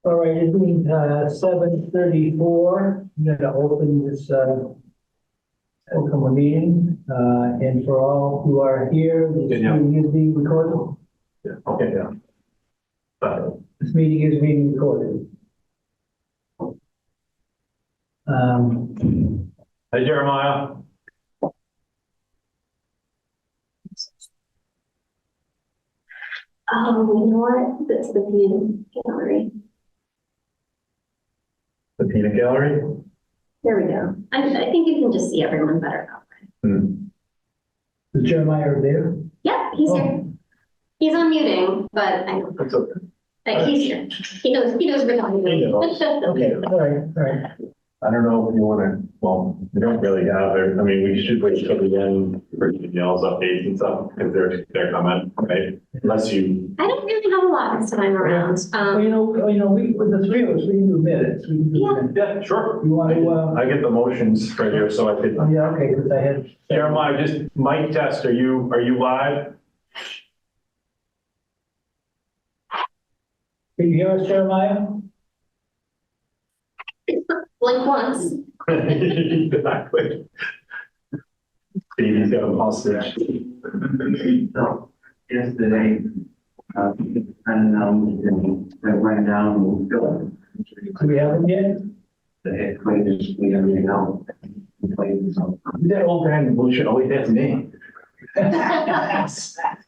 All right, it's been 7:34. I'm going to open this open the meeting, and for all who are here, this meeting is being recorded. Yeah. Okay. Yeah. This meeting is being recorded. Hey, Jeremiah. You know what? That's the peanut gallery. The peanut gallery? There we go. I think you can just see everyone better that way. Is Jeremiah there? Yep, he's here. He's on muting, but I know. That's okay. Like he's here. He knows we're talking about. He knows. Okay, all right. I don't know if you want to, well, we don't really have it. I mean, we should wait till the end for emails, updates and stuff, because they're coming, right? Unless you. I don't really have a lot this time around. Well, you know, we, with the three of us, we can do minutes. We can do minutes. Yeah, sure. You want to, I get the motions right here, so I could. oh, yeah, okay, because I had. Jeremiah, just mic test. Are you live? Can you hear us, Jeremiah? Blink once. Exactly. Baby's got a hostage. So yesterday, unannounced, and I went down and Do we have them yet? the head cleaners, we everything out. That old guy in the bullshit. Oh, wait, that's me.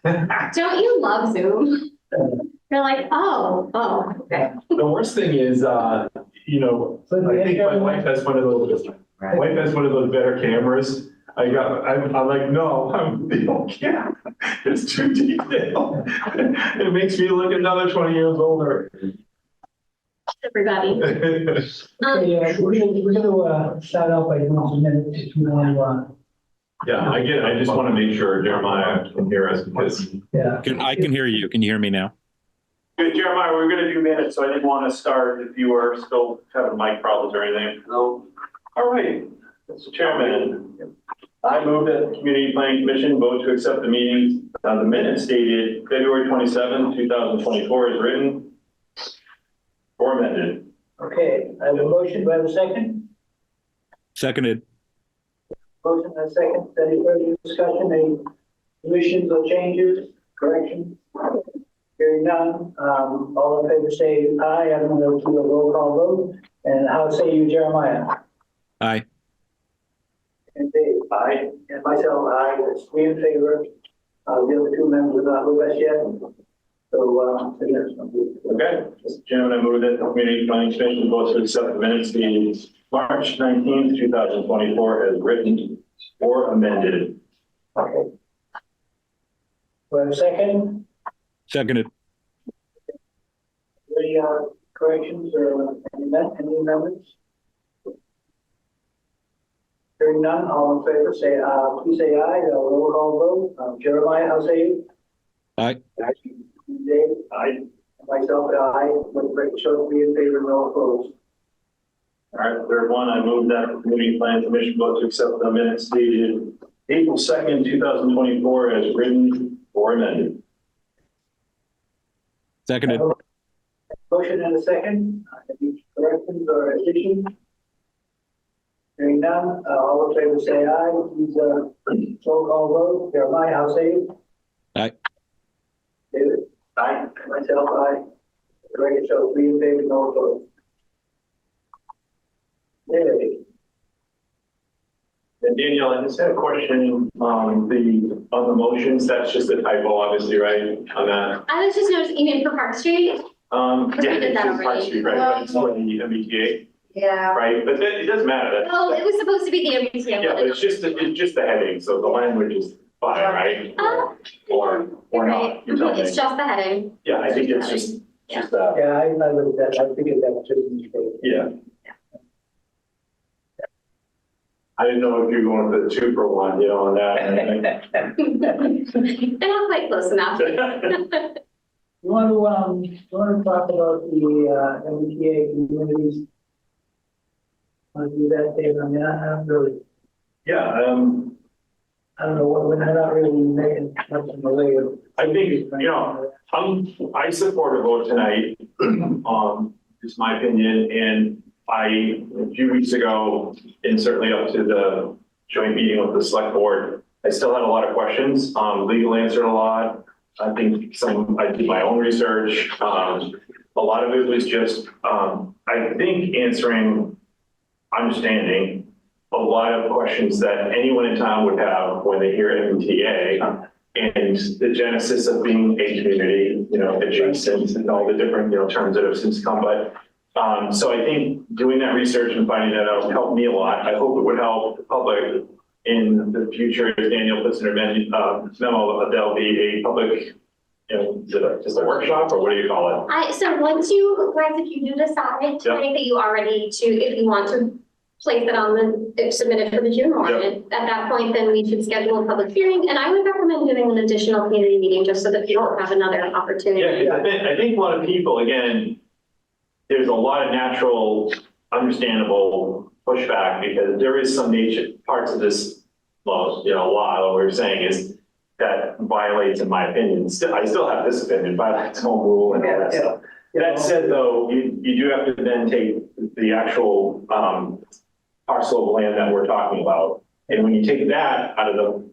Don't you love Zoom? You're like, oh, okay. The worst thing is, you know, I think my wife has one of those. My wife has one of those better cameras. I'm like, no, I'm the old camera. It's too detailed. It makes me look another 20 years older. Everybody. Okay, we're gonna start out by doing some minutes if you want to, Yeah, I get it. I just want to make sure Jeremiah can hear us because. yeah. I can hear you. Can you hear me now? Good, Jeremiah, we're going to do minutes, so I didn't want to start if you were still having mic problems or anything. No. All right, Mr. Chairman, I move that the Community Planning Commission vote to accept the meetings, the minutes dated February 27, 2024 is written or amended. Okay, I have a motion. Do I have a second? Seconded. Motion and a second. Any further discussion, any additions or changes, corrections? Hearing none, all in favor say aye. I'm going to do a roll call vote. And how say you, Jeremiah? Aye. And Dave? Aye. And myself, aye. It's three in favor. The other two members are not with us yet. So, yes. Okay, Mr. Chairman, I move that the Community Planning Commission vote to accept the minutes dated March 19th, 2024 as written or amended. Okay. Do I have a second? Seconded. Any corrections or any amendments? Hearing none, all in favor, say please say aye. Roll call vote. Jeremiah, how say you? Aye. Dave? Aye. Myself, aye. With the record show be in favor, no opposed. All right, third one, I move that the Community Planning Commission vote to accept the minutes dated April 2nd, 2024 as written or amended. Seconded. Motion and a second. Any corrections or additions? Hearing none, all in favor say aye. Please roll call vote. Jeremiah, how say you? Aye. David? Aye. Myself, aye. The record shows three in favor, no opposed. Okay. And Danielle, I just had a question on the motions. That's just a typo, obviously, right? On that. I was just noticing, you mean for Park Street? Yeah, We did it's that just Park already. Street, right? But it's for the MBTA, Yeah. right? But it doesn't matter. Oh, it was supposed to be the MBTA. Yeah, but it's just the heading, so the language is fine, right? Or You're not. right. You tell me. It's just the heading. Yeah, I think it's just that. Yeah, I looked at that. I figured that was just a mistake. Yeah. I didn't know if you were going for the 2 for 1, you know, on that. They're not quite close enough. You want to talk about the MBTA communities? Want to do that, Dave? I mean, I don't really, Yeah, I don't know what, we're not really making much in the way of. I think, you know, I support a vote tonight, is my opinion. And a few weeks ago, and certainly up to the joint meeting with the select board, I still had a lot of questions. Legal answered a lot. I think I did my own research. A lot of it was just, I think, understanding a lot of questions that anyone in town would have when they hear MBTA and the genesis of being a community, adjacent and all the different, terms that have since come. But so I think doing that research and finding that out helped me a lot. I hope it would help the public in the future. As Daniel puts in her memo, there'll be a public, is it just a workshop, or what do you call it? So once you guys, if you do decide tonight that you are ready to, if you want to place it on submit it for the June warrant, at that point, then we should schedule a public hearing. And I would recommend doing an additional community meeting just so that people have another opportunity. Yeah, I think a lot of people, again, there's a lot of natural, understandable pushback because there is some parts of this law that we're saying is that violates, in my opinion. I still have this opinion, violates home rule and all that stuff. That said, though, you do have to then take the actual parcel of land that we're talking about. And when you take that out of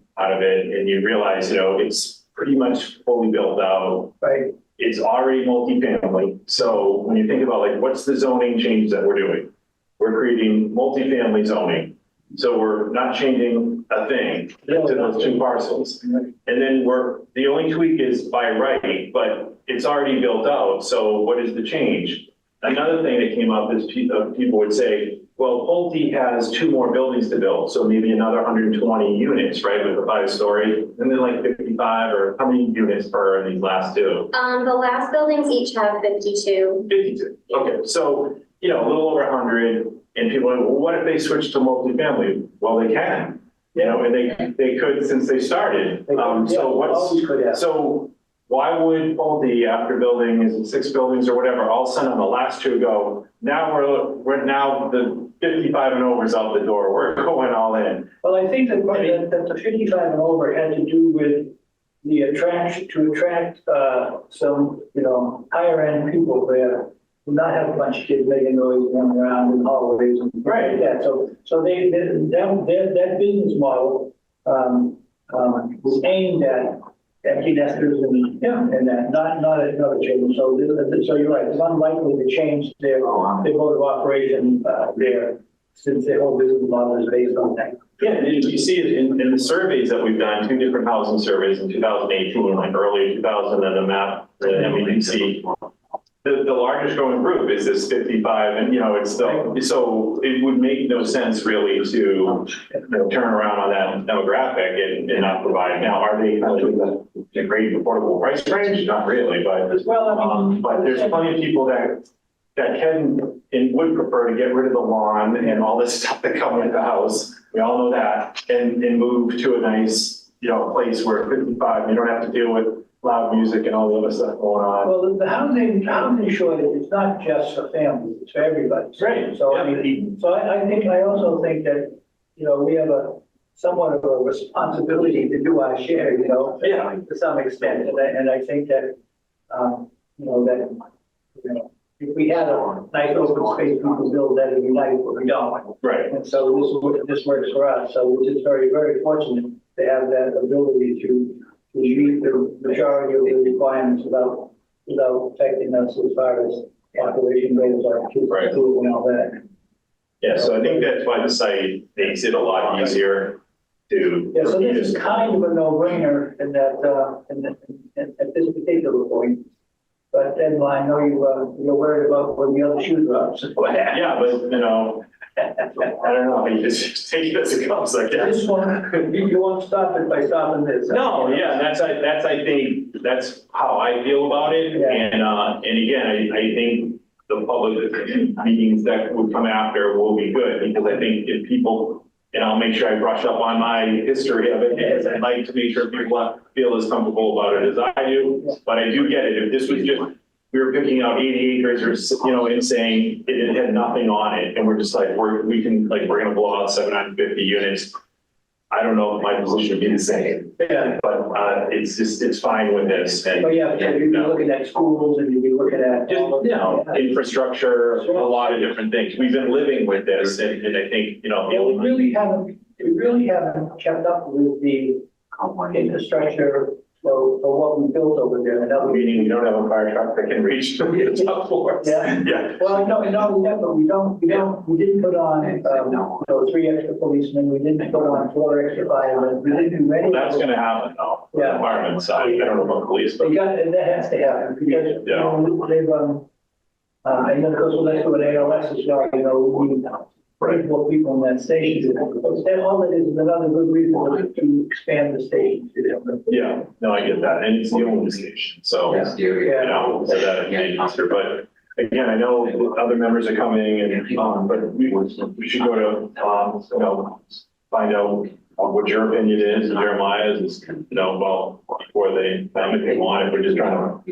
it and you realize, it's pretty much fully built out. Right. It's already multifamily. So when you think about like, what's the zoning change that we're doing? We're creating multifamily zoning. So we're not changing a thing to those two parcels. And then the only tweak is by right, but it's already built out. So what is the change? Another thing that came up is people would say, well, Pulte has 2 more buildings to build. So maybe another 120 units, right? With a 5-story, and then like 55, or how many units per in these last 2? The last buildings each have 52. 52. Okay. So, a little over 100. And people are like, well, what if they switch to multifamily? Well, they can, and they could since they started. So why would Pulte, after building 6 buildings or whatever, all of a sudden on the last 2 go, now we're now the 55 and over is out the door. We're going all in. Well, I think that the 55 and over had to do with the attract some, higher end people there. Not have a bunch of kids making noise running around in hallways and right. Yeah, so that business model was aimed at empty nesters and that not another change. So you're right. It's unlikely to change their mode of operation there, since their whole business model is based on that. Yeah, and you see it in the surveys that we've done, 2 different housing surveys in 2018, like early 2000, and the map, and we can see. The largest growing group is this 55, and it's so it would make no sense really to turn around on that demographic and not provide. Now, are they a great affordable price range? Not really, but but there's plenty of people that can and would prefer to get rid of the lawn and all this stuff that come with the house. We all know that, and move to a nice place where 55 you don't have to deal with loud music and all the other stuff going on. Well, the housing shortage is not just for families, it's for everybody. Right. So I also think that, we have somewhat of a responsibility to do our share, to some extent. And I think that, if we had a nice open space people build, that would be nice, but we don't. Right. And so this works for us. So we're just very, very fortunate to have that ability to meet the majority of the requirements without affecting us as far as population goals are, right. And all that. Yeah, so I think that's why the site makes it a lot easier to. Yeah, so this is kind of a no-brainer in that, at this particular point. But then I know you're worried about when the other shoe drops. Yeah, but I don't know, you just take it as it comes, I guess. This one, you won't stop it by stopping this. No, yeah, that's I think that's how I feel about it. Yeah. And again, I think the public meetings that would come after will be good, because I think if people, and I'll make sure I brush up on my history of it, because I'd like to make sure people feel as comfortable about it as I do. But I do get it. If this was just, we were picking out 80 acres or, and saying it had nothing on it, and we're just like, we're going to blow out 750 units. I don't know if my position would be the same, Yeah. but, it's fine with this. And, Oh, yeah, because you'd be looking at schools and you'd be looking at. just, infrastructure, a lot of different things. We've been living with this and I think, Yeah, we really haven't kept up with the infrastructure for what we built over there. And that would meaning we don't have a fire truck that can reach the top floors. Yeah. Yeah. Well, no, we have, but we didn't put on, 3 extra policemen, we didn't put on 4 extra firemen, we didn't do any. That's gonna happen though, on the Yeah. fireman side. I don't know about police, but And that has to happen, because, they've, and then of course, let's do an ALS as well, we bring more people in that station. That all it is another good reason to expand the station. yeah, no, I get that. And it's the only station, so, Yeah. so that may answer. But again, I know other members are coming and, but we should go to, find out what your opinion is, and Jeremiah's is, well, before they, if they want, if we're just trying to,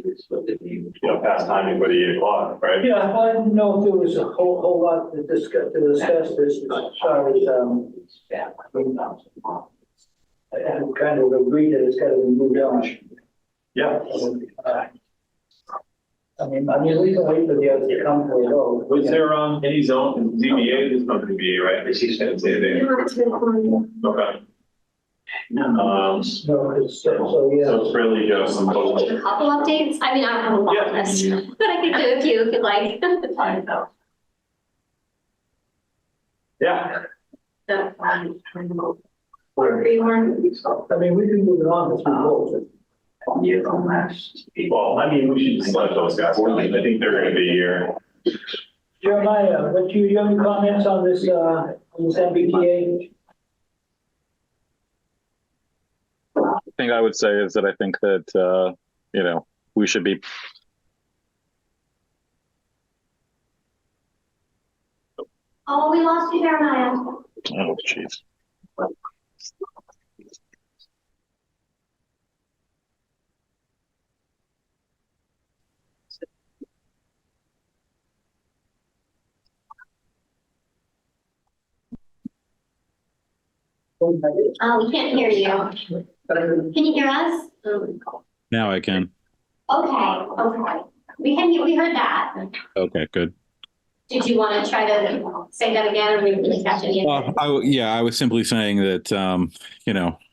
pass time before the 8 o'clock, right? Yeah, well, I didn't know if there was a whole lot to discuss this as far as, I kind of agree that it's got to be moved on. Yeah. I mean, we can wait for the others to come for a vote. Was there, any zone, ZBA, there's no ZBA, right? She's gonna say they, okay. No, it's, so, yeah. So it's really just. A couple updates. I mean, I don't have a long list, but I could do a few if you'd like. Yeah. Or for you, Warren. I mean, we can move it on as we go. Well, I mean, we should just let those guys, I think they're gonna be here. Jeremiah, what you have any comments on this MBTA? Thing I would say is that I think that, we should be. Oh, we lost you, Jeremiah. Oh, jeez. We can't hear you. Can you hear us? Now I can. Okay. We heard that. Okay, good. Did you want to try to say that again, or we didn't catch any of it? I was simply saying that,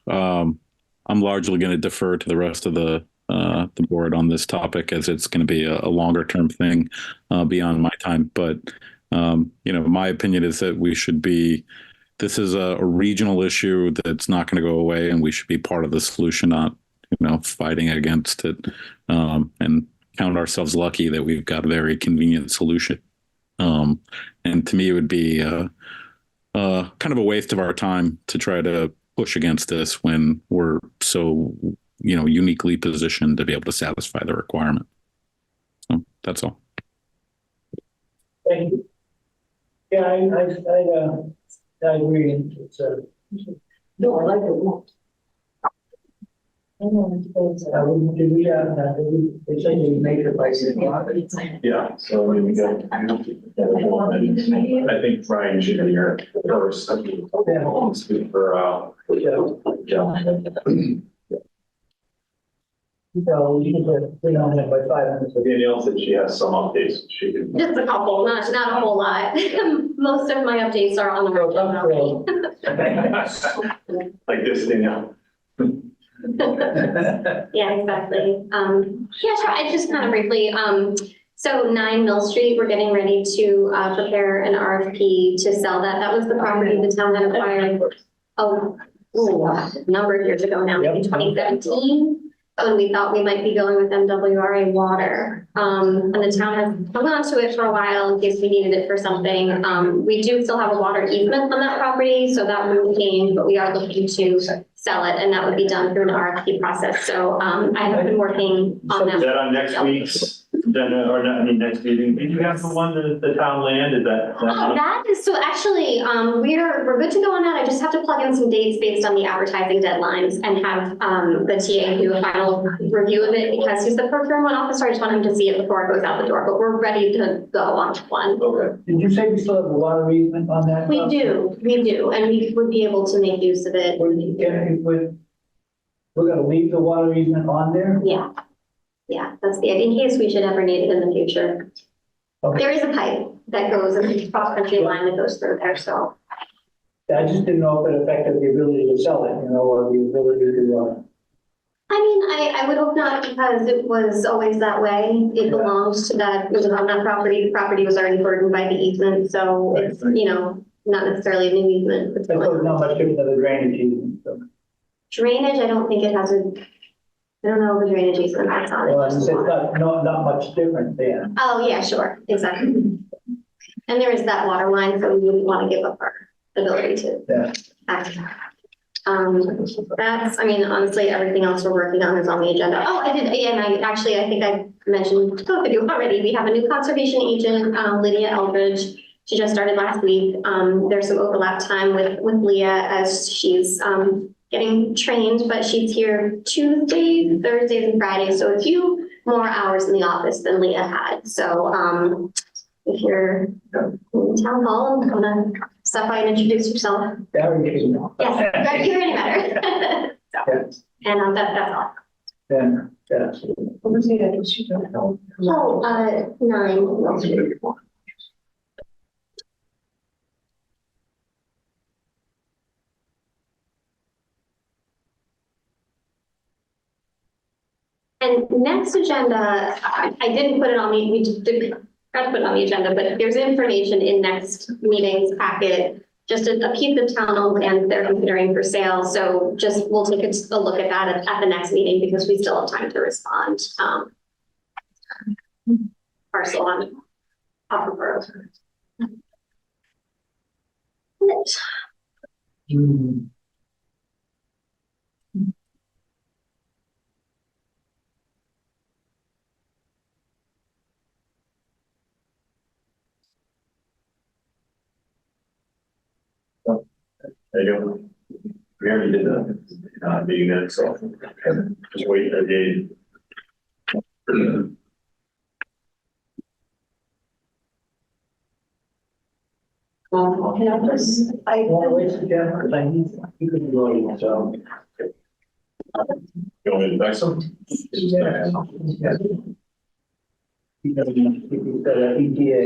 I'm largely going to defer to the rest of the board on this topic, as it's going to be a longer term thing beyond my time. But, my opinion is that this is a regional issue that's not going to go away, and we should be part of the solution, not, fighting against it, and count ourselves lucky that we've got a very convenient solution. And to me, it would be kind of a waste of our time to try to push against this when we're so, uniquely positioned to be able to satisfy the requirement. So that's all. Thank you. Yeah, I agree. It's no, I like it. Did we they said we make it by 6 o'clock? Yeah, so we got. I think Brian should be here first. Speak for, So you can bring on that by 5 minutes. Danielle said she has some updates. She can. Just a couple, not a whole lot. Most of my updates are on the road already. Like this, Danielle. Yeah, exactly. Yeah, sure. I just kind of briefly, so 9 Mill Street, we're getting ready to prepare an RFP to sell that. That was the property the town had acquired a number of years ago now, maybe 2017. When we thought we might be going with MWRA water. And the town has hung on to it for a while in case we needed it for something. We do still have a water easement on that property, so that won't change, but we are looking to sell it, and that would be done through an RFP process. So I have been working on that. Is that on next week's agenda, or not, I mean, next meeting? Did you have the one, the town land, is that? Oh, that is, so actually, we're good to go on that. I just have to plug in some dates based on the advertising deadlines and have, the TA do a final review of it because he's the procurement officer. I just want him to see it before it goes out the door, but we're ready to go on one. Okay. Did you say we still have a water easement on that? We do, and we would be able to make use of it. We're gonna leave the water easement on there? Yeah, that's the idea, in case we should ever need it in the future. Okay. There is a pipe that goes in the cross-country line that goes through there, so. I just didn't know if it affected the ability to sell it, or the ability to, I mean, I would hope not because it was always that way. It belongs to that, it was on that property. The property was already burdened by the easement, so it's, not necessarily a new easement. It's I thought it was not much different than the drainage easement, so. Drainage, I don't think it has I don't know if the drainage easement that's on it. Well, it's not much different then. Oh, yeah, sure, exactly. And there is that water line, so we wouldn't want to give up our ability to access. That's, I mean, honestly, everything else we're working on is on the agenda. Oh, I think I mentioned to both of you already, we have a new conservation agent, Lydia Eldridge. She just started last week. There's some overlap time with Leah as she's, getting trained, but she's here Tuesdays, Thursdays, and Fridays, so a few more hours in the office than Leah had. So if you're in town hall and want to stop by and introduce yourself. Yes, You're any better. Yes. And that's all. Then, Oh, 9. And next agenda, I didn't put it on the, we did try to put it on the agenda, but there's information in next meeting's packet, just a piece of town land they're considering for sale. So just, we'll take a look at that at the next meeting because we still have time to respond. Parcel on Upper Borough. There you go. We already did the meeting minutes, so just wait a day. Can I just, well, wait, yeah, because I need, you could be going, so. You want me to back some? Yeah. You've got an ETA.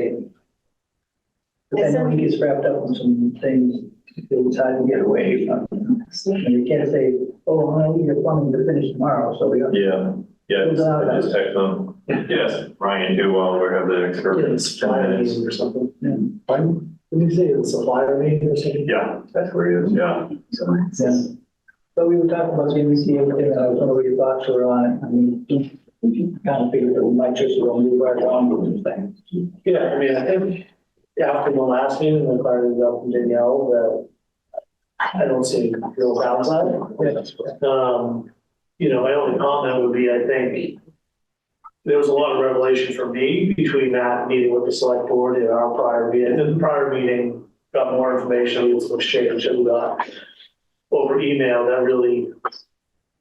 But I know he gets wrapped up in some things, it's hard to get away from. And you can't say, oh, I need your plumbing to finish tomorrow, so we got. Yeah, I just text them. Yes, Ryan too, while we're having the experience. Or something. Yeah. Pardon? Did you say the supplier meeting or something? Yeah, that's where he is, yeah. Yeah. But we were talking about the MEC, everything, and I was wondering what your thoughts were on it. I mean, kind of figured that we might just go move right on with this thing. Yeah, I mean, I think after the last meeting, the part of Danielle, that I don't see real downside. My only comment would be, I think there was a lot of revelation for me between that meeting with the select board and our prior meeting. And the prior meeting got more information, with some exchange that we got over email that really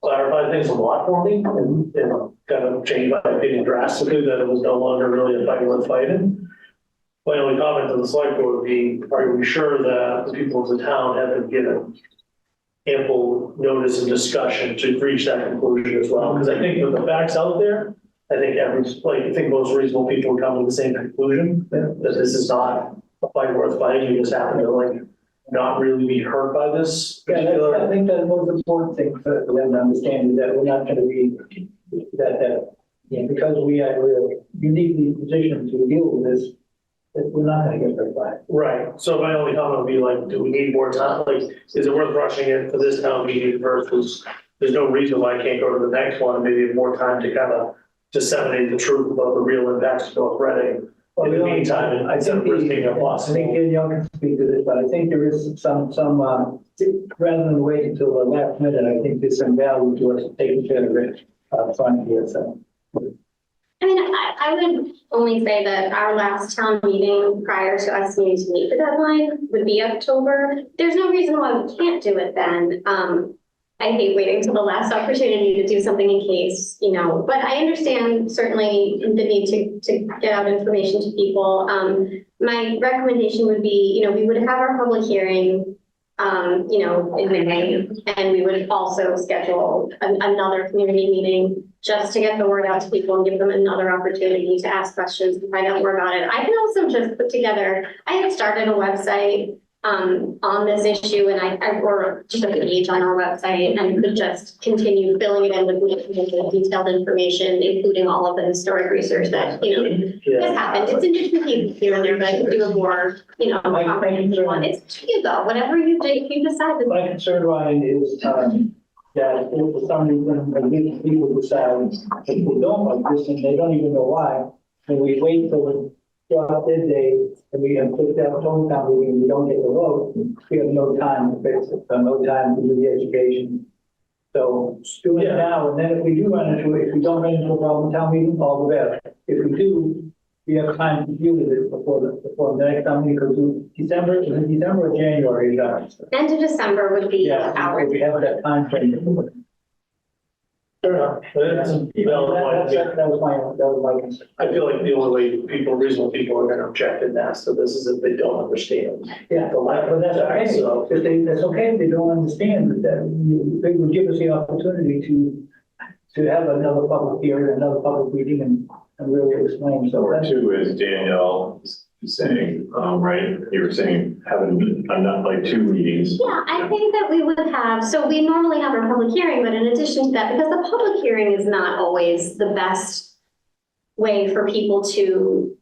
clarified things a lot for me and kind of changed my opinion drastically that it was no longer really a fight worth fighting. My only comment to the select board would be, are we sure that the people of the town have been given ample notice and discussion to reach that conclusion as well? Because I think with the facts out there, I think most reasonable people would come to the same conclusion that this is not a fight worth fighting. You just happen to not really be hurt by this. Yeah, I think that's the most important thing for them to understand is that we're not going to be because we're uniquely positioned to deal with this, that we're not going to get hurt by it. Right. So my only comment would be do we need more time? Is it worth rushing it for this town meeting versus there's no reason why I can't go to the next one and maybe have more time to kind of disseminate the truth about the real impacts to North Reading. In the meantime, instead of risking a loss. I think Danielle can speak to this, but I think there is some rather than wait until the last minute, I think there's some value to us taking care of it front here. So. And I mean, I would only say that our last town meeting prior to us needing to meet the deadline would be October. There's no reason why we can't do it then. I hate waiting till the last opportunity to do something in case, but I understand certainly the need to get out information to people. My recommendation would be, we would have our public hearing, in May, and we would also schedule another community meeting just to get the word out to people and give them another opportunity to ask questions and find out more about it. I can also just put together, I had started a website on this issue, and or just a page on our website, and could just continue filling it in with detailed information, including all of the historic research that, has happened. It's in different pieces here and there, but I can do a more, comprehensive one. It's to you though, whatever you decide. My concern, Ryan, is that if for some reason, the people decide that they don't like this and they don't even know why, and we wait till the drop dead day and we put that home town meeting and we don't get the vote, we have no time to fix it, no time to do the education. So do it now, and then if we do run into it, if we don't run into a problem town meeting, all the better. If we do, we have time to deal with it before the next town meeting, because December or January, End of December would be our. we have that time frame. Fair enough. That was my concern. I feel like the only way reasonable people are gonna object and ask to this is if they don't understand. Yeah, but that's okay. So, That's okay if they don't understand that they would give us the opportunity to have another public hearing, another public meeting and really explain. So Or two is Danielle is saying, right? You were saying having enough, like 2 meetings. Yeah, I think that we would have, so we normally have our public hearing, but in addition to that, because the public hearing is not always the best way for people to,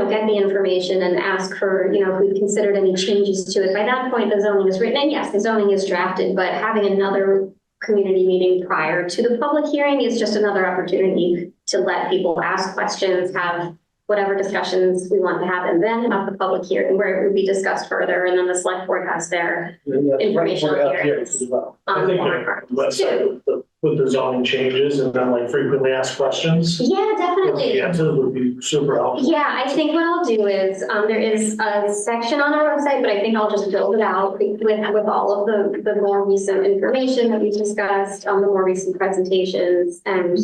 get the information and ask for, if we've considered any changes to it. By that point, the zoning is written, and yes, the zoning is drafted, but having another community meeting prior to the public hearing is just another opportunity to let people ask questions, have whatever discussions we want to have, and then have the public hearing where it would be discussed further, and then the select board has their informational hearings. I think the website with the zoning changes and then like frequently asked questions. Yeah, definitely. The answer would be super helpful. Yeah, I think what I'll do is, there is a section on our website, but I think I'll just build it out with all of the more recent information that we discussed, the more recent presentations, and,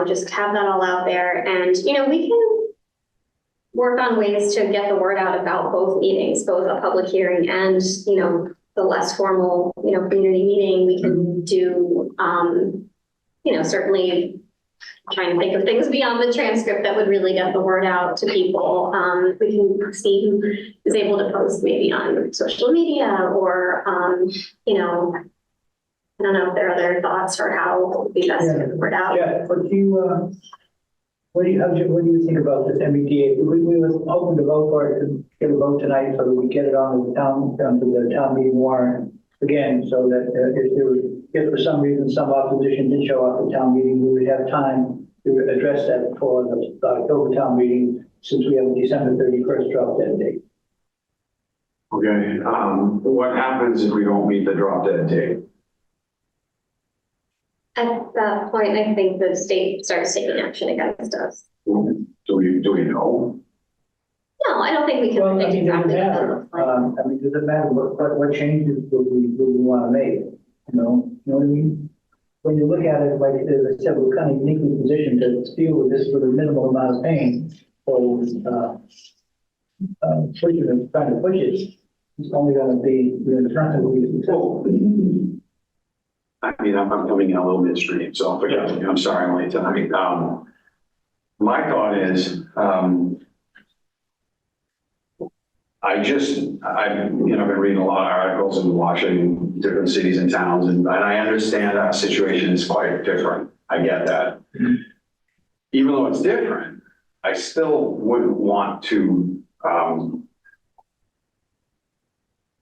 just have that all out there. And, we can work on ways to get the word out about both meetings, both a public hearing and, the less formal, community meeting. We can do, certainly trying to think of things beyond the transcript that would really get the word out to people. We can see who is able to post maybe on social media or, I don't know if there are other thoughts for how it would be best to get the word out. Yeah, but what do you think about this MBTA? We were hoping to vote for it to get a vote tonight so that we get it onto the town meeting warrant again, so that if for some reason some opposition did show up at town meeting, we would have time to address that before the October town meeting, since we have a December 31st drop dead date. Okay, what happens if we don't meet the drop dead date? At that point, I think the state starts taking action against us. Do we know? No, I don't think we can Well, predict does it exactly what that matter? looks like. Does it matter what changes do we want to make? You know what I mean? When you look at it, like as I said, we're kind of uniquely positioned to deal with this with a minimal amount of pain. So, pushing and trying to push it, it's only going to be the front of the I mean, I'm coming in a little midstream, so I'm sorry I'm late tonight. My thought is, I've been reading a lot of articles and watching different cities and towns, and I understand our situation is quite different. I get that. Mm-hmm. Even though it's different, I still wouldn't want to,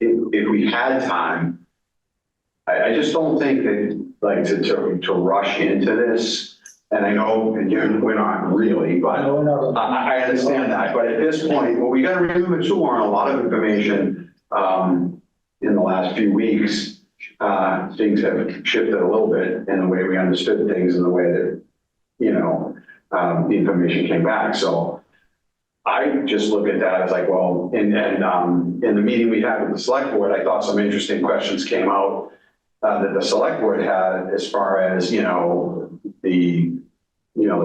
if we had time, I just don't think that, like, to rush into this. And I know we're not really, but I understand that. But at this point, well, we got to remember too, on a lot of information in the last few weeks. Things have shifted a little bit in the way we understood things, in the way that, the information came back. So I just look at that as like, well, and in the meeting we had with the select board, I thought some interesting questions came out that the select board had as far as, the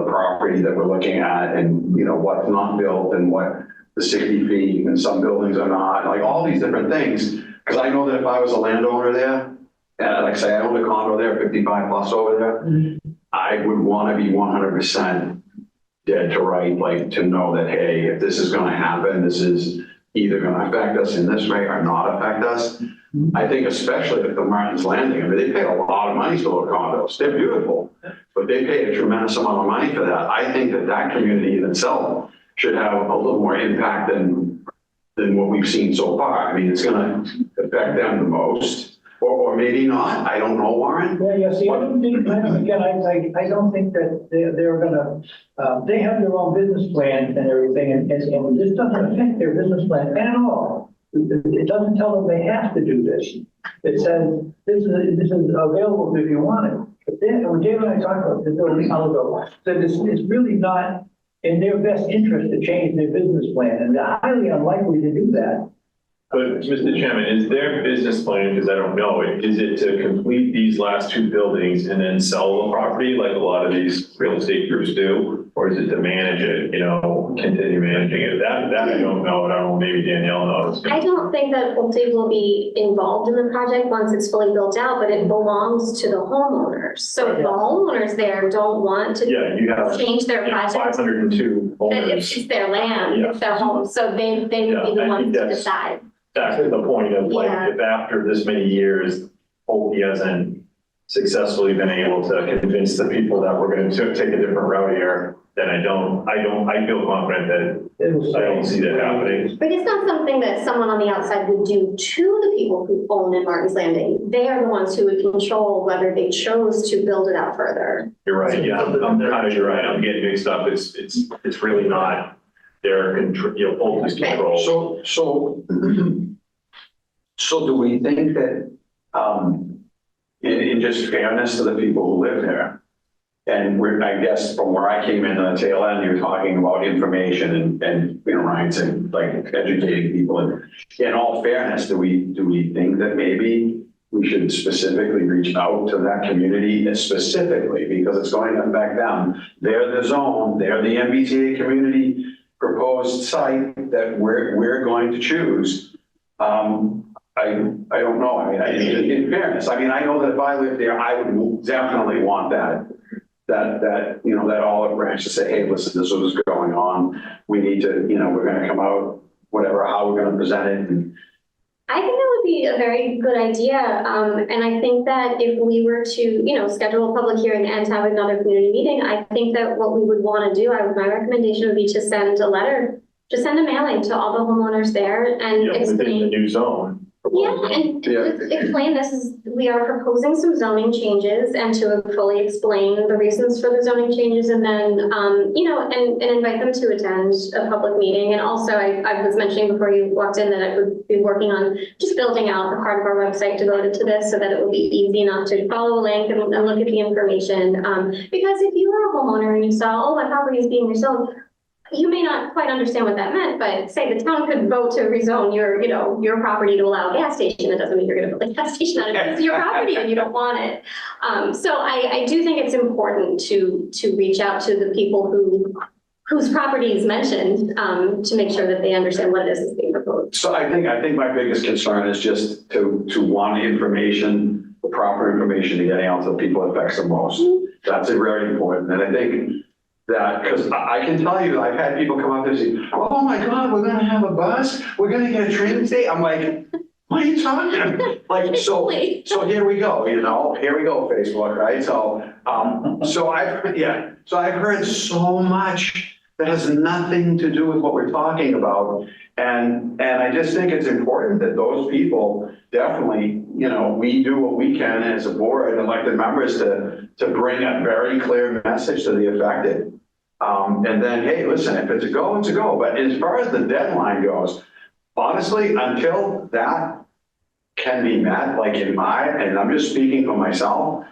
property that we're looking at and, what's not built and what the 60 feet and some buildings are not, like all these different things. Because I know that if I was a landowner there, and like say I owned a condo there, 55 plus over there, I would want to be 100% dead to right, like to know that, hey, if this is going to happen, this is either going to affect us in this way or not affect us. I think especially at the Martin's Landing, I mean, they pay a lot of money for those condos. They're beautiful, but they pay a tremendous amount of money for that. I think that that community in itself should have a little more impact than what we've seen so far. I mean, it's going to affect them the most, or maybe not. I don't know, Warren. Yeah, see, I don't think that they're gonna, they have their own business plan and everything, and this doesn't affect their business plan at all. It doesn't tell them they have to do this. It says, this is available if you want it. But then, when David and I talked about this a little while ago, that it's really not in their best interest to change their business plan, and they're highly unlikely to do that. But Mr. Chairman, is their business plan, because I don't know it, is it to complete these last two buildings and then sell the property like a lot of these real estate groups do? Or is it to manage it, continue managing it? That I don't know, and I don't know, maybe Danielle knows. I don't think that Pulte will be involved in the project once it's fully built out, but it belongs to the homeowners. So if the homeowners there don't want to You have change their project, 502 then owners. it's their land, it's their home, so they would be the I ones think to that's- decide. Back to the point of like, Yeah. if after this many years, Pulte hasn't successfully been able to convince the people that we're going to take a different route here, then I feel confident that I don't see that happening. But it's not something that someone on the outside would do to the people who own in Martin's Landing. They are the ones who would control whether they chose to build it out further. You're right, yeah, you're right, I'm getting mixed up, it's really not their control, Pulte's control. So do we think that, in just fairness to the people who live there, and I guess from where I came in on the tail end, you're talking about information and Ryan said, like educating people. And in all fairness, do we think that maybe we should specifically reach out to that community specifically because it's going to affect them? They're the zone, they're the MBTA community proposed site that we're going to choose. I don't know. I mean, in fairness, I mean, I know that if I lived there, I would definitely want that olive branch to say, hey, listen, this is what's going on. We need to, we're going to come out, whatever, how we're going to present it. And I think that would be a very good idea. And I think that if we were to, schedule a public hearing and have another community meeting, I think that what we would want to do, my recommendation would be to send a letter, just send a mailing to all the homeowners there and Within the explain. new zone. Yeah, and just explain we are proposing some zoning changes and to fully explain the reasons for the zoning changes and then, and invite them to attend a public meeting. And also I was mentioning before you walked in that I would be working on just building out a part of our website devoted to this so that it will be easy enough to follow a link and look at the information. Because if you are a homeowner and you saw, my property is being rezoned, you may not quite understand what that meant, but say the town could vote to rezone your property to allow a gas station. That doesn't mean you're going to build a gas station on it. It's your property and you don't want it. So I do think it's important to reach out to the people whose property is mentioned to make sure that they understand what it is that's being proposed. so I think my biggest concern is just to want information, the proper information to getting out to the people it affects the most. That's very important. And I think that, because I can tell you, I've had people come up there and say, oh my God, we're going to have a bus. We're going to get a train today. I'm like, what are you talking about? Like, so here we go, here we go, Facebook, right? So I've heard so much that has nothing to do with what we're talking about. And I just think it's important that those people definitely, we do what we can as a board and elected members to bring a very clear message to the affected. And then, hey, listen, if it's a go, it's a go. But as far as the deadline goes, honestly, until that can be met, like and I'm just speaking for myself,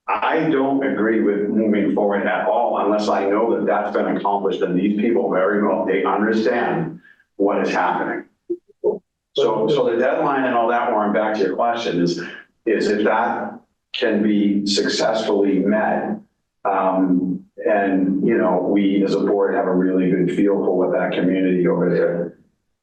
I don't agree with moving forward at all unless I know that that's been accomplished and these people very well, they understand what is happening. So the deadline and all that, Warren, back to your question is if that can be successfully met, and, you know, we as a board have a really good feel for what that community over there,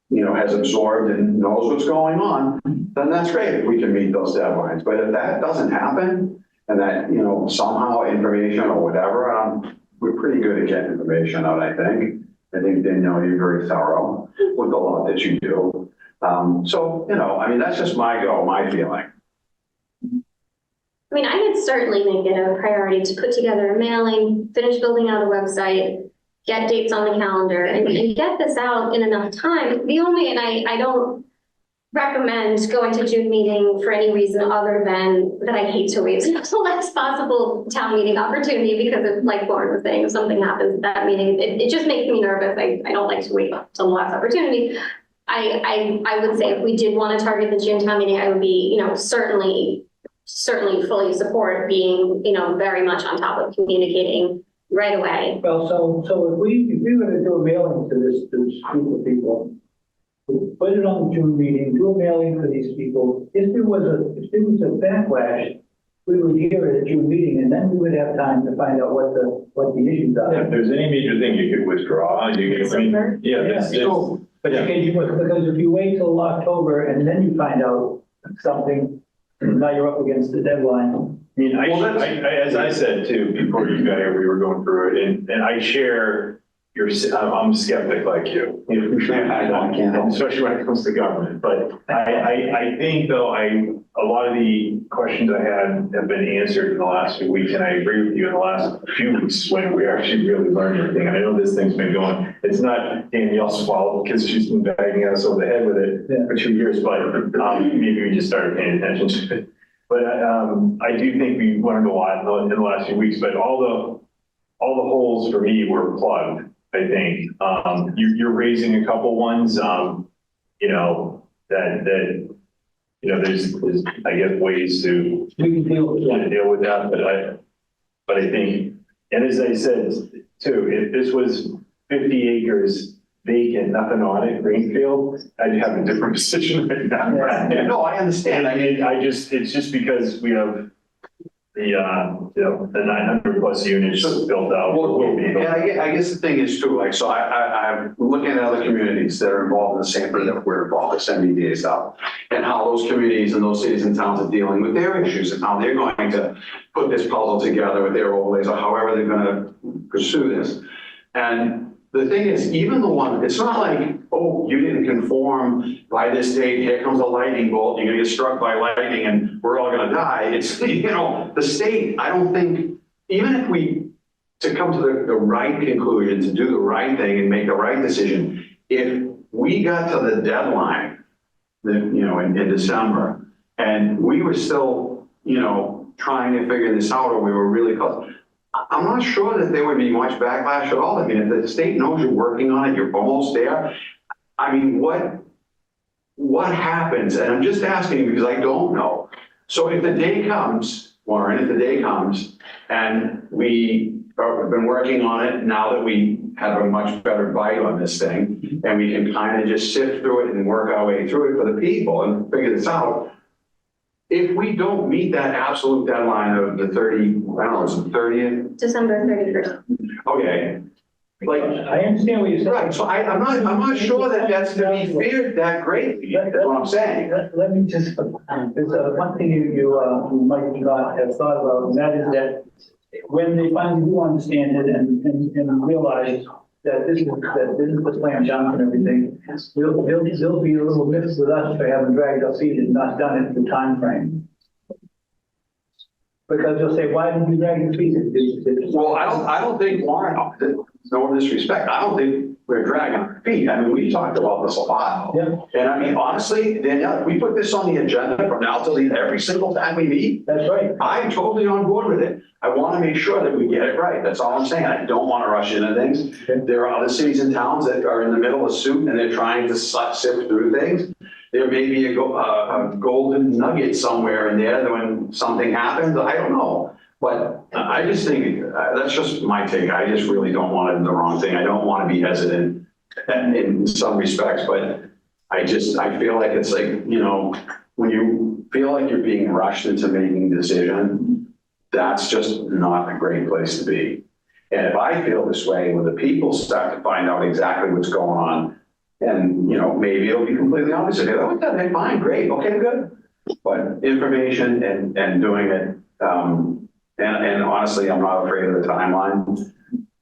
you know, has absorbed and knows what's going on, then that's great if we can meet those deadlines. But if that doesn't happen and that, you know, somehow information or whatever, we're pretty good at getting information out, I think. I think, Danielle, you're very thorough with the lot that you do. So, you know, I mean, that's just my feeling. I mean, I would certainly make it a priority to put together a mailing, finish building out a website, get dates on the calendar, and get this out in enough time. The only, and I don't recommend going to June meeting for any reason other than that I hate to wait the last possible town meeting opportunity, because it's like Lauren was saying, if something happens at that meeting, it just makes me nervous. I don't like to wait till the last opportunity. I would say if we did want to target the June town meeting, I would be, you know, certainly fully support being, you know, very much on top of communicating right away. Well, so if we were to do a mailing to this group of people, we put it on the June meeting, do a mailing for these people. If there was a backlash, we would hear it at June meeting, and then we would have time to find out what the issues are. Yeah, if there's any major thing you could withdraw, you could, But because if you wait till October and then you find out something, now you're up against the deadline. I mean, as I said too, before you got here, we were going through it, and I share I'm skeptic like you. Especially when it comes to government. But I think though, a lot of the questions I had have been answered in the last few weeks, and I agree with you in the last few weeks when we actually really learned everything. And I know this thing's been going, it's not Danielle's fault because she's been bagging us over the head with it for 2 years, but maybe we just started paying attention to it. But I do think we learned a lot in the last few weeks, but all the holes for me were plugged. I think you're raising a couple ones, you know, that you know, there's I guess ways to deal with that, but I think, and as I said too, if this was 50 acres vacant, nothing on it, greenfield, I'd have a different decision right now. Yeah, no, I understand. I mean, it's just because we have the, you know, the 900 plus units built out. And I guess the thing is too, like, so I'm looking at other communities that are involved in the same thing that we're involved with, sending days out, and how those communities and those cities and towns are dealing with their issues and how they're going to put this puzzle together with their overlays or however they're going to pursue this. And the thing is, even the one, it's not like, oh, you didn't conform by this date, here comes a lightning bolt, you're gonna get struck by lightning and we're all gonna die. It's, you know, the state, I don't think, even if we, to come to the right conclusion, to do the right thing and make the right decision, if we got to the deadline, you know, in December, and we were still, you know, trying to figure this out, or we were really close, I'm not sure that there would be much backlash at all. I mean, if the state knows you're working on it, you're almost there. I mean, what happens? And I'm just asking you because I don't know. So if the day comes, Warren, if the day comes and we have been working on it now that we have a much better bite on this thing, and we can kind of just sift through it and work our way through it for the people and figure this out. If we don't meet that absolute deadline of the 30th? December 31st. Okay. Like, I understand what you're saying. right, so I'm not sure that that's to be feared that greatly, that's what I'm saying. Let me just, there's one thing you might not have thought about, and that is that when they finally do understand it and realize that this is the plan, Johnson, and everything, they'll be a little miffed with us for having dragged our feet and not done it in the time frame. Because they'll say, why didn't you drag your feet? Well, I don't think, Warren, no disrespect, I don't think we're dragging our feet. I mean, we talked about this a lot. Yeah. And I mean, honestly, Danielle, we put this on the agenda from now till every single time we meet. That's right. I'm totally on board with it. I want to make sure that we get it right. That's all I'm saying. I don't want to rush into things. Okay. There are other cities and towns that are in the middle of soup and they're trying to sift through things. There may be a golden nugget somewhere in there that when something happens, I don't know. But I just think, that's just my take. I just really don't want it in the wrong thing. I don't want to be hesitant in some respects, but I feel like it's like, you know, when you feel like you're being rushed into making a decision, that's just not a great place to be. And if I feel this way, when the people start to find out exactly what's going on, and, you know, maybe it'll be completely opposite. Oh, okay, fine, great, okay, good. But information and doing it, and honestly, I'm not afraid of the timeline.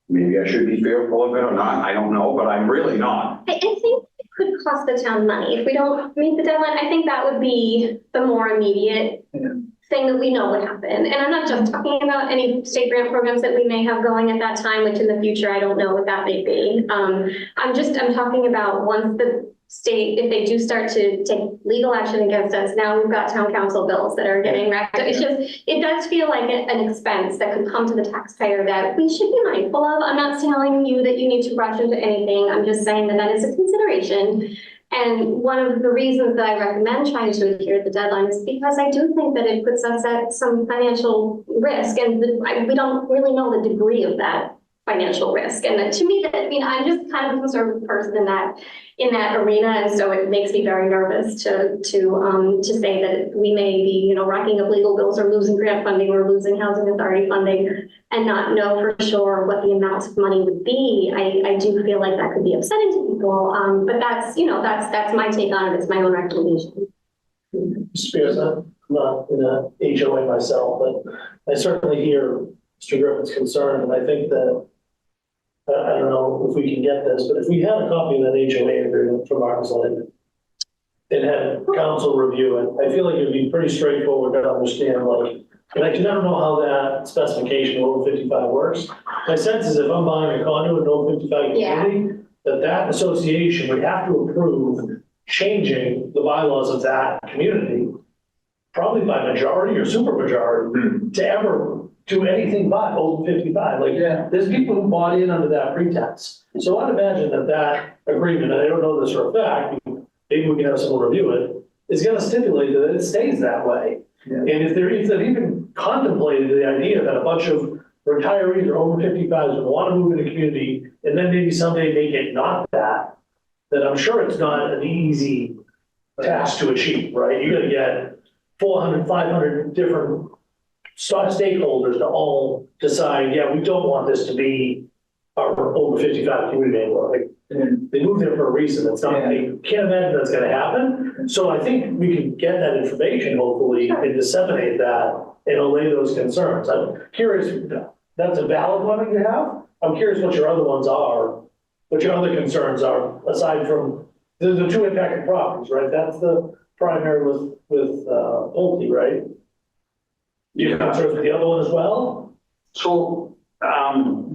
Maybe I should be fearful of it or not, I don't know, but I'm really not. I think it could cost the town money if we don't meet the deadline. I think that would be the more immediate thing that we know would happen. And I'm not just talking about any state grant programs that we may have going at that time, which in the future, I don't know what that may be. I'm talking about once the state, if they do start to take legal action against us, now we've got town council bills that are getting racked up. It's just, it does feel like an expense that could come to the taxpayer that we should be mindful of. I'm not telling you that you need to rush into anything. I'm just saying that that is a consideration. And one of the reasons that I recommend trying to adhere to the deadline is because I do think that it puts us at some financial risk, and we don't really know the degree of that financial risk. And that, to me, that, I mean, I'm just kind of a conservative person in that arena, and so it makes me very nervous to say that we may be, you know, racking up legal bills or losing grant funding or losing housing authority funding and not know for sure what the amounts of money would be. I do feel like that could be upsetting to people, but that's, you know, that's my take on it. It's my own recommendation. Spears, I'm not in a HOA myself, but I certainly hear Mr. Griffin's concern, and I think that I don't know if we can get this, but if we had a copy of that HOA agreement from our side and had council review it, I feel like it'd be pretty straightforward to understand, like, and I can never know how that specification over 55 works. My sense is if I'm buying a condo in over 55 community, that association would have to approve changing the bylaws of that community, probably by majority or supermajority, to ever do anything but over 55. Like, there's people who bought in under that pretense. So I'd imagine that agreement, and I don't know this for a fact, maybe we can have someone review it, is going to stipulate that it stays that way. Yeah. And if they've even contemplated the idea that a bunch of retirees or over 55s would want to move in the community, and then maybe someday make it not that, then I'm sure it's not an easy task to achieve, right? You got to get 400, 500 different stakeholders to all decide, yeah, we don't want this to be our over 55 community anymore. Like, they moved there for a reason. It's not, I can't imagine that's gonna happen. So I think we can get that information, hopefully, and disseminate that and allay those concerns. I'm curious, that's a valid one that you have? I'm curious what your other ones are, what your other concerns are, aside from the two impacted properties, right? That's the primary with Pulte, right? Do you have concerns with the other one as well? So,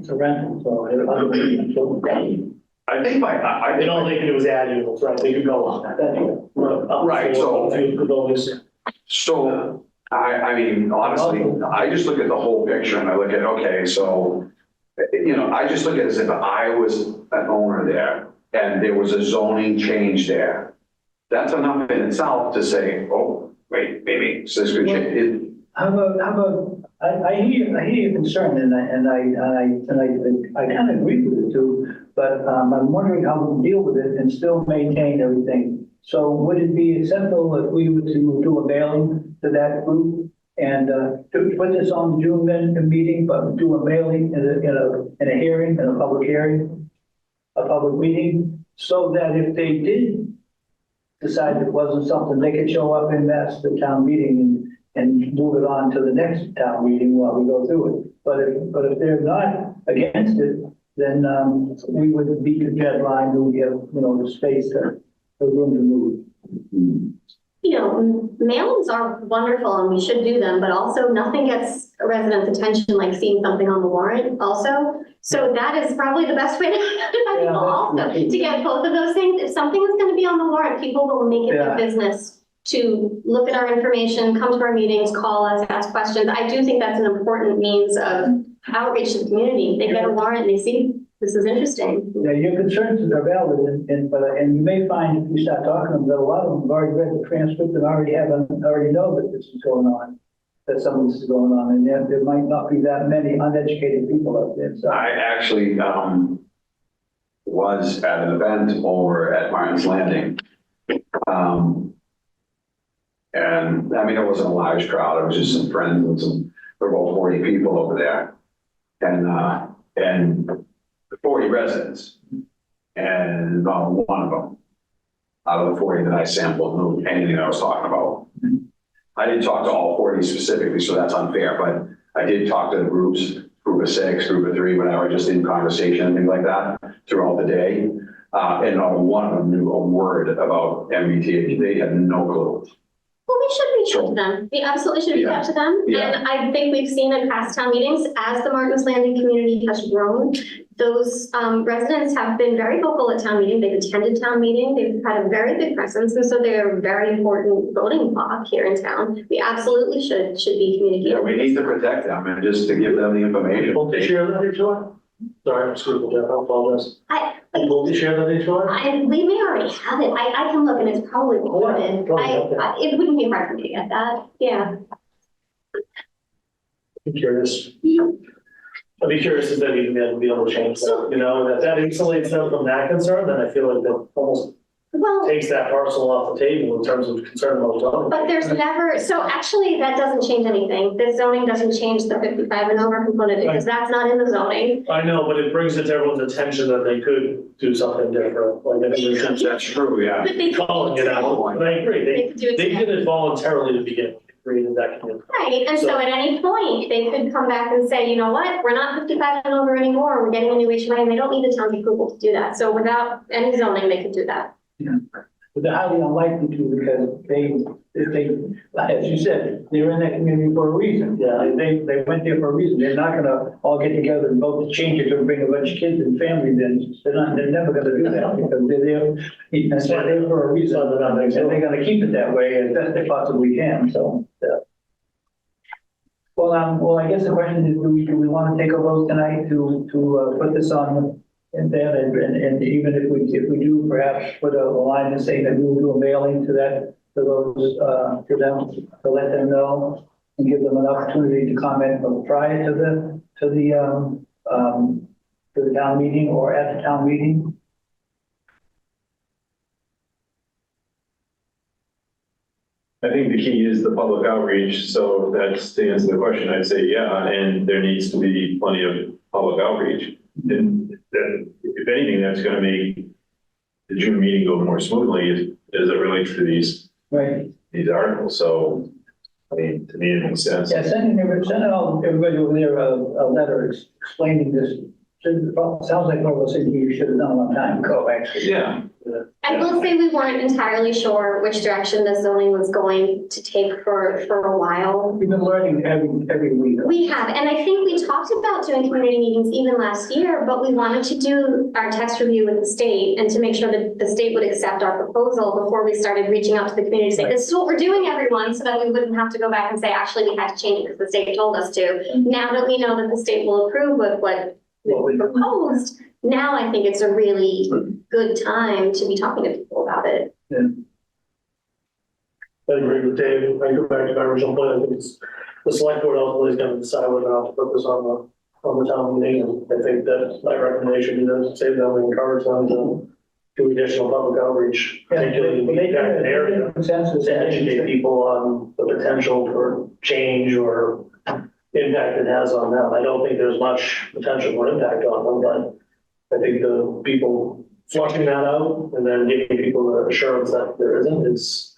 It's a rental, so I think They don't think it was ad units, right? They could go up. Right, so I mean, honestly, I just look at the whole picture and I look at, okay, so, you know, I just look at it as if I was an owner there and there was a zoning change there. That's enough in itself to say, oh, wait, maybe this could change. How about, I hear your concern, and I kind of agree with it too, but I'm wondering how we deal with it and still maintain everything. So would it be acceptable if we were to do a mailing to that group and to put this on the June meeting, but do a mailing in a hearing, in a public hearing, a public meeting, so that if they did decide it wasn't something, they could show up and ask the town meeting and move it on to the next town meeting while we go through it. But if they're not against it, then we would beat the deadline, we would have, the space the room to move. You know, mailings are wonderful and we should do them, but also nothing gets a resident's attention like seeing something on the warrant also. So that is probably the best way to get both of those things. If something is going to be on the warrant, people will make it their business to look at our information, come to our meetings, call us, ask questions. I do think that's an important means of outreach to the community. They get a warrant and they see this is interesting. Yeah, your concerns are valid, and you may find if you start talking to them that a lot of them have already read the transcript and already know that this is going on. that some of this is going on, and there might not be that many uneducated people out there, so. I actually, was at an event over at Martin's Landing. And I mean, it wasn't a large crowd, it was just some friends and there were about 40 people over there. And 40 residents. And not one of them out of the 40 that I sampled knew anything I was talking about. I didn't talk to all 40 specifically, so that's unfair, but I did talk to the groups, group of 6, group of 3, whatever, just in conversation and things like that throughout the day. And not one of them knew a word about MBTA. They had no clue. Well, we should reach out to them. We absolutely should reach out to them. Yeah. And I think we've seen in past town meetings, as the Martin's Landing community has grown, those residents have been very vocal at town meeting. They've attended town meeting. They've had a very big presence. And so they're a very important voting bloc here in town. We absolutely should be communicating. Yeah, we need to protect them and just to give them the information. Will you share that each one? Sorry, I'm screwing with that, I apologize. Will you share that each one? We may already have it. I can look and it's probably recorded. It wouldn't be hard for me to get that. Yeah. I'm curious. I'd be curious if they'd even be able to change that, you know, if that insulates them from that concern, then I feel like that almost takes that parcel off the table in terms of concern about zoning. But there's never, so actually that doesn't change anything. The zoning doesn't change the 55 and over component because that's not in the zoning. I know, but it brings it to everyone's attention that they could do something different, like I think That's true, yeah. But they calling it out, but I agree, They could do it they did together. it voluntarily to begin with, created that community. Right, and so at any point, they could come back and say, you know what, we're not 55 and over anymore, we're getting a new HOA, and they don't need the town's approval to do that. So without any zoning, they could do that. Yeah. But they're highly unlikely to because if they, as you said, they're in that community for a reason. Yeah, they went there for a reason. They're not gonna all get together and vote to change it to bring a bunch of kids and families in. They're never gonna do that because they're there, that's why they're there for a reason. And they're gonna keep it that way as best they possibly can, so. Yeah. Well, I guess the question is, do we want to take a vote tonight to put this on and then, and even if we do perhaps put a line and say that we will do a mailing to those, to them, to let them know and give them an opportunity to comment prior to the town meeting or at the town meeting. I think the key is the public outreach, so that's to answer the question, I'd say, yeah, and there needs to be plenty of public outreach. And then, if anything, that's gonna make the June meeting go more smoothly as it relates to these articles, so, I mean, to me, it makes sense. Yeah, send everybody over there a letter explaining this. Sounds like one of those things you should have done a long time ago, actually. Yeah. I will say we weren't entirely sure which direction the zoning was going to take for a while. We've been learning every week. We have, and I think we talked about doing community meetings even last year, but we wanted to do our text review with the state and to make sure that the state would accept our proposal before we started reaching out to the community to say, this is what we're doing, everyone, so that we wouldn't have to go back and say, actually, we had to change it because the state told us to. Now that we know that the state will approve with what we proposed, now I think it's a really good time to be talking to people about it. Yeah. I agree with Dave. I go back to my original point. I think it's the select board ultimately is going to decide whether or not to put this on the town meeting. And I think that my recommendation is to say that we encourage them to do additional public outreach, particularly in the impacted area, Consensus to educate people on the potential for change or impact it has on them. I don't think there's much potential for impact on them, but I think the people flushing that out and then giving people the assurance that there isn't is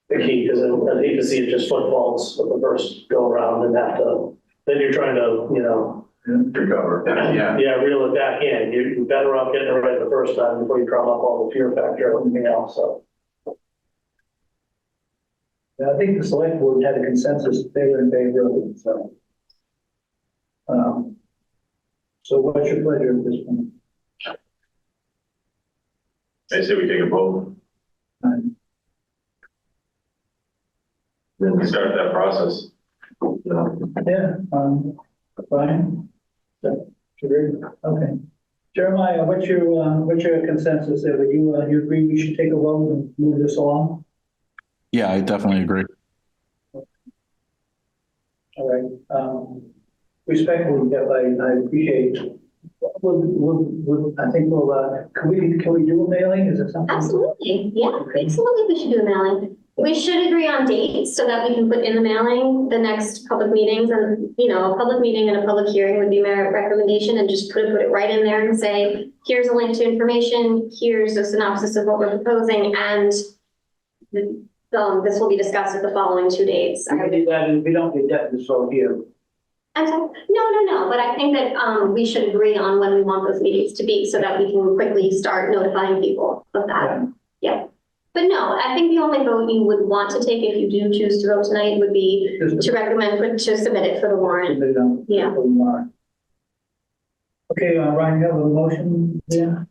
the key, because I hate to see it just footfalls with the first go around and have to, then you're trying to, you know, Recover, yeah. reel it back in. You're better off getting it right the first time before you drum up all the fear factor and everything else, so. I think the select board had a consensus they were in favor of it, so. So what's your pleasure at this point? I say we take a vote, then we start that process. Yeah, Brian? Okay. Jeremiah, what's your consensus there? Would you agree we should take a vote and move this along? Yeah, I definitely agree. All right, respectfully, Jeff, I appreciate. I think we'll, can we do a mailing? Is it something? Absolutely, yeah, absolutely, we should do a mailing. We should agree on dates so that we can put in the mailing the next public meetings, and, you know, a public meeting and a public hearing would be my recommendation, and just put it right in there and say, here's a link to information, here's a synopsis of what we're proposing, and this will be discussed at the following 2 dates. We do that, and we don't get that this all here. I'm sorry, no, but I think that, we should agree on when we want those meetings to be so that we can quickly start notifying people of that. Yeah. But no, I think the only vote you would want to take if you do choose to vote tonight would be to recommend, to submit it for the warrant. Yeah. Okay, Ryan, you have a motion there?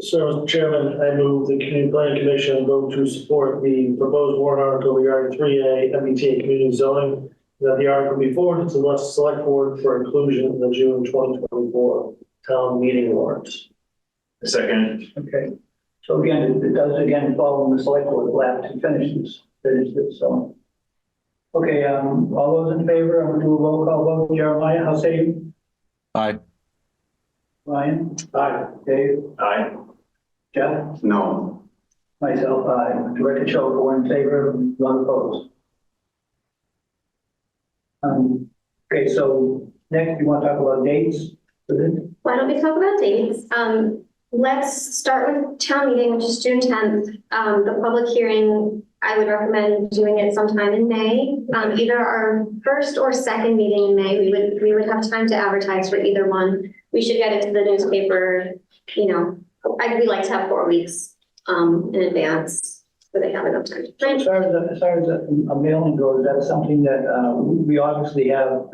So, Mr. Chairman, I move the Community Planning Commission vote to support the proposed warrant article regarding 3A MBTA community zoning, that the article be forwarded to the select board for inclusion in the June 2024 town meeting warrant. Second. Okay, so again, it does again fall on the select board lab to finish this, so. Okay, all those in favor, I'm gonna do a roll call vote. Jeremiah, how say you? Aye. Ryan? Aye. Dave? Aye. Jeff? No. Myself, aye. Director Cho, 4 in favor, 1 opposed. Okay, so next, you want to talk about dates? Why don't we talk about dates? Let's start with town meeting, which is June 10th. The public hearing, I would recommend doing it sometime in May. Either our first or second meeting in May, we would have time to advertise for either one. We should get it to the newspaper, you know, we like to have 4 weeks in advance, so they have enough time to print. As far as a mailing goes, that's something that we obviously have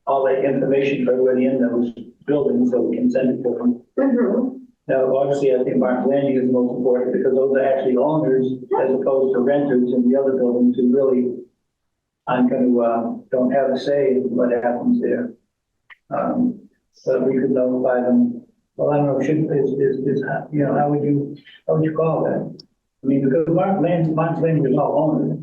all the information for everybody in those buildings, so we can send it to them. Mm-hmm. Now, obviously, I think Martin Landing is most important because those are actually owners as opposed to renters in the other buildings who really aren't going to, don't have a say in what happens there. So we could notify them. Well, I don't know, you know, how would you call that? I mean, because Martin Landing is all owners.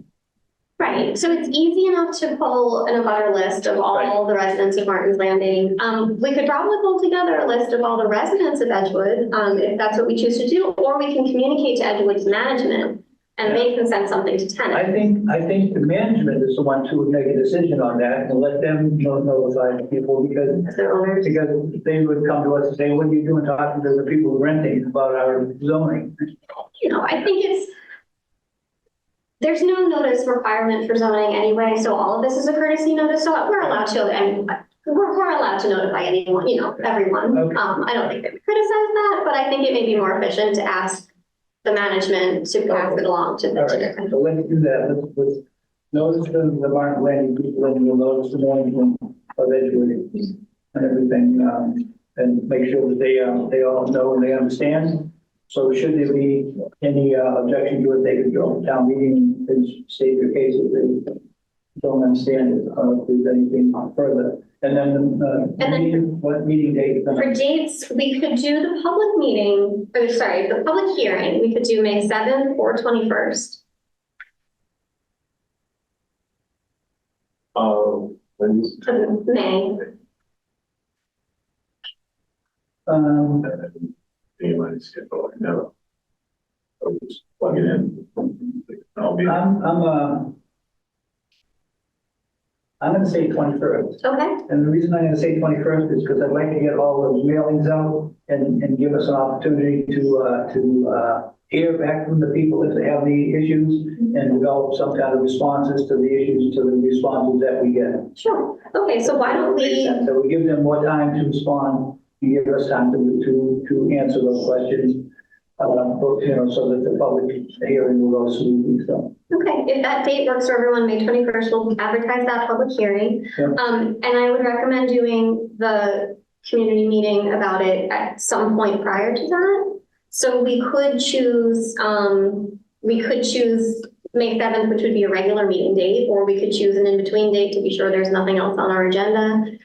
Right, so it's easy enough to pull an abutter list of all the residents of Martin's Landing. We could probably pull together a list of all the residents of Edgewood, if that's what we choose to do, or we can communicate to Edgewood's management and they can send something to tenants. I think the management is the ones who would make a decision on that and let them notify people because they would come to us and say, what are you doing talking to the people renting about our zoning? You know, I think there's no notice requirement for zoning anyway, so all of this is a courtesy notice, so we're allowed to, and we're allowed to notify anyone, you know, everyone. Okay. I don't think they would criticize that, but I think it may be more efficient to ask the management to pass it along to All the. right, so let's do that. Let's notice the Martin Landing people and we'll notice the management of Edgewood and everything, and make sure that they all know and they understand. So should there be any objection to it, they could go to town meeting and state their case if they don't understand it, if there's anything further. And then, what meeting date? For dates, we could do the public meeting, the public hearing, we could do May 7th or 21st. May. You might skip over, no. I'll just plug it in. I'll be. I'm going to say 21st. Okay. And the reason I'm going to say 21st is because I'd like to get all those mailings out and give us an opportunity to hear back from the people if they have the issues and develop some kind of responses to the issues, to the responses that we get. Sure. Okay, so why don't we? So we give them more time to respond and give us time to answer those questions, you know, so that the public hearing will go smoothly. So. Okay, if that date works for everyone, May 21st, we'll advertise that public hearing. Yep. And I would recommend doing the community meeting about it at some point prior to that. So we could choose May 7th, which would be a regular meeting date, or we could choose an in-between date to be sure there's nothing else on our agenda.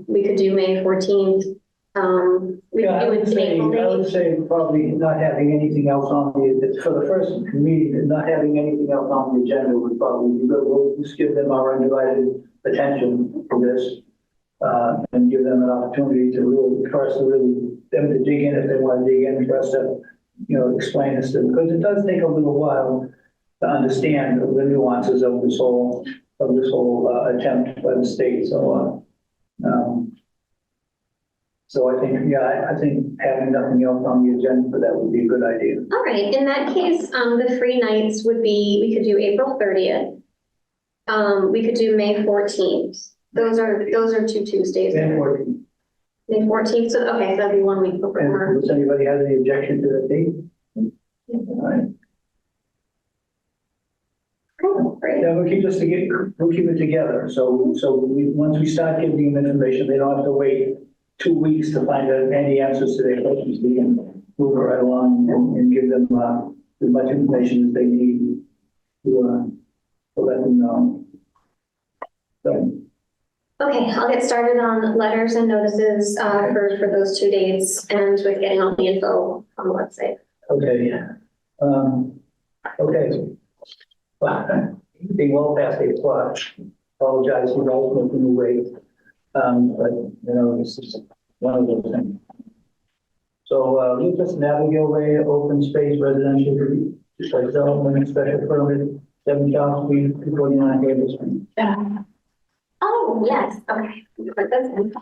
We could do May 14th. I would say probably not having anything else on for the first meeting, not having anything else on the agenda would probably be good. We'll just give them our undivided attention to this, and give them an opportunity to really, for us to really, them to dig in if they want to dig in, for us to, explain this to them, because it does take a little while to understand the nuances of this whole attempt by the state. So I think, I think having nothing else on the agenda for that would be a good idea. All right, in that case, the free nights would be, we could do April 30th. We could do May 14th. Those are 2 Tuesdays. May 14th. May 14th, so, okay, so that'd be 1 week before. And does anybody have any objection to that date? All right. Okay, great. Yeah, we'll keep it together. So once we start giving them information, they don't have to wait 2 weeks to find out any answers to their questions. We can move it right along and give them as much information as they need to let them know. So, Okay, I'll get started on letters and notices for those 2 dates and with getting all the info on the website. okay. Okay. Well, being well past 8 o'clock. Apologize for all making you wait. But, this is one of those things. So, Lucas Navigator Open Space Residential Development Special Permit, 7 South Street, 249 Havel Street. Oh, yes, okay. But that's in.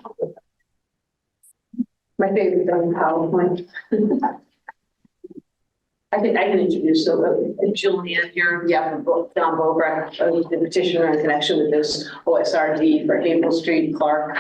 My favorite on PowerPoint. I can introduce Julian here, John Bobrecht, the petitioner in connection with this OSRD for Havel Street, Clark.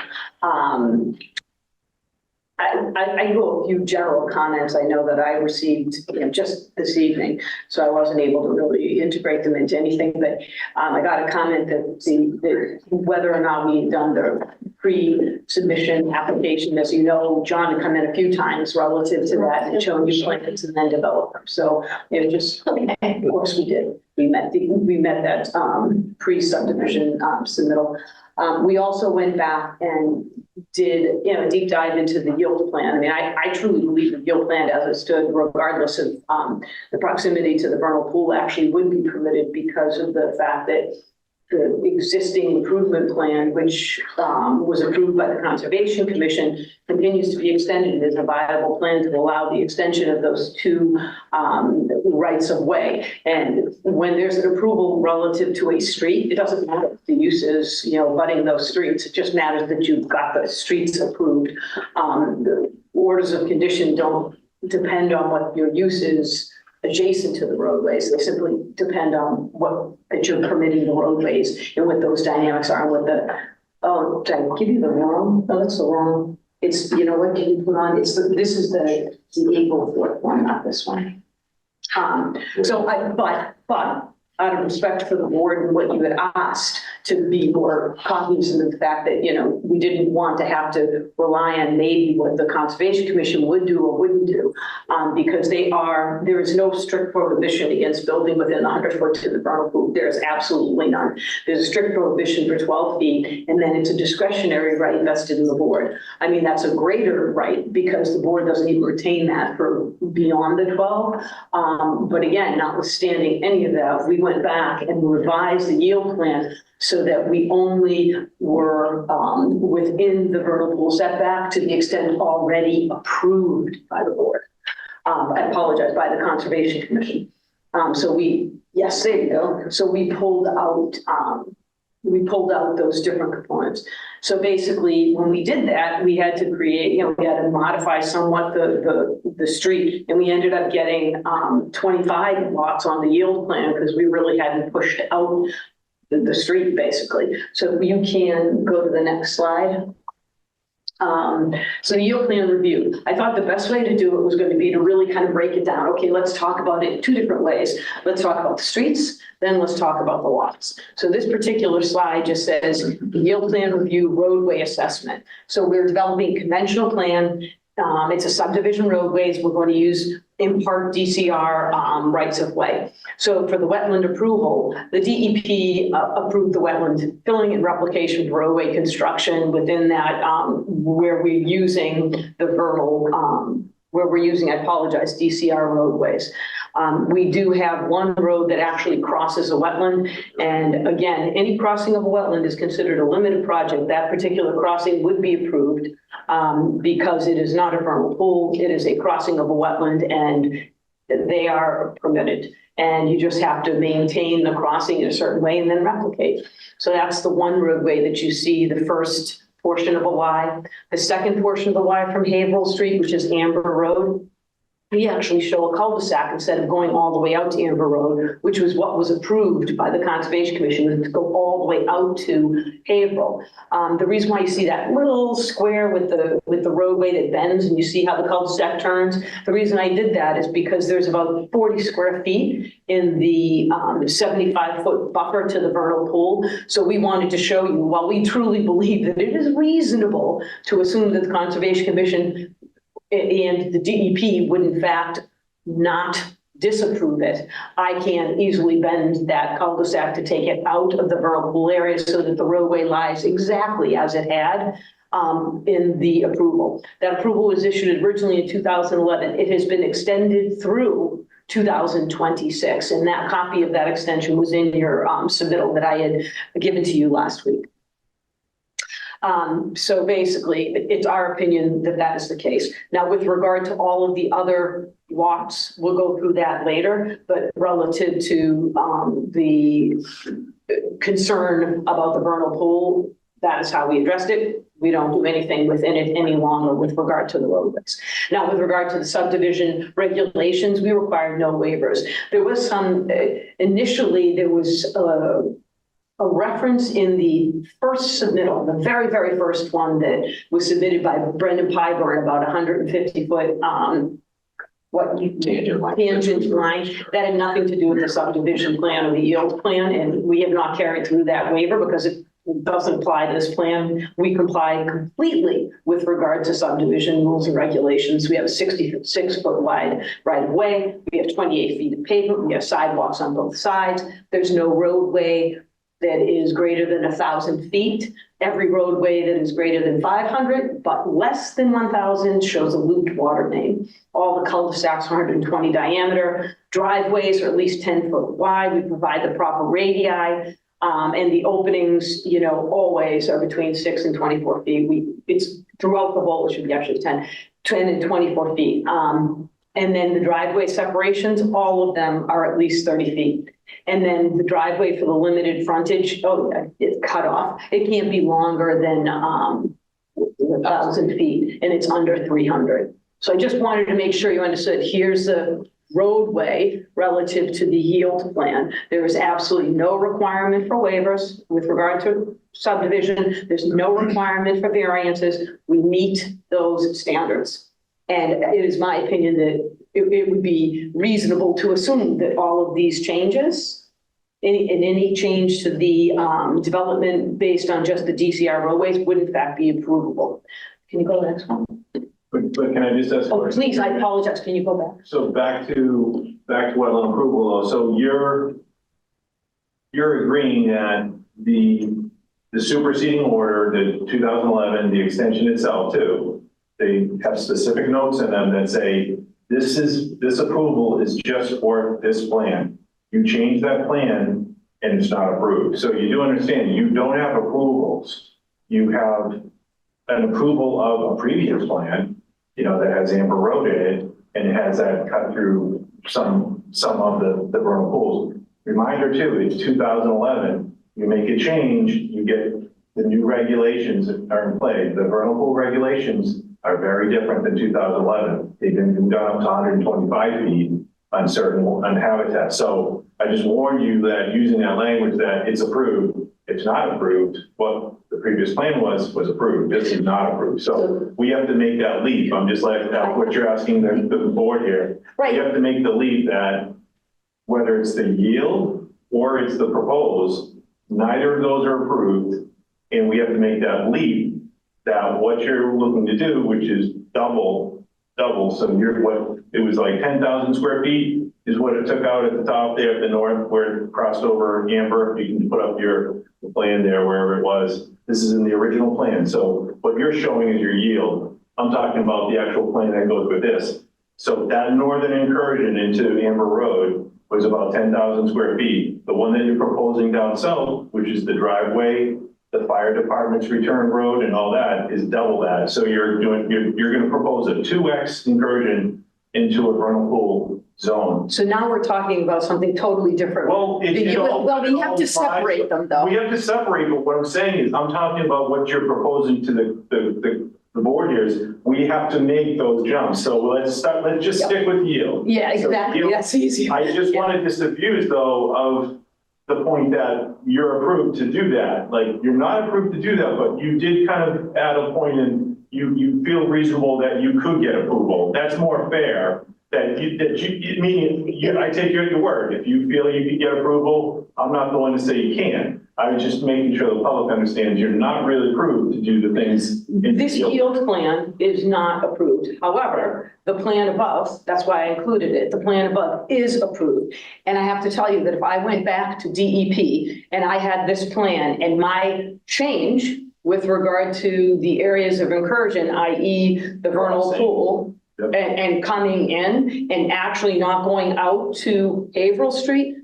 I wrote a few general comments I know that I received just this evening, so I wasn't able to really integrate them into anything, but I got a comment that whether or not we had done the pre-submission application, as you know, John had come in a few times relative to that and shown you plans and then developed them. So just, of course we did. We met that pre-subdivision submittal. We also went back and did a deep dive into the yield plan. I mean, I truly believe the yield plan as it stood, regardless of the proximity to the vernal pool, actually would be permitted because of the fact that the existing improvement plan, which was approved by the Conservation Commission, continues to be extended as a viable plan to allow the extension of those 2 rights of way. And when there's an approval relative to a street, it doesn't matter if the use is, abutting those streets. It just matters that you've got the streets approved. The orders of condition don't depend on what your use is adjacent to the roadways. They simply depend on that you're permitting the roadways and what those dynamics are, and what did I give you the wrong? No, that's the wrong. It's, what did you put on? This is the April 4th one, not this one. But out of respect for the board and what you had asked, to be more cognizant of the fact that, we didn't want to have to rely on maybe what the Conservation Commission would do or wouldn't do, because there is no strict prohibition against building within the 100 foot to the vernal pool. There's absolutely none. There's a strict prohibition for 12 feet, and then it's a discretionary right vested in the board. I mean, that's a greater right because the board doesn't even retain that for beyond the 12. But again, notwithstanding any of that, we went back and revised the yield plan so that we only were within the vernal pool setback to the extent already approved by the board. I apologize, by the Conservation Commission. Yes, there you go. So we pulled out those different components. So basically, when we did that, we had to create, we had to modify somewhat the street, and we ended up getting 25 lots on the yield plan because we really hadn't pushed out the street, basically. So you can go to the next slide. So the yield plan review, I thought the best way to do it was going to be to really kind of break it down. Okay, let's talk about it in 2 different ways. Let's talk about the streets, then let's talk about the lots. So this particular slide just says yield plan review roadway assessment. So we're developing a conventional plan. It's a subdivision roadways. We're going to use in part DCR rights of way. So for the wetland approval, the DEP approved the wetland filling and replication of roadway construction within that where we're using the vernal, I apologize, DCR roadways. We do have one road that actually crosses a wetland. And again, any crossing of a wetland is considered a limited project. That particular crossing would be approved because it is not a vernal pool. It is a crossing of a wetland and they are permitted. And you just have to maintain the crossing in a certain way and then replicate. So that's the one roadway that you see the first portion of a Y. The second portion of the Y from Haverhill Street, which is Amber Road, we actually show a cul-de-sac instead of going all the way out to Amber Road, which was what was approved by the Conservation Commission, to go all the way out to Haverhill. The reason why you see that little square with the roadway that bends and you see how the cul-de-sac turns, the reason I did that is because there's about 40 square feet in the 75-foot buffer to the vernal pool. So we wanted to show you, while we truly believe that it is reasonable to assume that the Conservation Commission and the DEP would in fact not disapprove it, I can easily bend that cul-de-sac to take it out of the vernal pool area so that the roadway lies exactly as it had in the approval. That approval was issued originally in 2011. It has been extended through 2026, and that copy of that extension was in your submittal that I had given to you last week. So basically, it's our opinion that that is the case. Now, with regard to all of the other walks, we'll go through that later, but relative to the concern about the vernal pool, that is how we addressed it. We don't do anything within it any longer with regard to the roadways. Now, with regard to the subdivision regulations, we require no waivers. There was some, initially, there was a reference in the first submittal, the very, very first one that was submitted by Brendan Pyburn, about 150 foot tangent line. That had nothing to do with the subdivision plan or the yield plan, and we have not carried through that waiver because it doesn't apply to this plan. We comply completely with regard to subdivision rules and regulations. We have a 66-foot wide right of way. We have 28 feet of pavement. We have sidewalks on both sides. There's no roadway that is greater than 1,000 feet. Every roadway that is greater than 500, but less than 1,000 shows a looped water main. All the cul-de-sacs are 120 diameter. Driveways are at least 10 foot wide. We provide the proper radii, and the openings, you know, always are between 6 and 24 feet. It's throughout the whole, it should be actually 10 and 24 feet. And then the driveway separations, all of them are at least 30 feet. And then the driveway for the limited frontage, it's cut off. It can't be longer than 1,000 feet, and it's under 300. So I just wanted to make sure you understood, here's the roadway relative to the yield plan. There is absolutely no requirement for waivers with regard to subdivision. There's no requirement for variances. We meet those standards. And it is my opinion that it would be reasonable to assume that all of these changes, any change to the development based on just the DCR roadways would in fact be approvable. Can you go to the next one? But can I just ask? Oh, please, I apologize. Can you go back? So back to wetland approval law. So you're agreeing that the superseding order, the 2011, the extension itself too, they have specific notes in them that say, this approval is just for this plan. You change that plan and it's not approved. So you do understand, you don't have approvals. You have an approval of a previous plan, you know, that has Amber Road in it, and it has that cut through some of the vernal pools. Reminder too, it's 2011. You make a change, you get the new regulations that are in play. The vernal pool regulations are very different than 2011. They've been done up to 125 feet on habitat. So I just warn you that using that language that it's approved, it's not approved. What the previous plan was approved. This is not approved. So we have to make that leap. I'm just like what you're asking the board here. Right. You have to make the leap that whether it's the yield or it's the proposed, neither of those are approved. And we have to make that leap that what you're looking to do, which is double. So what it was like 10,000 square feet is what it took out at the top there at the north where it crossed over Amber. You can put up your plan there wherever it was. This is in the original plan. So what you're showing is your yield. I'm talking about the actual plan that goes with this. So that northern incursion into Amber Road was about 10,000 square feet. The one that you're proposing down south, which is the driveway, the fire department's return road and all that, is double that. So you're gonna propose a 2x incursion into a vernal pool zone. So now we're talking about something totally different. Well, Well, we have to separate them though. We have to separate, but what I'm saying is, I'm talking about what you're proposing to the board here is, we have to make those jumps. So let's just stick with yield. Yeah, So exactly. yield- That's easy. I just wanted to disabuse though of the point that you're approved to do that. Like, you're not approved to do that, but you did kind of add a point and you feel reasonable that you could get approval. That's more fair. I take you at your word. If you feel you could get approval, I'm not the one to say you can't. I was just making sure the public understands you're not really approved to do the things. This yield plan is not approved. However, the plan above, that's why I included it, the plan above is approved. And I have to tell you that if I went back to DEP and I had this plan and my change with regard to the areas of incursion, i.e. the vernal pool, Yep. and coming in and actually not going out to Haverhill Street,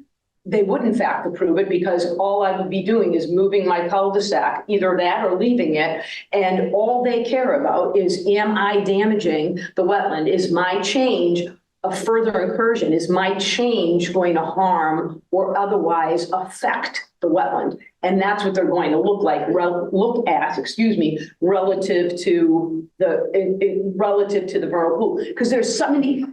they would in fact approve it because all I would be doing is moving my cul-de-sac, either that or leaving it. And all they care about is, am I damaging the wetland? Is my change a further incursion? Is my change going to harm or otherwise affect the wetland? And that's what they're going to look relative to the vernal pool. Because there's so many,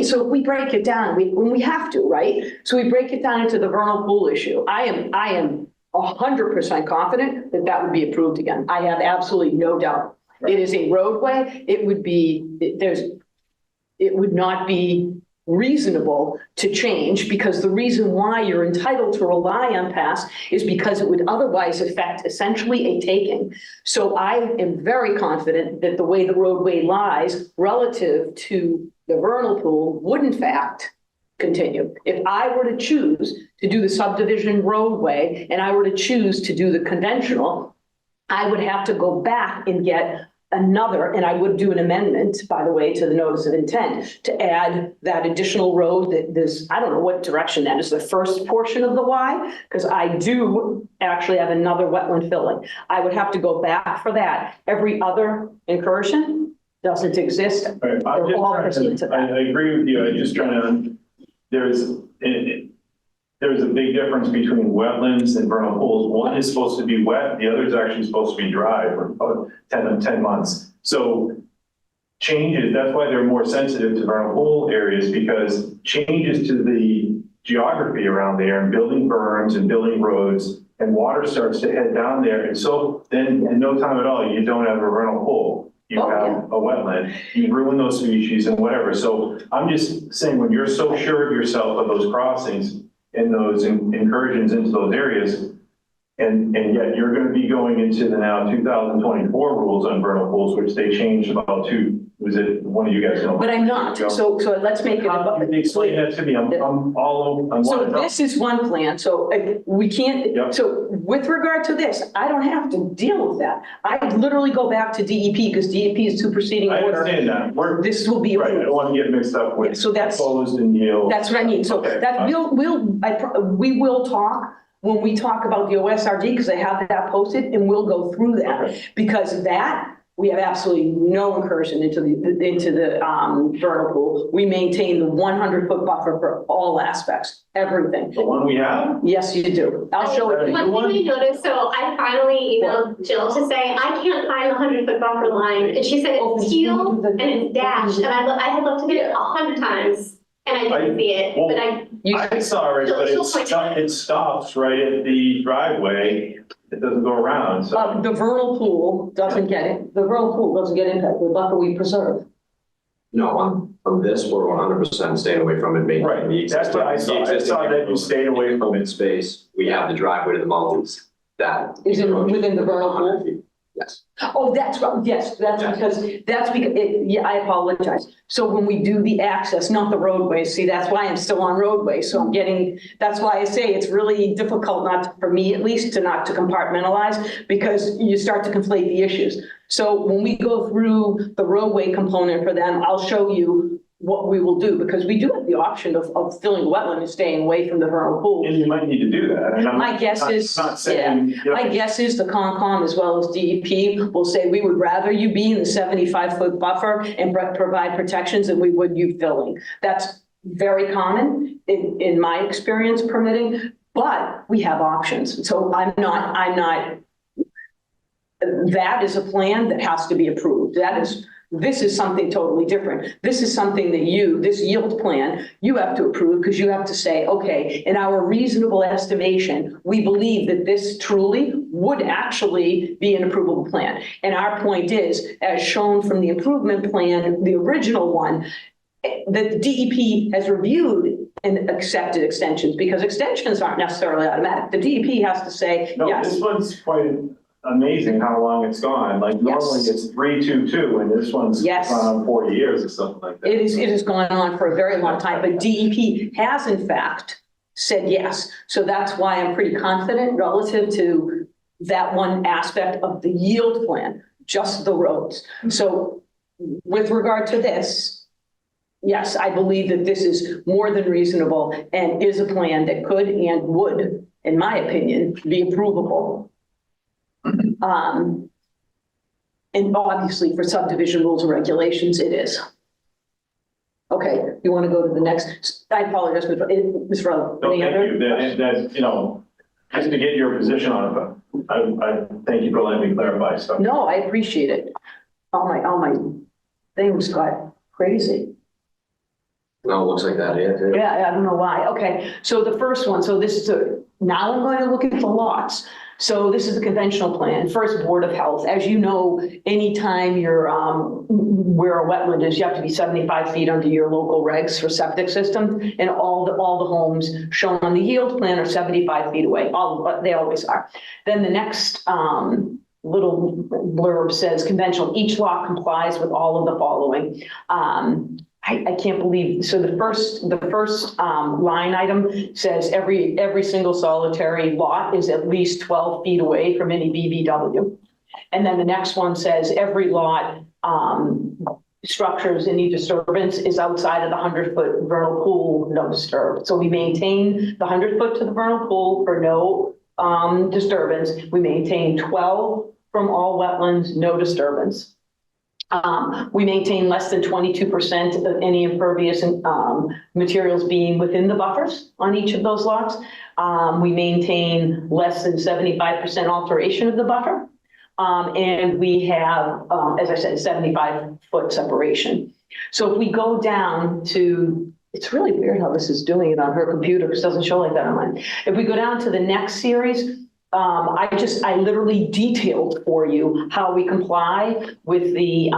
so if we break it down, when we have to, right? So we break it down into the vernal pool issue. I am 100% confident that that would be approved again. I have absolutely no doubt. Right. It is a roadway. It would not be reasonable to change, because the reason why you're entitled to rely on past is because it would otherwise affect essentially a taking. So I am very confident that the way the roadway lies relative to the vernal pool would in fact continue. If I were to choose to do the subdivision roadway and I were to choose to do the conventional, I would have to go back and get another, and I would do an amendment, by the way, to the notice of intent to add that additional road that this, I don't know what direction that is, the first portion of the Y, because I do actually have another wetland filling. I would have to go back for that. Every other incursion doesn't exist. Right, I agree with you. I'm just trying to, there's a big difference between wetlands and vernal pools. One is supposed to be wet, the other is actually supposed to be dry for about 10 months. So changes, that's why they're more sensitive to vernal pool areas, because changes to the geography around there and building berms and building roads and water starts to head down there. And so then in no time at all, you don't have a vernal pool. You have a wetland, you ruin those species and whatever. So I'm just saying, when you're so sure of yourself of those crossings and those incursions into those areas, and yet you're going to be going into the now 2024 rules on vernal pools, which they changed about was it one of you guys know? But I'm not, so let's make it. How can you explain that to me? I'm all over. So this is one plan, so we can't, Yep. So with regard to this, I don't have to deal with that. I literally go back to DEP because DEP is superseding I order. understand that. This will be Right, I approved. don't want to get mixed up with Yeah, so that's- opposed and yield. That's what I mean. So Okay, that fine. we will talk when we talk about the OSRD, because I have that posted, and we'll go through that. Okay. Because that, we have absolutely no incursion into the vernal pool. We maintain the 100-foot buffer for all aspects, everything. The one we have? Yes, you do. I'll show it. One thing we noticed, so I finally emailed Jill to say, I can't find the 100-foot buffer line. And she said it's teal and it's dashed. And I had looked at it 100 times and I didn't see it, well, but I saw it, but it stops right at the driveway. It doesn't go around, so. The vernal pool doesn't get it. The vernal pool doesn't get impacted. The buffer we preserve. No, on this, we're 100% staying away from it. Making Right, the that's what I saw. I saw that you stayed away from open it. space. We have the driveway to the multis. That Is it within the vernal pool? 100 feet. Yes. Oh, that's right. Yes, that's because yeah, I apologize. So when we do the access, not the roadway, see, that's why I'm still on roadway. So I'm getting, that's why I say it's really difficult for me at least, not to compartmentalize, because you start to conflate the issues. So when we go through the roadway component for them, I'll show you what we will do, because we do have the option of filling the wetland and staying away from the vernal pool. And you might need to do that. And I'm My guess is, not saying, you know, my guess is the Concom as well as DEP will say, we would rather you be in the 75-foot buffer and provide protections than we would you filling. That's very common in my experience permitting, but we have options. So I'm not, that is a plan that has to be approved. This is something totally different. This is something that this yield plan, you have to approve because you have to say, okay, in our reasonable estimation, we believe that this truly would actually be an approvable plan. And our point is, as shown from the improvement plan, the original one, that the DEP has reviewed and accepted extensions, because extensions aren't necessarily automatic. The DEP has to say, no, yes. this one's quite amazing how long it's gone. Like normally it's 322 and this one's Yes. gone on 40 years or something like that. It has gone on for a very long time, but DEP has in fact said yes. So that's why I'm pretty confident relative to that one aspect of the yield plan, just the roads. So with regard to this, yes, I believe that this is more than reasonable and is a plan that could and would, in my opinion, be approvable. And obviously for subdivision rules and regulations, it is. Okay, you want to go to the next? I apologize, Ms. Rutherford. No, Any thank other you. That, you know, just to get your position on it, but I thank you for letting me clarify stuff. No, I appreciate it. All my things got crazy. No, it looks like that, yeah. Yeah, I don't know why. Okay, so the first one, so this is now I'm going to look at the lots. So this is the conventional plan, first Board of Health. As you know, anytime you're where a wetland is, you have to be 75 feet under your local regs for septic system, and all the homes shown on the yield plan are 75 feet away. They always are. Then the next little blurb says conventional, each lot complies with all of the following. I can't believe, so the first line item says every single solitary lot is at least 12 feet away from any BBW. And then the next one says every lot structures any disturbance is outside of the 100-foot vernal pool, no disturb. So we maintain the 100-foot to the vernal pool for no disturbance. We maintain 12 from all wetlands, no disturbance. We maintain less than 22% of any impervious materials being within the buffers on each of those lots. We maintain less than 75% alteration of the buffer. And we have, as I said, 75-foot separation. So if we go down to, it's really weird how this is doing it on her computer because it doesn't show like that on mine. If we go down to the next series, I literally detailed for you how we comply with the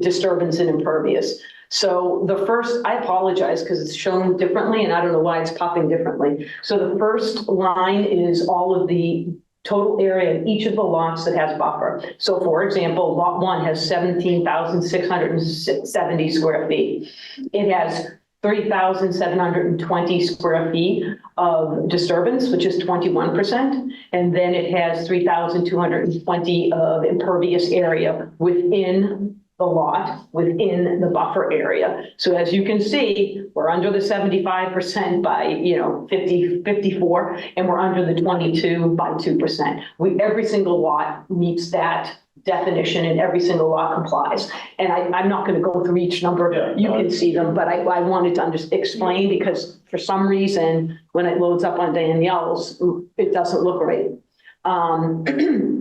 disturbance and impervious. So the first, I apologize because it's shown differently and I don't know why it's popping differently. So the first line is all of the total area of each of the lots that has buffer. So for example, lot 1 has 17,670 square feet. It has 3,720 square feet of disturbance, which is 21%. And then it has 3,220 of impervious area within the lot, within the buffer area. So as you can see, we're under the 75% by, 54, and we're under the 22 by 2%. Every single lot meets that definition and every single lot complies. And I'm not going to go through each number. Yeah, you can see them, but I wanted to explain because for some reason, when it loads up on Danielle's, it doesn't look right.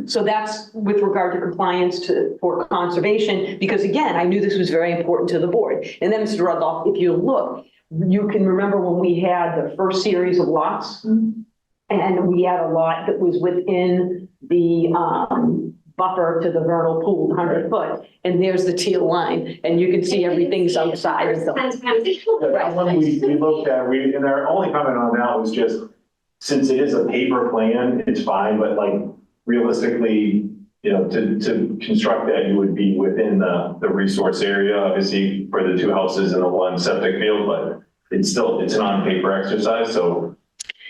So that's with regard to compliance for conservation, because again, I knew this was very important to the board. And then Mr. Rudolph, if you look, you can remember when we had the first series of lots and we had a lot that was within the, buffer to the vernal pool, 100 foot, and there's the teal line, and you can see everything's outside of the. That one we looked at, and our only comment on that was just, since it is a paper plan, it's fine, but like realistically, to construct that, you would be within the resource area, obviously for the 2 houses and the 1 septic field, but it's an on paper exercise, so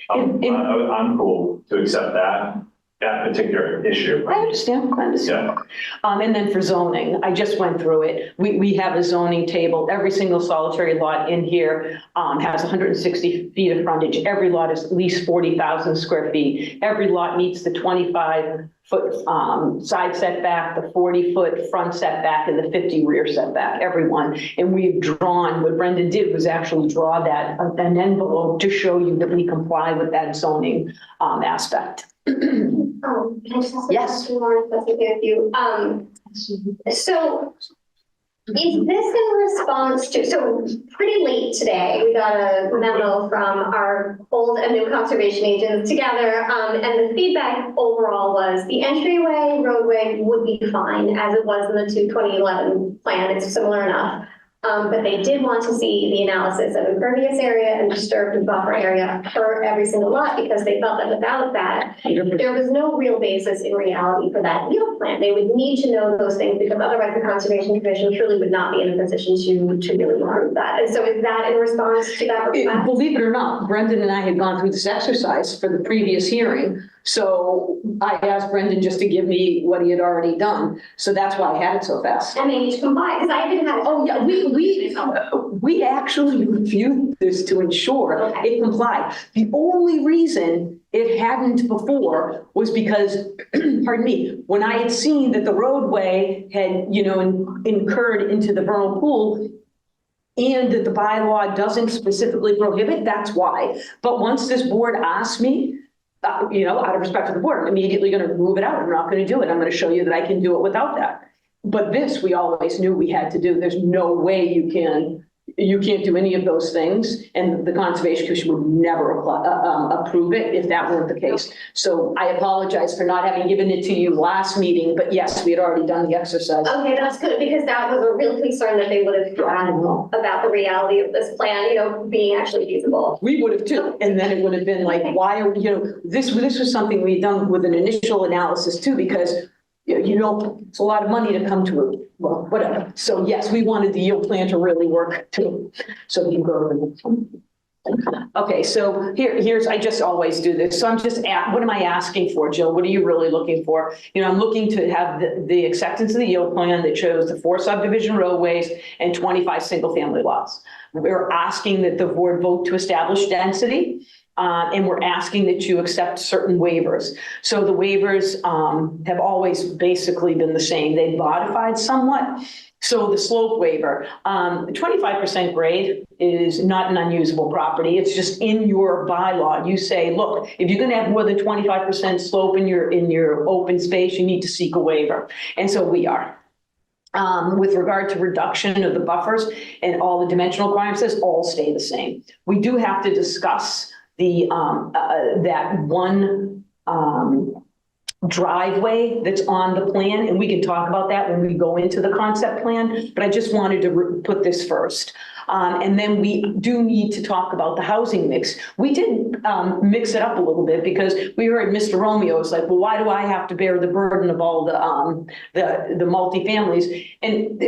I'm cool to accept that. that particular issue. I understand. Yeah. And then for zoning, I just went through it. We have a zoning table. Every single solitary lot in here has 160 feet of frontage. Every lot is at least 40,000 square feet. Every lot meets the 25-foot side setback, the 40-foot front setback, and the 50 rear setback, every one. And we've drawn, what Brendan did was actually draw that, an envelope to show you that we comply with that zoning aspect. Can I just ask a Yes. question more, if that's okay with you? So is this in response to, so pretty late today, we got a memo from our old and new conservation agents together, and the feedback overall was the entryway roadway would be fine as it was in the 2011 plan, it's similar enough. But they did want to see the analysis of impervious area and disturbed buffer area for every single lot, because they felt that without that, there was no real basis in reality for that yield plan. They would need to know those things, because otherwise the Conservation Commission truly would not be in a position to really approve that. And so is that in response to that request? Believe it or not, Brendan and I had gone through this exercise for the previous hearing. So I asked Brendan just to give me what he had already done. So that's why I had it so fast. And they need to comply, because I didn't have. Oh, yeah, we actually reviewed this to ensure it complied. The only reason it hadn't before was because, pardon me, when I had seen that the roadway had, incurred into the vernal pool, and that the bylaw doesn't specifically prohibit, that's why. But once this board asked me, out of respect for the board, I'm immediately going to move it out. I'm not going to do it. I'm going to show you that I can do it without that. But this, we always knew we had to do. There's no way you can't do any of those things. And the Conservation Commission would never approve it if that weren't the case. So I apologize for not having given it to you last meeting, but yes, we had already done the exercise. Okay, that's good, because that was a real concern that they would have had about the reality of this plan, being actually feasible. We would have too. And then it would have been like, why are, this was something we'd done with an initial analysis too, because it's a lot of money to come to it. Well, whatever. So yes, we wanted the yield plan to really work too. So we can go over the next one. Okay, so here's, I just always do this. So I'm just, what am I asking for, Jill? What are you really looking for? I'm looking to have the acceptance of the yield plan that shows the 4 subdivision roadways and 25 single family lots. We're asking that the board vote to establish density. And we're asking that you accept certain waivers. So the waivers have always basically been the same. They've modified somewhat. So the slope waiver, 25% grade is not an unusable property. It's just in your bylaw. You say, look, if you're going to have more than 25% slope in your open space, you need to seek a waiver. And so we are. With regard to reduction of the buffers and all the dimensional requirements, all stay the same. We do have to discuss that one driveway that's on the plan, and we can talk about that when we go into the concept plan, but I just wanted to put this first. And then we do need to talk about the housing mix. We did mix it up a little bit, because we heard Mr. Romeo was like, well, why do I have to bear the burden of all the multifamilies? And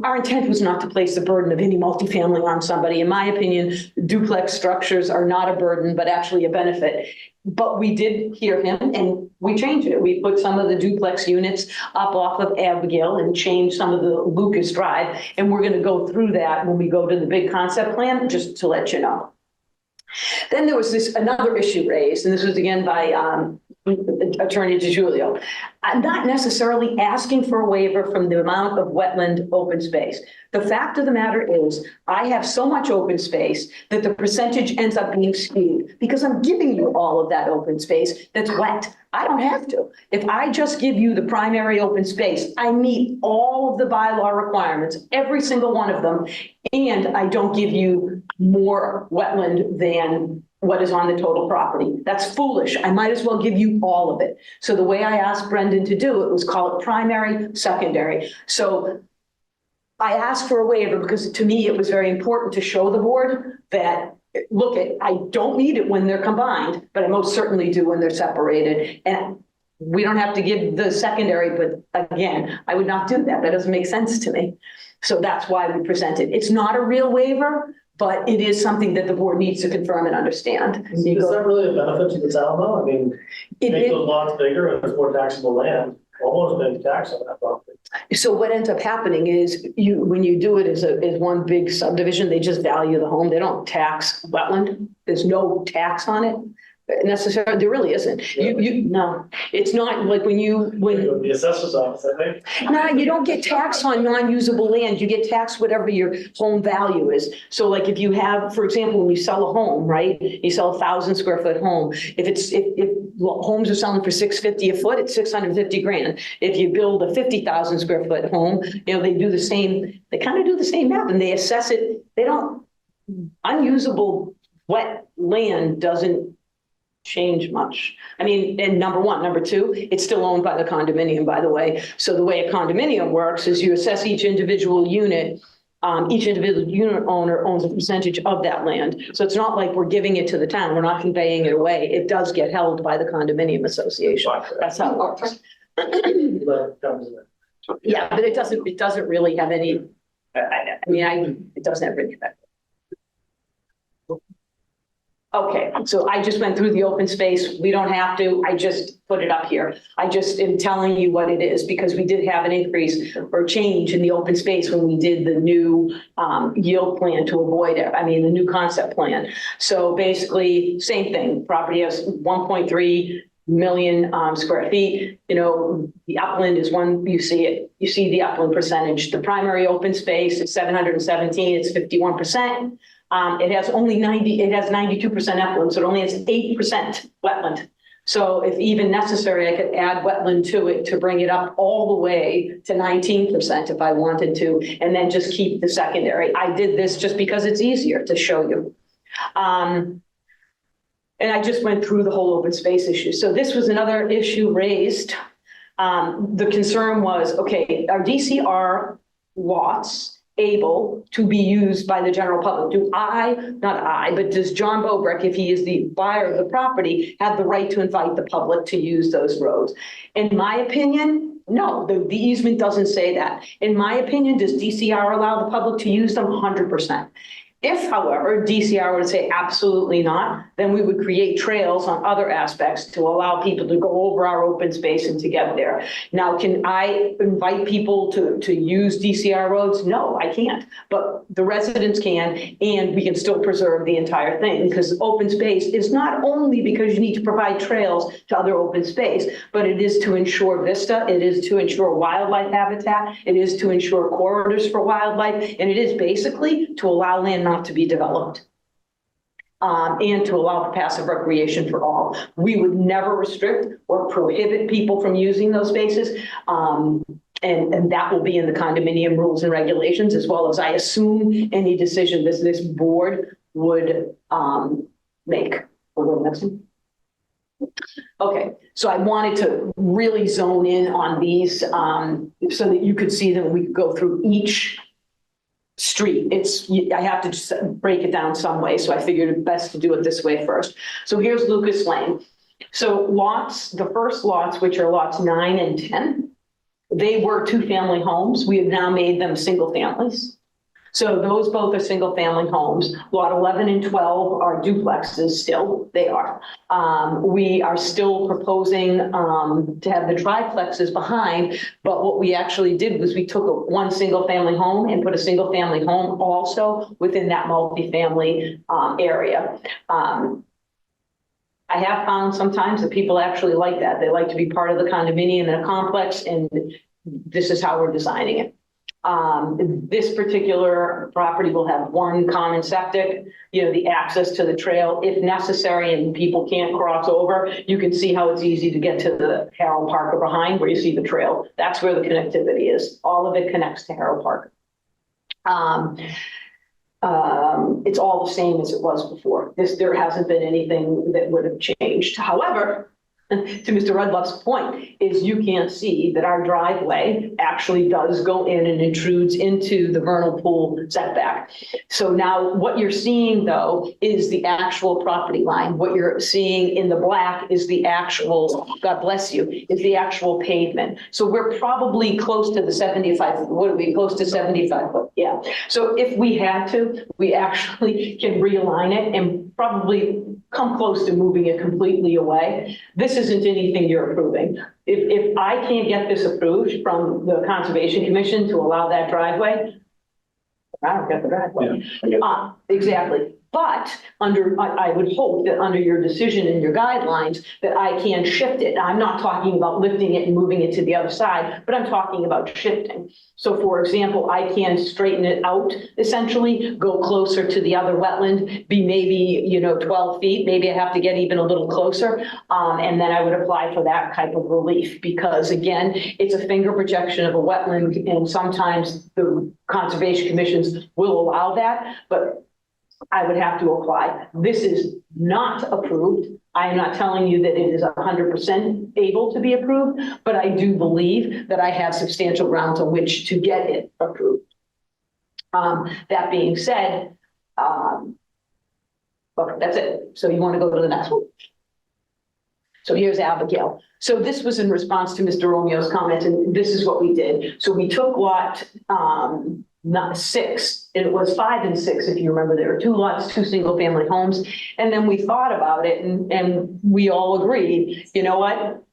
our intent was not to place the burden of any multifamily on somebody. In my opinion, duplex structures are not a burden, but actually a benefit. But we did hear him, and we changed it. We put some of the duplex units up off of Abigail and changed some of the Lucas Drive. And we're going to go through that when we go to the big concept plan, just to let you know. Then there was another issue raised, and this was again by Attorney DiGiulio. I'm not necessarily asking for a waiver from the amount of wetland open space. The fact of the matter is, I have so much open space that the percentage ends up being skewed, because I'm giving you all of that open space that's wet. I don't have to. If I just give you the primary open space, I meet all of the bylaw requirements, every single one of them, and I don't give you more wetland than what is on the total property. That's foolish. I might as well give you all of it. So the way I asked Brendan to do it was call it primary, secondary. So I asked for a waiver because to me, it was very important to show the board that, look, I don't need it when they're combined, but I most certainly do when they're separated. And we don't have to give the secondary, but again, I would not do that. That doesn't make sense to me. So that's why we presented. It's not a real waiver, But it is something that the board needs to confirm and understand. Is that really a benefit to the town though? I mean, It- make it- those lots bigger and it's more taxable land, almost been taxed on that property. So what ends up happening is when you do it as one big subdivision, they just value the home. They don't tax wetland. There's no tax on it necessarily. There really isn't. No, it's not like when The assessor's office, I think. no, you don't get taxed on non-usable land. You get taxed whatever your home value is. So like if you have, for example, when you sell a home, right? You sell 1,000 square foot home. If homes are selling for $650 a foot, it's 650 grand. If you build a 50,000 square foot home, they do the same, they kind of do the same math and they assess it. They don't, unusable wet land doesn't change much. I mean, and number one, number two, it's still owned by the condominium, by the way. So the way a condominium works is you assess each individual unit. Each individual unit owner owns a percentage of that land. So it's not like we're giving it to the town. We're not conveying it away. It does get held by the condominium association. That's how it works. Yeah, but it doesn't really have any, it doesn't have any effect. Okay, so I just went through the open space. We don't have to, I just put it up here. I just am telling you what it is because we did have an increase or change in the open space when we did the new yield plan to avoid it. I mean, the new concept plan. So basically, same thing, property has 1.3 million square feet. The upland is one, you see the upland percentage. The primary open space is 717, it's 51%. It has 92% upland, so it only has 8% wetland. So if even necessary, I could add wetland to it to bring it up all the way to 19% if I wanted to, and then just keep the secondary. I did this just because it's easier to show you. And I just went through the whole open space issue. So this was another issue raised. The concern was, okay, are DCR lots able to be used by the general public? Does John Bobrick, if he is the buyer of the property, have the right to invite the public to use those roads? In my opinion, no, the easement doesn't say that. In my opinion, does DCR allow the public to use them? 100%. If, however, DCR would say absolutely not, then we would create trails on other aspects to allow people to go over our open space and to get there. Now, can I invite people to use DCR roads? No, I can't, but the residents can, and we can still preserve the entire thing because open space is not only because you need to provide trails to other open space, but it is to ensure vista, it is to ensure wildlife habitat, it is to ensure corridors for wildlife, and it is basically to allow land not to be developed. And to allow for passive recreation for all. We would never restrict or prohibit people from using those spaces. And that will be in the condominium rules and regulations, as well as I assume any decision that this board would make. Okay, so I wanted to really zone in on these so that you could see them. We could go through each street. I have to just break it down some way. So I figured it best to do it this way first. So here's Lucas Lane. So the first lots, which are lots 9 and 10, they were 2-family homes. We have now made them single families. So those both are single family homes. Lot 11 and 12 are duplexes still, they are. We are still proposing to have the triplexes behind, but what we actually did was we took one single family home and put a single family home also within that multifamily area. I have found sometimes that people actually like that. They like to be part of the condominium in a complex, and this is how we're designing it. This particular property will have one common septic, the access to the trail if necessary and people can't cross over. You can see how it's easy to get to the Harold Parker behind where you see the trail. That's where the connectivity is. All of it connects to Harold Parker. It's all the same as it was before. There hasn't been anything that would have changed. However, to Mr. Rudloff's point, is you can't see that our driveway actually does go in and intrudes into the vernal pool setback. So now what you're seeing though is the actual property line. What you're seeing in the black is the actual, God bless you, is the actual pavement. So we're probably close to the 75, what are we, close to 75 foot? Yeah. So if we had to, we actually can realign it and probably come close to moving it completely away. This isn't anything you're approving. If I can't get this approved from the Conservation Commission to allow that driveway, I don't get the driveway. Exactly. But I would hope that under your decision and your guidelines that I can shift it. Now, I'm not talking about lifting it and moving it to the other side, but I'm talking about shifting. So for example, I can straighten it out, essentially, go closer to the other wetland, be maybe, 12 feet, maybe I have to get even a little closer. And then I would apply for that type of relief because again, it's a finger projection of a wetland and sometimes the conservation commissions will allow that, but I would have to apply. This is not approved. I am not telling you that it is 100% able to be approved, but I do believe that I have substantial grounds on which to get it approved. That being said, okay, that's it. So you want to go to the next one? So here's Abigail. So this was in response to Mr. Romeo's comment, and this is what we did. So we took lot not 6, it was 5 and 6, if you remember, there were 2 lots, 2 single family homes. And then we thought about it and we all agreed, you know what?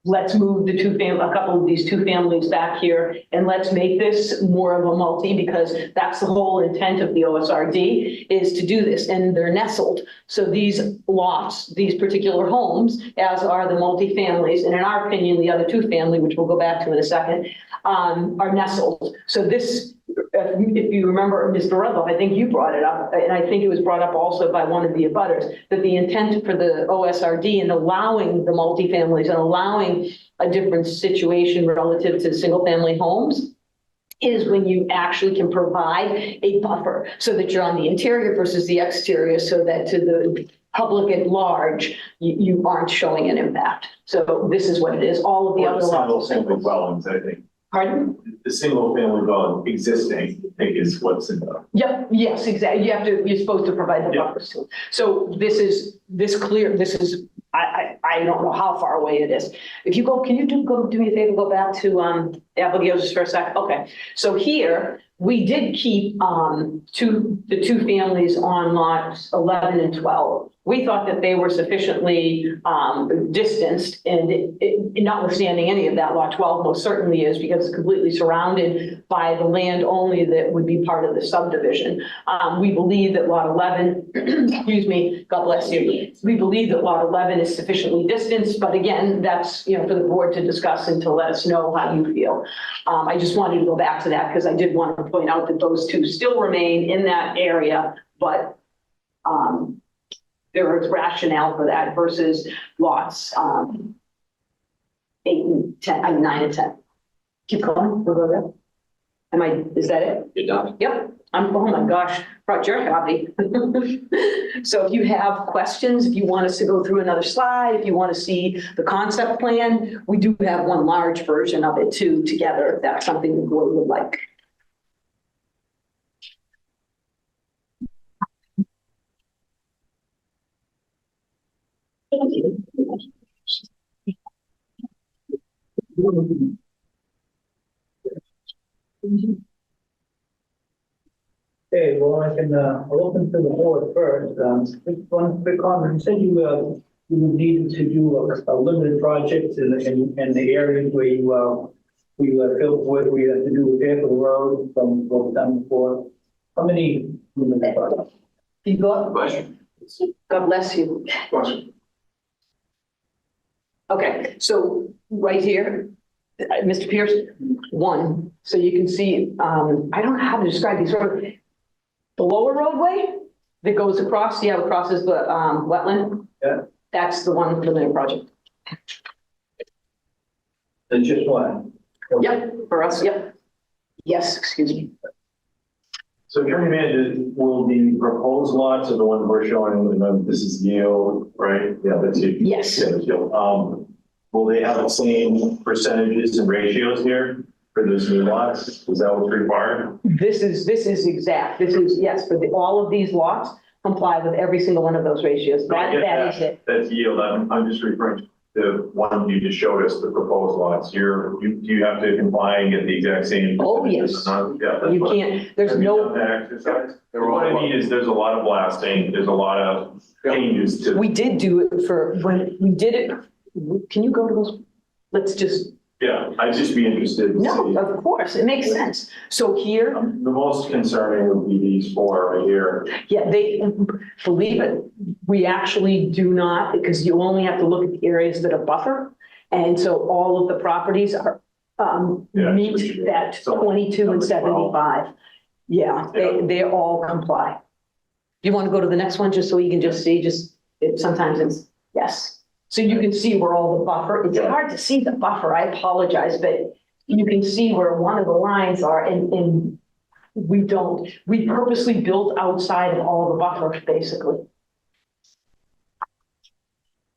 Let's move a couple of these 2 families back here and let's make this more of a multi because that's the whole intent of the OSRD is to do this and they're nestled. So these lots, these particular homes, as are the multi-families, and in our opinion, the other 2 family, which we'll go back to in a second, are nestled. So this, if you remember, Mr. Rudloff, I think you brought it up, and I think it was brought up also by one of the abutters, that the intent for the OSRD and allowing the multifamilies and allowing a different situation relative to single-family homes is when you actually can provide a buffer so that you're on the interior versus the exterior so that to the public at large, you aren't showing an impact. So this is what it is. All of the other lots. Single dwellings, I think. Pardon? The single family dwelling existing, I think is what's in the. Yep, yes, exactly. You're supposed to provide the Yep. buffers to it. So this is, I don't know how far away it is. If you go, can you do me a favor, go back to Abigail's just for a sec? Okay, so here, we did keep the 2 families on lots 11 and 12. We thought that they were sufficiently distanced, and notwithstanding any of that, lot 12 most certainly is because it's completely surrounded by the land only that would be part of the subdivision. We believe that lot 11, excuse me, God bless you. We believe that lot 11 is sufficiently distanced, but again, that's for the board to discuss and to let us know how you feel. I just wanted to go back to that because I did want to point out that those 2 still remain in that area, but there is rationale for that versus lots 8 and 10, 9 and 10. Keep going. We'll go there. Is that it? You're done. Yep. Oh my gosh, brought your hobby. So if you have questions, if you want us to go through another slide, if you want to see the concept plan, we do have one large version of it too together, if that's something the board would like. Okay, well, I'll open to the board first. One quick comment. You said you needed to do a limited project in the areas where you filled where we had to do repair for the road from what was done before. How many limited projects? You got? Question? God bless you. Question? Okay, so right here, Mr. Pierce, 1. So you can see, I don't know how to describe these roads. The lower roadway that goes across, see how it crosses the wetland? Yeah. That's the one limited project. There's just one. Yep, for us, yep. Yes, excuse me. So Attorney Man, will the proposed lots are the ones we're showing, and this is yield, right? Yeah, that's it. Yes. Yeah, that's yield. Will they have the same percentages and ratios here for those new lots? Is that what's required? This is exact. This is, yes, for all of these lots comply with every single one of those ratios. I get That is it. That's yield. I'm just referring to the one you just showed us, the proposed lots. Do you have to comply and get the exact same? Oh, percentages? yes. Yeah, that's You fine. can't, there's Have you no, done that exercise? What I mean is there's a lot of blasting, there's a lot of changes to. we did do it for, when we did it, can you go to those? Let's just, Yeah, I'd just be interested to no, see. of course, it makes sense. So here, The most concerning would be these four right here. yeah, believe it, we actually do not, because you only have to look at the areas that are buffer. And so all of the properties are, Yeah, meet that so 22 and number 12. 75. Yeah, they all comply. You want to go to the next one, just so you can just see, sometimes it's, yes. So you can see where all the buffer, it's hard to see the buffer, I apologize, but you can see where one of the lines are, and we purposely built outside of all the buffer, basically.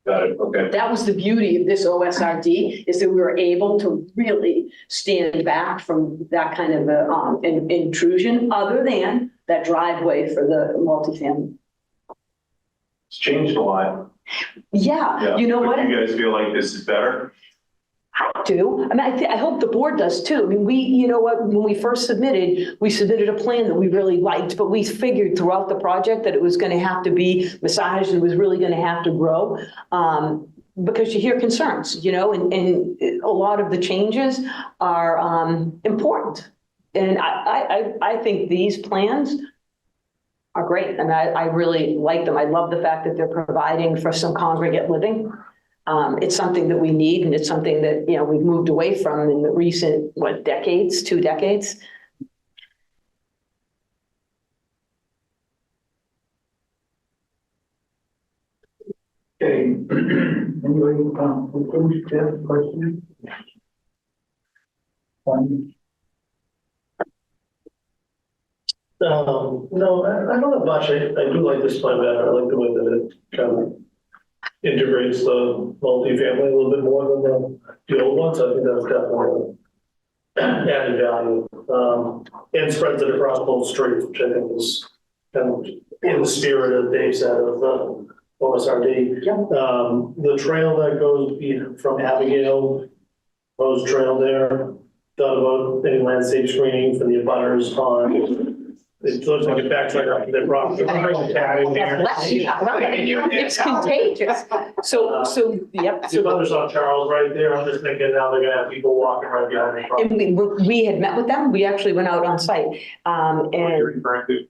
Got it, okay. That was the beauty of this OSRD, is that we were able to really stand back from that kind of intrusion, other than that driveway for the multifamily. It's changed a lot. Yeah, you know but what? Do you guys feel like this is better? I do. I mean, I hope the board does too. I mean, you know what, when we first submitted, we submitted a plan that we really liked, but we figured throughout the project that it was going to have to be massaged and was really going to have to grow. Because you hear concerns, you know, and a lot of the changes are important. And I think these plans are great, and I really like them. I love the fact that they're providing for some congregate living. It's something that we need, and it's something that, you know, we've moved away from in the recent, 2 decades. Okay. Anybody, have a question? One. No, I don't have much. I do like this plan better. I like the way that it kind of integrates the multifamily a little bit more than the old ones. I think that's definitely added value. And spreads it across both streets, which I think is kind of in the spirit of Dave said of the OSRD. The trail that goes from Abigail, Rose Trail there, thought about any landscape screening for the abutters on. It looks like it backs right up to their property. It's contagious. So, yep. The others on Charles right there, I'm just thinking now they're gonna have people walking right behind the property. And we had met with them. We actually went out on site. What you're And referring to?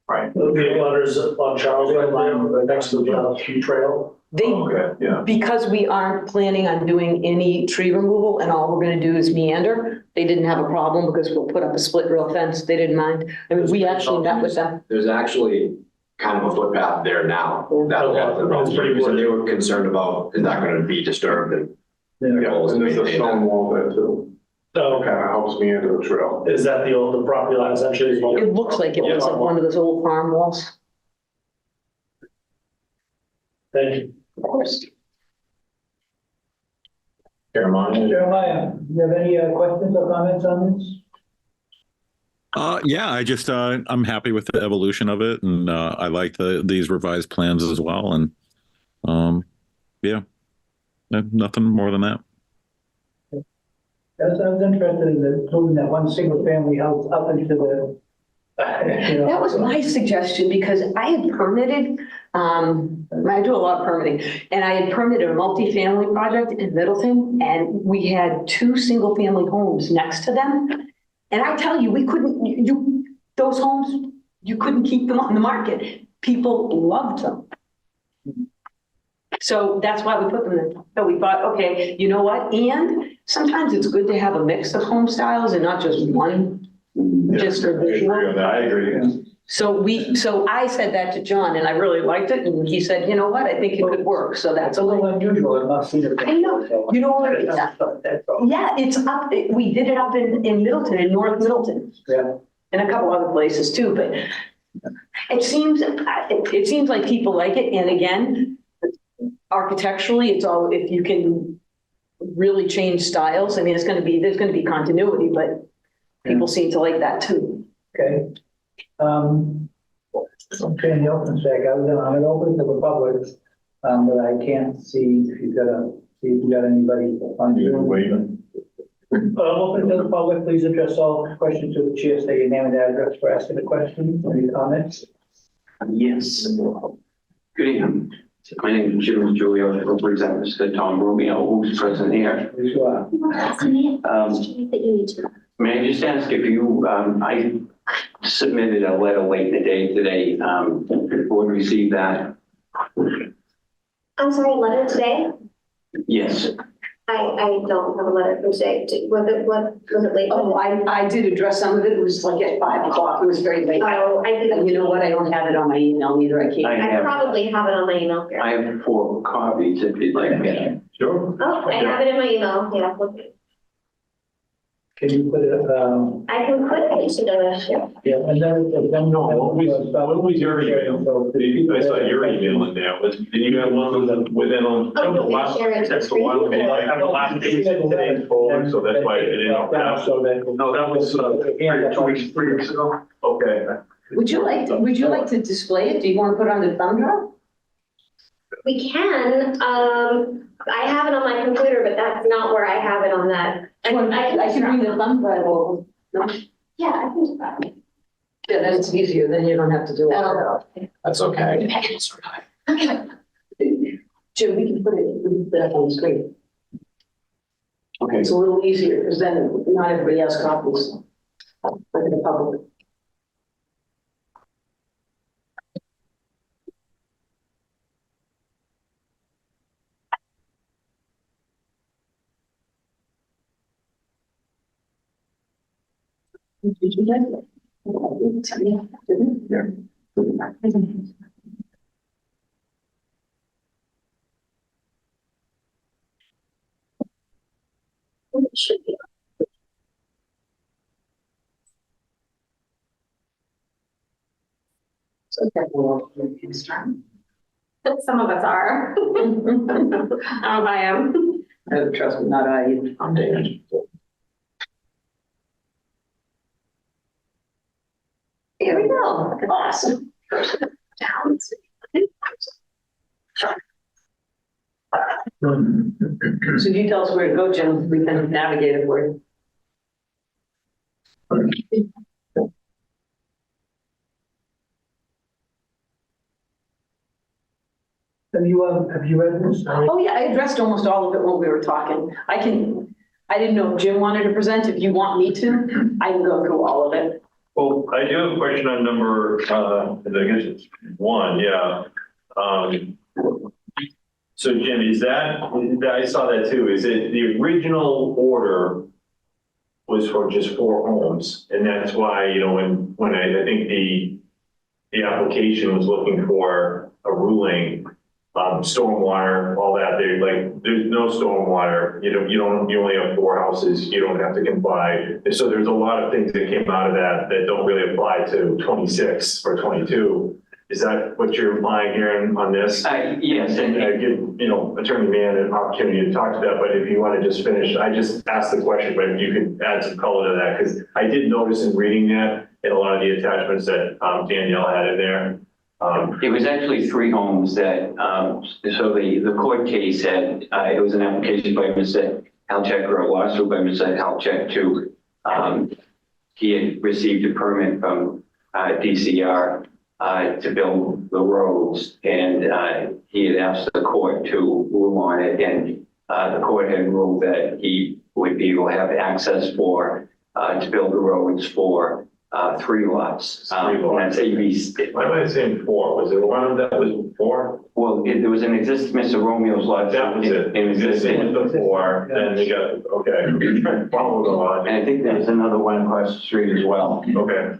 Right. The others on Charles right there, next to the Q trail. they, Okay, yeah. because we aren't planning on doing any tree removal and all we're gonna do is meander, they didn't have a problem because we'll put up a split rail fence. They didn't mind. I mean, we actually met with them. There's actually kind of a footpath there now. That That's pretty good. and they were concerned about, is that gonna be disturbed and. Yeah, and there's a stone wall there too. So Kind of helps me into the trail. is that the property line essentially? Is It looks like it was like one of those old farm walls. Thank you. Of course. Jeremiah? Jeremiah, do you have any questions or comments on this? Yeah, I just I'm happy with the evolution of it, and I like these revised plans as well. And yeah, nothing more than that. I was interested in moving that one single family house up into the, That was my suggestion because I had permitted, I do a lot of permitting, and I had permitted a multifamily project in Middleton, and we had 2 single-family homes next to them. And I tell you, we couldn't, those homes, you couldn't keep them on the market. People loved them. So that's why we put them in. So we thought, okay, you know what? And sometimes it's good to have a mix of home styles and not just one, just for visual. I agree. So I said that to John and I really liked it. And he said, you know what? I think it could work. So that's It's a little unusual, I've not seen it. I know. You know what? That's all. Yeah, it's up, we did it up in Middleton, in North Middleton. Yeah. and a couple other places too, but it seems like people like it. And again, architecturally, it's all, if you can really change styles, I mean, there's going to be continuity, but people seem to like that too. Okay. Okay, in the open sec, I'm gonna open to the public, but I can't see if you got anybody on Zoom. Open to the public, please address all questions to the chair, state your name and address for asking the question. Any comments? Yes. Good evening. My name is Jim Giulio, I represent Mr. Tom Romeo, who's present here. Please go on. May I just ask if you, I submitted a letter late in the day today, the board received that? I'm sorry, letter today? Yes. I don't have a letter from today. Was it late? Oh, I did address some of it. It was like at 5 o'clock. It was very late. Oh, I didn't. You know what? I don't have it on my email either. I can't. I probably have it on my email here. I have 4 copies if you'd like me. Sure. Oh, I have it in my email. Yeah. Okay. Can you put it, I can put it into the, yeah, and then. No, what was your email? I saw your email in there. Did you have one within on? Oh, you can share it. That's the one. I have the last page today forward, so that's why it didn't open up. So that. No, that was 3 weeks ago. Okay. Would you like to display it? Do you want to put it on the thumb drive? we can, I have it on my computer, but that's not where I have it on that. I can bring the thumb drive over. No? Yeah, I can do that. Yeah, then it's easier, then you don't have to do it. That's okay. Okay. Jim, we can put it up on the screen. Okay. It's a little easier, because then not everybody has copies. Like in the public. Did you get it? It should be. Some of us are. I am. Trust me, not I. I'm David. Here we go. Awesome. Down. So you tell us where to go, Jim, we can navigate it for you. Have you read this? Oh, yeah, I addressed almost all of it when we were talking. I didn't know if Jim wanted to present. If you want me to, I can go through all of it. Well, I do have a question on number, I guess it's 1, yeah. So Jim, is that, I saw that too, is it the original order was for just 4 homes? And that's why, you know, when I think the application was looking for a ruling, stormwater, all that, there's no stormwater, you only have 4 houses, you don't have to comply. So there's a lot of things that came out of that don't really apply to 26 or 22. Is that what you're implying here on this? Yes. And I give, Attorney Mann an opportunity to talk to that, but if you want to just finish, I just asked the question, but you could add some color to that, because I did notice in reading that in a lot of the attachments that Danielle had in there. It was actually 3 homes that, so the court case said, it was an application by Mr. Halchek or a lawsuit by Mr. Halchek to, he had received a permit from DCR to build the roads, and he had asked the court to rule on it, and the court had ruled that he would be able to have access to build the roads for 3 lots. And that's AB. Why am I saying 4? Was there one that was 4? Well, there was an existing, Mr. Romeo's lot. That was it. Existing was the 4, then they got, okay. Follow the line. And I think there's another one across the street as well. Okay.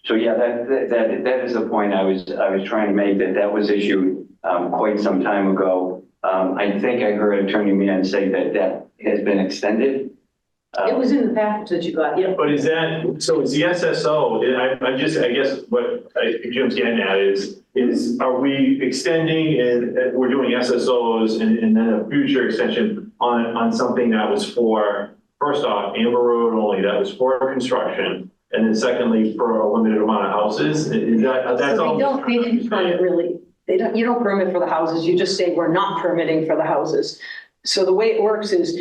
So yeah, that is the point I was trying to make, that was issued quite some time ago. I think I heard Attorney Mann say that has been extended. It was in the package that you got, yeah. But is that, so is the SSO, I guess what Jim's getting at is are we extending and we're doing SSOs and then a future extension on something that was for, first off, Amber Road only, that was for construction, and then secondly, for a limited amount of houses? Is that's all? So they didn't permit really, you don't permit for the houses, you just say we're not permitting for the houses. So the way it works is,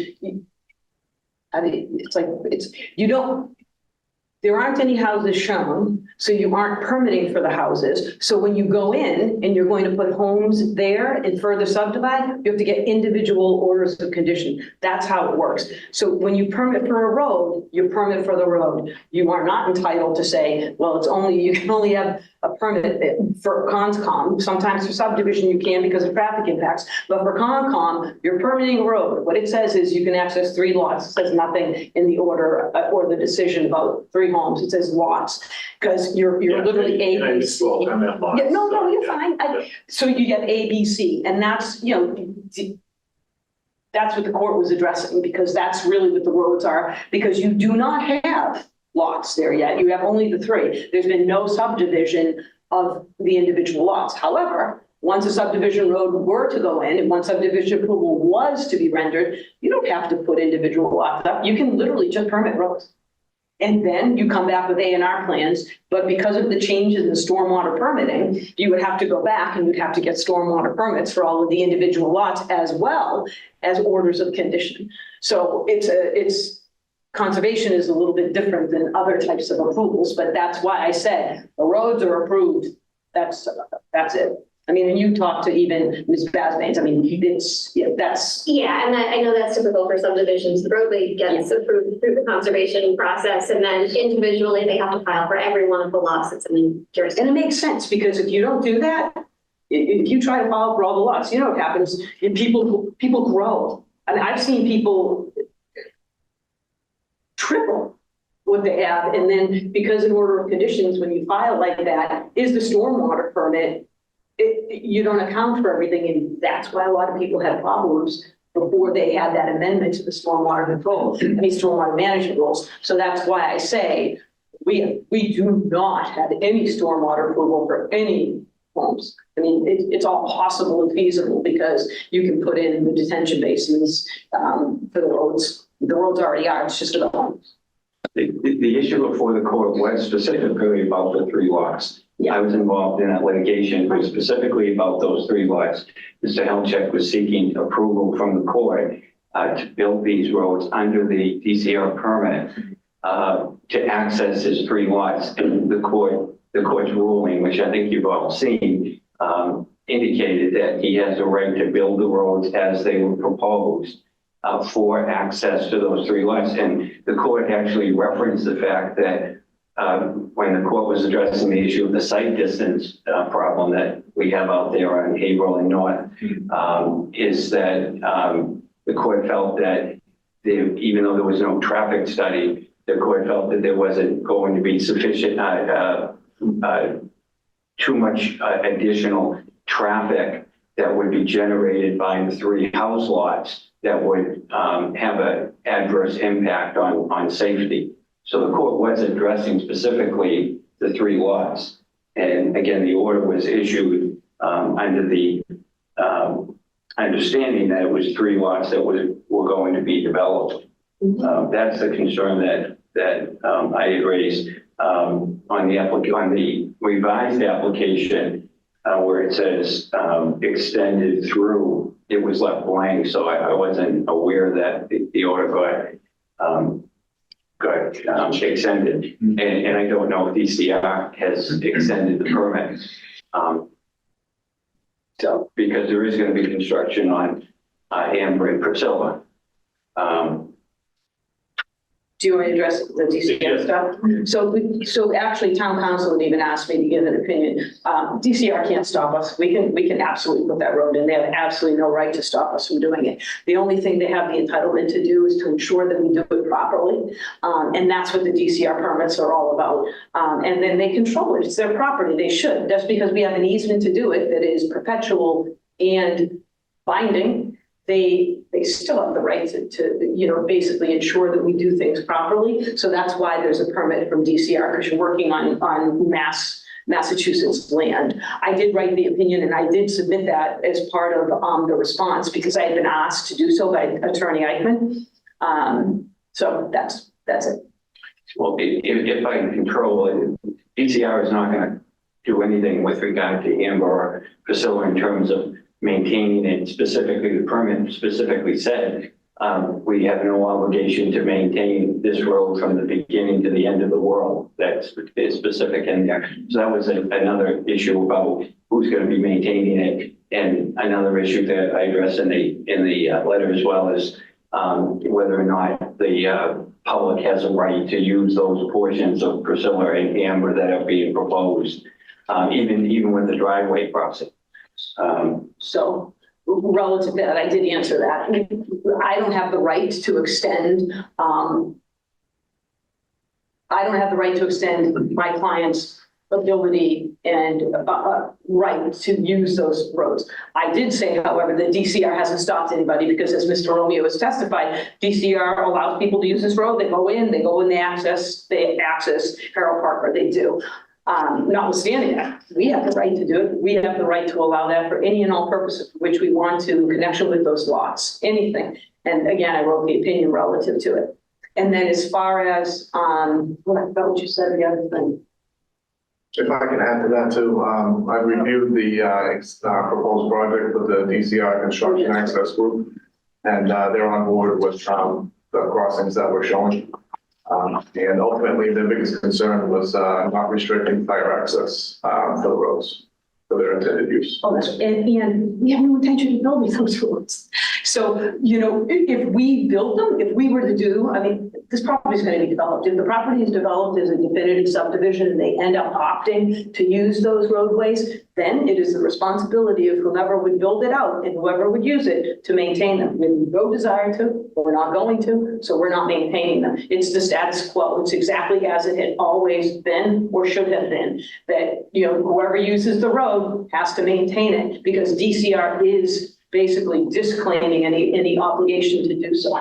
there aren't any houses shown, so you aren't permitting for the houses. So when you go in and you're going to put homes there and further subdivide, you have to get individual orders of condition. That's how it works. So when you permit for a road, you permit for the road. You are not entitled to say, well, you can only have a permit for CONSCOM. Sometimes for subdivision you can because of traffic impacts, but for CONCOM, you're permitting a road. What it says is you can access 3 lots. It says nothing in the order or the decision about 3 homes. It says lots, because you're literally A, B, C. I meant lots. Yeah, no, you're Yeah. fine. So you get A, B, C, and that's, that's what the court was addressing, because that's really what the roads are, because you do not have lots there yet. You have only the 3. There's been no subdivision of the individual lots. However, once a subdivision road were to go in and once subdivision approval was to be rendered, you don't have to put individual lots up. You can literally just permit roads. And then you come back with A&R plans, but because of the changes in stormwater permitting, you would have to go back and you'd have to get stormwater permits for all of the individual lots as well as orders of condition. So conservation is a little bit different than other types of approvals, but that's why I said the roads are approved. That's it. I mean, when you talk to even Ms. Basbanes, I mean, that's. Yeah, and I know that's typical for subdivisions. The roadway gets approved through the conservation process, and then individually they have to file for every one of the lots that's in the jurisdiction. And it makes sense, because if you don't do that, if you try to file for all the lots, you know what happens? People grow. And I've seen people triple what they have, and then because in order of conditions, when you file like that, is the stormwater permit, you don't account for everything, and that's why a lot of people had problems before they had that amendment to the stormwater control, stormwater management rules. So that's why I say we do not have any stormwater approval for any homes. I mean, it's all possible and feasible because you can put in the detention basins for the roads. The roads already are, it's just for the homes. The issue before the court was specifically about the 3 lots. I was involved in that litigation, was specifically about those 3 lots. Mr. Helchek was seeking approval from the court to build these roads under the DCR permit to access his 3 lots. And the court's ruling, which I think you've all seen, indicated that he has a right to build the roads as they were proposed for access to those 3 lots. And the court actually referenced the fact that when the court was addressing the issue of the site distance problem that we have out there on Haverhill and North, is that the court felt that even though there was no traffic study, the court felt that there wasn't going to be sufficient, too much additional traffic that would be generated by the 3 house lots that would have an adverse impact on safety. So the court was addressing specifically the 3 lots. And again, the order was issued under the understanding that it was 3 lots that were going to be developed. That's the concern that I had raised on the revised application where it says extended through, it was left blank. So I wasn't aware that the order got extended. And I don't know if DCR has extended the permit. So, because there is going to be construction on Amber and Priscilla. Do you want to address the DCR stuff? So actually town council had even asked me to give an opinion. DCR can't stop us. We can absolutely put that road in. They have absolutely no right to stop us from doing it. The only thing they have the entitlement to do is to ensure that we do it properly. And that's what the DCR permits are all about. And then they control it. It's their property. They should. Just because we have an easement to do it that is perpetual and binding they still have the right to basically ensure that we do things properly. So that's why there's a permit from DCR, because you're working on Massachusetts land. I did write the opinion and I did submit that as part of the response because I had been asked to do so by Attorney Eichmann. So that's it. Well, if I control it, DCR is not going to do anything with regard to Amber or Priscilla in terms of maintaining it. Specifically, the permit specifically said we have no obligation to maintain this road from the beginning to the end of the world. That's specific in there. So that was another issue about who's going to be maintaining it. And another issue that I addressed in the letter as well is whether or not the public has a right to use those portions of Priscilla and Amber that are being proposed, even with the driveway crossing. So relative to that, I did answer that. I don't have the right to extend. I don't have the right to extend my client's ability and right to use those roads. I did say, however, that DCR hasn't stopped anybody because, as Mr. Romeo has testified, DCR allows people to use this road. They go in, they access Harold Park, or they do. Notwithstanding that, we have the right to do it. We have the right to allow that for any and all purposes for which we want to, in connection with those lots, anything. And again, I wrote the opinion relative to it. And then as far as, what you said, the other thing. If I can add to that too, I reviewed the proposed project with the DCR Construction Access Group, and they're on board with the crossings that were shown. And ultimately, their biggest concern was not restricting fire access for the roads for their intended use. Oh, and we have no intention of building those roads. So, if we build them, if we were to do, this property is going to be developed. If the property is developed as a definitive subdivision and they end up opting to use those roadways, then it is the responsibility of whoever would build it out and whoever would use it to maintain them. We have no desire to, we're not going to, so we're not maintaining them. It's the status quo. It's exactly as it had always been or should have been, that, whoever uses the road has to maintain it, because DCR is basically disclaiming any obligation to do so.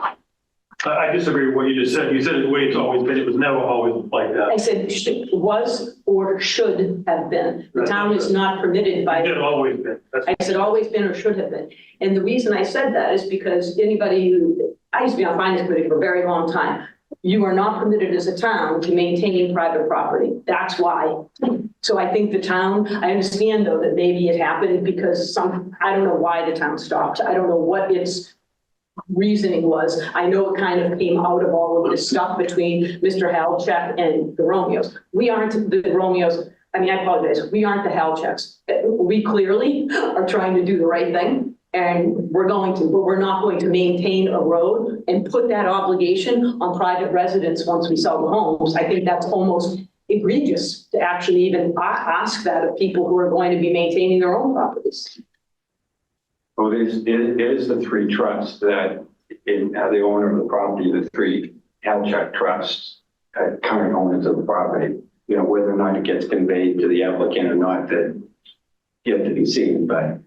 I disagree with what you just said. You said it the way it's always been. It was never always like that. I said was or should have been. The town is not permitted by. It always been. I said always been or should have been. And the reason I said that is because I used to be on finance committee for a very long time. You are not permitted as a town to maintain private property. That's why. So I think the town, I understand though that maybe it happened because I don't know why the town stopped. I don't know what its reasoning was. I know it kind of came out of all of this stuff between Mr. Halchek and the Romeos. We aren't the Romeos. I apologize. We aren't the Halcheks. We clearly are trying to do the right thing, and we're going to, but we're not going to maintain a road and put that obligation on private residents once we sell the homes. I think that's almost egregious to actually even ask that of people who are going to be maintaining their own properties. Well, it is the three trusts that the owner of the property, the three Halchek trusts, current owners of the property, whether or not it gets conveyed to the applicant or not, that yet to be seen. But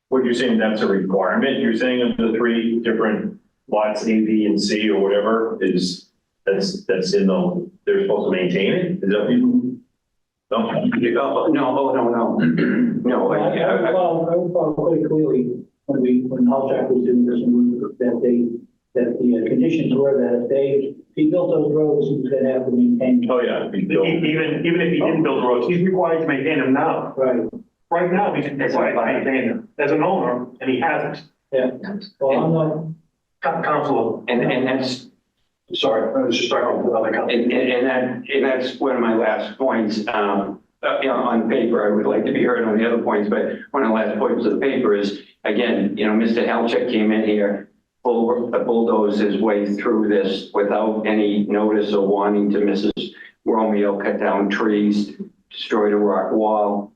what you're saying, that's a requirement? You're saying of the three different lots, A, B, and C, or whatever, that's in the, they're supposed to maintain it? Is that what you? No. No. I recall quite clearly when Halchak was doing this, that the conditions were that if he built those roads, he was going to have to maintain. Oh, yeah. Even if he didn't build roads, he's required to maintain them now. Right. Right now, he's required to maintain them as an owner, and he hasn't. Yeah. Well, I'm not. Council. and that's. Sorry, I was just talking about other companies. And that's one of my last points. On paper, I would like to be heard on the other points, but one of the last points of the paper is, again, Mr. Halchek came in here, bulldozed his way through this without any notice or warning to Mrs. Romeo, cut down trees, destroyed a rock wall.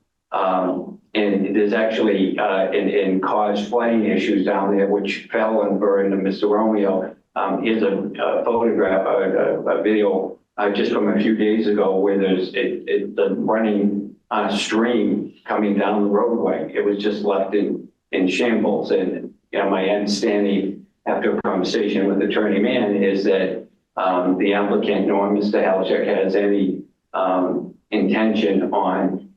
And there's actually, and caused flooding issues down there, which fell and burned Mr. Romeo. Here's a photograph, a video just from a few days ago where there's the running stream coming down the roadway. It was just left in shambles, and my understanding after a conversation with Attorney Mann is that the applicant, nor Mr. Halchek, has any intention on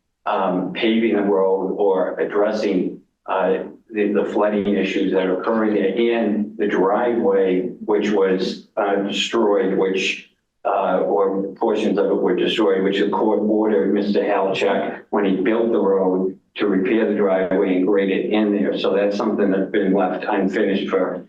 paving the road or addressing the flooding issues that are occurring there, and the driveway, which was destroyed, or portions of it were destroyed, which the court ordered Mr. Halchek, when he built the road, to repair the driveway and grade it in there. So that's something that's been left unfinished for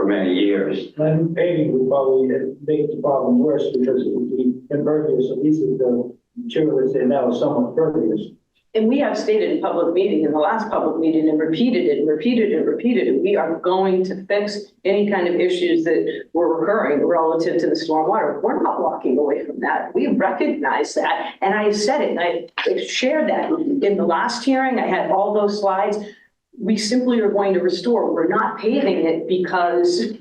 many years. And paving would probably make the problem worse because it would be impervious, at least if the material that's there now is somewhat pervious. And we have stated in public meeting, in the last public meeting, and repeated it, we are going to fix any kind of issues that were occurring relative to the stormwater. We're not walking away from that. We recognize that. And I said it, and I shared that in the last hearing. I had all those slides. We simply are going to restore. We're not paving it because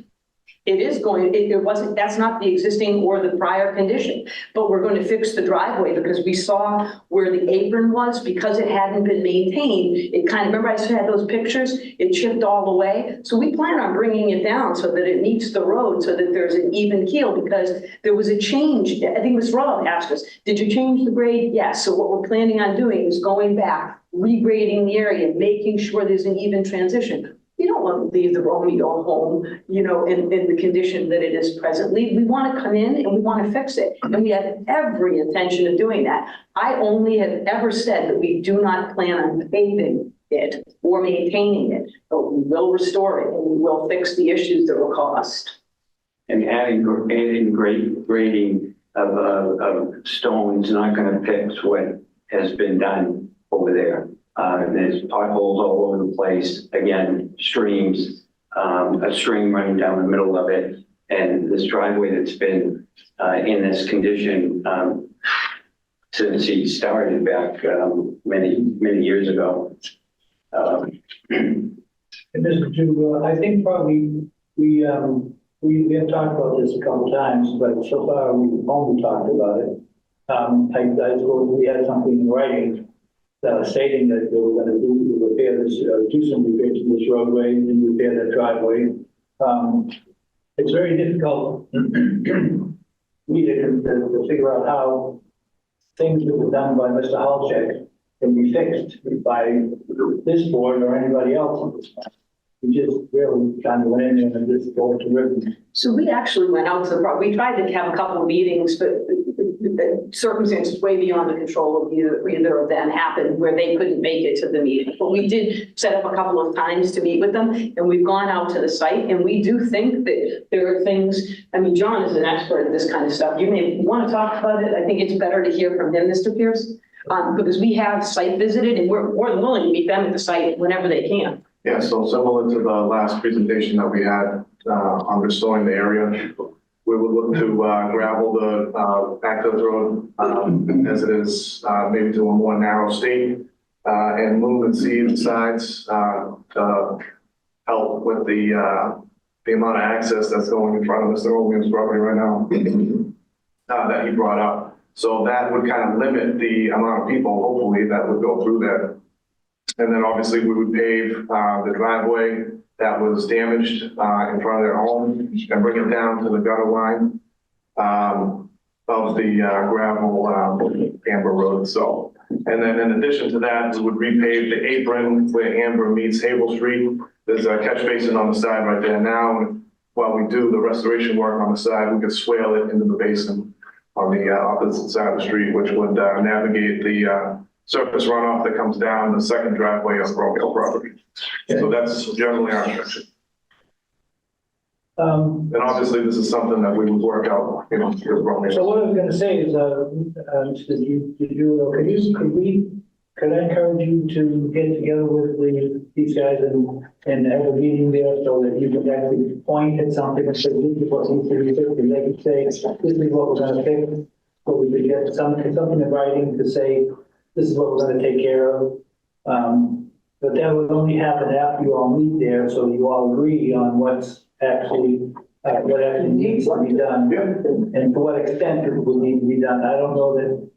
that's not the existing or the prior condition, but we're going to fix the driveway because we saw where the apron was, because it hadn't been maintained. It kind of, remember I had those pictures? It chipped all the way. So we plan on bringing it down so that it meets the road, so that there's an even keel, because there was a change. I think Ms. Rowland asked us, did you change the grade? Yes. So what we're planning on doing is going back, regrading the area, making sure there's an even transition. We don't want to leave the Romeo home, in the condition that it is presently. We want to come in and we want to fix it. And we have every intention of doing that. I only have ever said that we do not plan on paving it or maintaining it, but we will restore it and we will fix the issues that were caused. And adding grading of stone is not going to fix what has been done over there. There's potholes all over the place. Again, streams, a stream running down the middle of it, and this driveway that's been in this condition since he started back many years ago. And Mr. Chu, I think probably we have talked about this a couple times, but so far we've only talked about it. I suppose we had something in writing stating that they were going to do some repairs to this roadway and repair that driveway. It's very difficult to figure out how things that were done by Mr. Halchek can be fixed by this board or anybody else on this one. We just really kind of went in there and just go to ribbon. So we actually went out to we tried to have a couple of meetings, but the circumstances way beyond the control of either of them happened where they couldn't make it to the meeting. But we did set up a couple of times to meet with them, and we've gone out to the site, and we do think that there are things, John is an expert in this kind of stuff. You may want to talk about it. I think it's better to hear from him, Mr. Pierce, because we have site visited, and we're more than willing to meet them at the site whenever they can. Yeah, so similar to the last presentation that we had on restoring the area, we would look to gravel the access road as it is, maybe to a more narrow state, and move and seed the sides to help with the amount of access that's going in front of Mr. Williams' property right now that he brought up. So that would kind of limit the amount of people, hopefully, that would go through there. And then obviously we would pave the driveway that was damaged in front of their home and bring it down to the gutter line of the gravel Amber Road. So, and then in addition to that, we would repave the apron where Amber meets Havel Street. There's a catch basin on the side right there now. And while we do the restoration work on the side, we could swale it into the basin on the opposite side of the street, which would navigate the surface runoff that comes down the second driveway of Romeo property. So that's generally our intention. And obviously this is something that we would work out, with Romeo. So what I was going to say is, could I encourage you to get together with these guys and have a meeting there so that you could actually point at something and say, this is what needs to be fixed, and they could say, this is what we're going to fix. So we could get something in writing to say, this is what we're going to take care of. But that would only happen after you all meet there, so you all agree on what's actually, what actually needs to be done. And to what extent it would need to be done. I don't know that,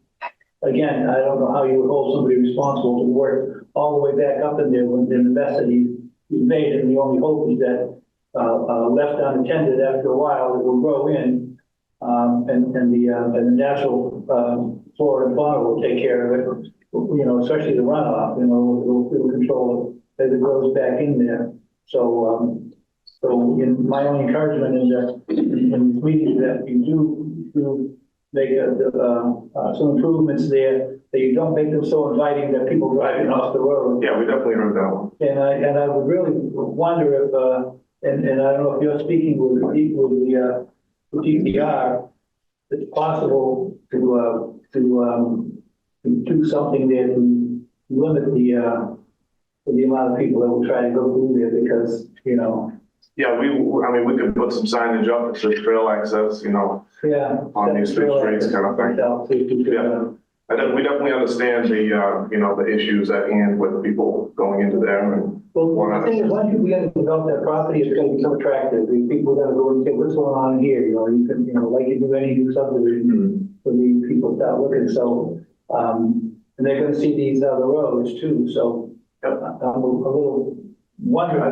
again, I don't know how you would hold somebody responsible to work all the way back up in there when the necessity made, and the only hope is that, left unattended after a while, it will grow in, and the natural, flora and fauna will take care of it, you know, especially the runoff, you know, it'll control it as it grows back in there. So, my only encouragement is that in meetings that you do make some improvements there, that you don't make them so inviting that people driving off the road. Yeah, we definitely heard that one. And I would really wonder if, and I don't know if you're speaking with the DCR, it's possible to do something there to limit the amount of people that will try to go through there, because, you know. Yeah, we could put some signage up, that says trail access, you know, Yeah. on these two streets kind of thing. Yeah. We definitely understand the, you know, the issues at hand with people going into there and. Well, the thing is, once you begin to develop that property, it's gonna become attractive. People are gonna go and say, what's going on here? You know, you can, you know, like you do any new subdivision, when the people start looking, so, and they're gonna see these other roads too, so. I'm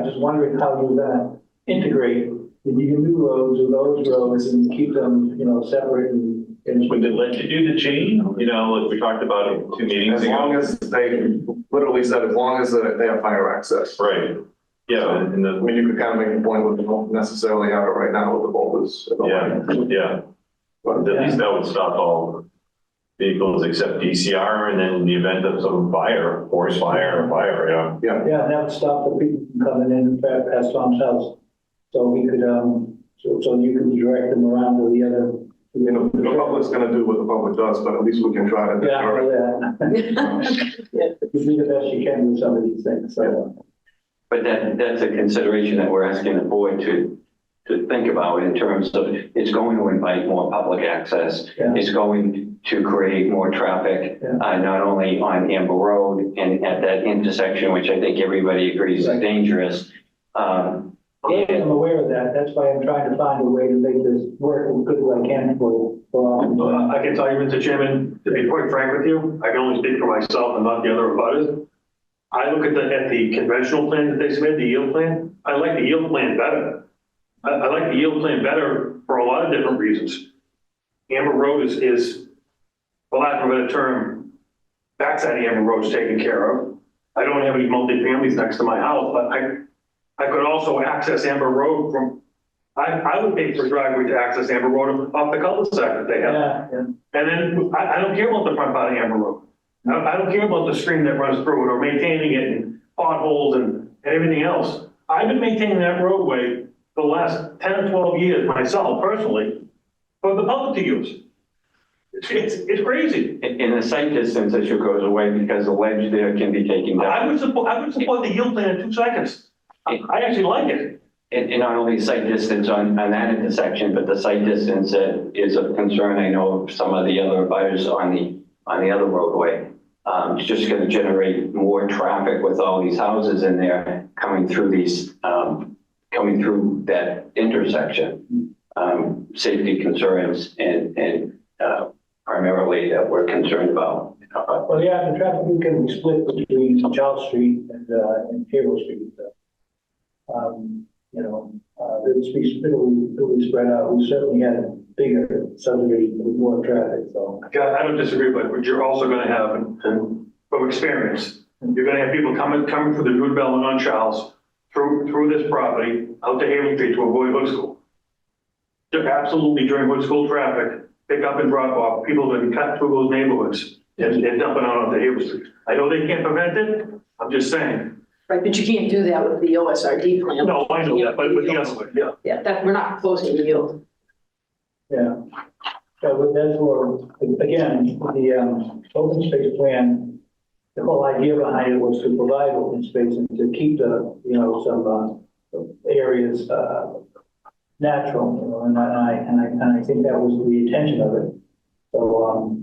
just wondering how you're gonna integrate the new roads with those roads and keep them, you know, separate and. Would they let you do the chain? You know, like we talked about it 2 meetings As ago. long as they literally said, as long as they have fire access. Right. Yeah, and I mean, you could kind of make a point with, they don't necessarily have it right now with the boulders. yeah. But at least that would stop all vehicles except DCR, and then in the event of some fire, forest fire, yeah. Yeah, and that would stop the people from coming in past Tom's house. So we could, so you could direct them around to the other. You know, the public's gonna do what the public does, but at least we can try to. Yeah, I know that. You do the best you can with some of these things, so. But that's a consideration that we're asking the board to think about in terms of, it's going to invite more public access. Yeah. It's going to create more traffic, Yeah. not only on Amber Road and at that intersection, which I think everybody agrees is dangerous. I'm aware of that. That's why I'm trying to find a way to make this work as good as I can for. I can tell you, Mr. Chairman, to be quite frank with you, I can only speak for myself and not the other abutters. I look at the conventional plan that they submitted, the yield plan. I like the yield plan better. I like the yield plan better for a lot of different reasons. Amber Road is, for lack of a better term, backside of Amber Road is taken care of. I don't have any multi-families next to my house, but I could also access Amber Road from, I would pay for a driveway to access Amber Road off the cul-de-sac that they have. Yeah. And then I don't care about the front part of Amber Road. I don't care about the stream that runs through it or maintaining it and potholes and everything else. I've been maintaining that roadway for the last 10 or 12 years myself personally for the public to use. It's crazy. In the site distance issue goes away because the ledge there can be taken down. I would support the yield plan in 2 seconds. I actually like it. And not only site distance on that intersection, but the site distance that is of concern, I know of some of the other buyers on the other roadway. It's just going to generate more traffic with all these houses in there coming through coming through that intersection. Safety concerns and primarily that we're concerned about. Well, yeah, the traffic can be split between Charles Street and Cable Street. You know, it'll be spread out. We certainly had a bigger subdivision with more traffic, so. Yeah, I don't disagree, but what you're also gonna have, and from experience, you're gonna have people coming through the new development on Charles, through this property, out to Haven Street to avoid Hood School. Absolutely during Hood School traffic, pick up and drop off, people that can cut through those neighborhoods and dumping out onto Haven Street. I know they can't prevent it, I'm just saying. Right, but you can't do that with the OSRD plan. No, I know that, but with the other one, yeah. Yeah, that, we're not closing the yield. Yeah. So that's where, again, the open space plan, the whole idea behind it was to provide open space and to keep the, you know, some areas natural, you know, and I think that was the intention of it. So,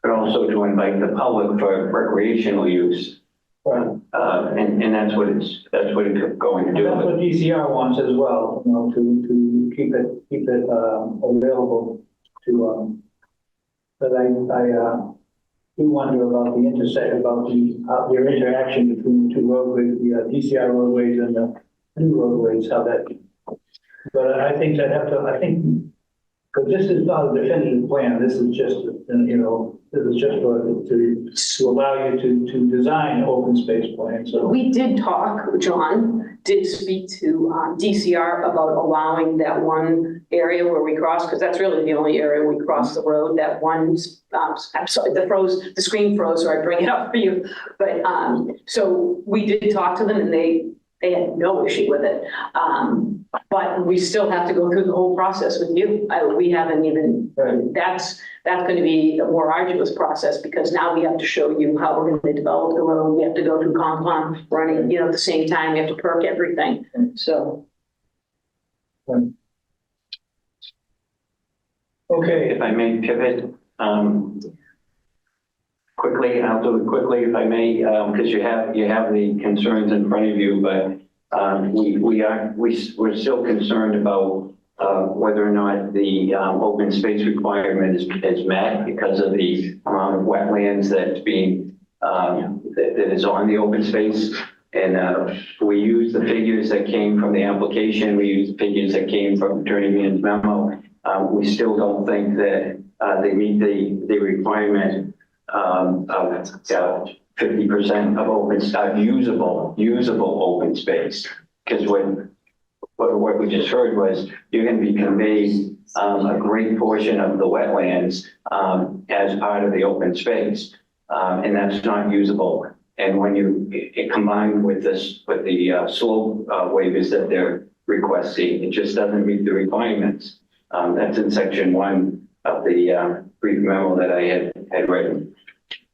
But also to invite the public for recreational use. right. And that's what it's going to do. That's what DCR wants as well, you know, to keep it available to, but you do wonder about the intersection, about their interaction between the two roadways, the DCR roadways and the new roadways, how that. But I think because this is not a definitive plan, this is just, this is just to allow you to design an open space plan, so. We did talk, John did speak to DCR about allowing that one area where we cross, because that's really the only area we cross the road, that one, I'm sorry, the screen froze, so I bring it up for you. But, so we did talk to them and they had no issue with it. But we still have to go through the whole process with you. We haven't even, that's going to be a more arduous process because now we have to show you how we're going to develop the road. We have to go through Concom running, at the same time. We have to perk everything. So. Okay. If I may pivot, quickly, I'll do it quickly if I may, because you have the concerns in front of you, but we're still concerned about whether or not the open space requirement is met because of the amount of wetlands that's being that is on the open space. And we use the figures that came from the application. We use the figures that came from Attorney Mann's memo. We still don't think that they meet the requirement of 50% of open usable open space. Because what we just heard was you're going to be conveyed a great portion of the wetlands as part of the open space, and that's not usable. And when it combined with the slope waivers that they're requesting, it just doesn't meet the requirements. That's in section 1 of the brief memo that I had written.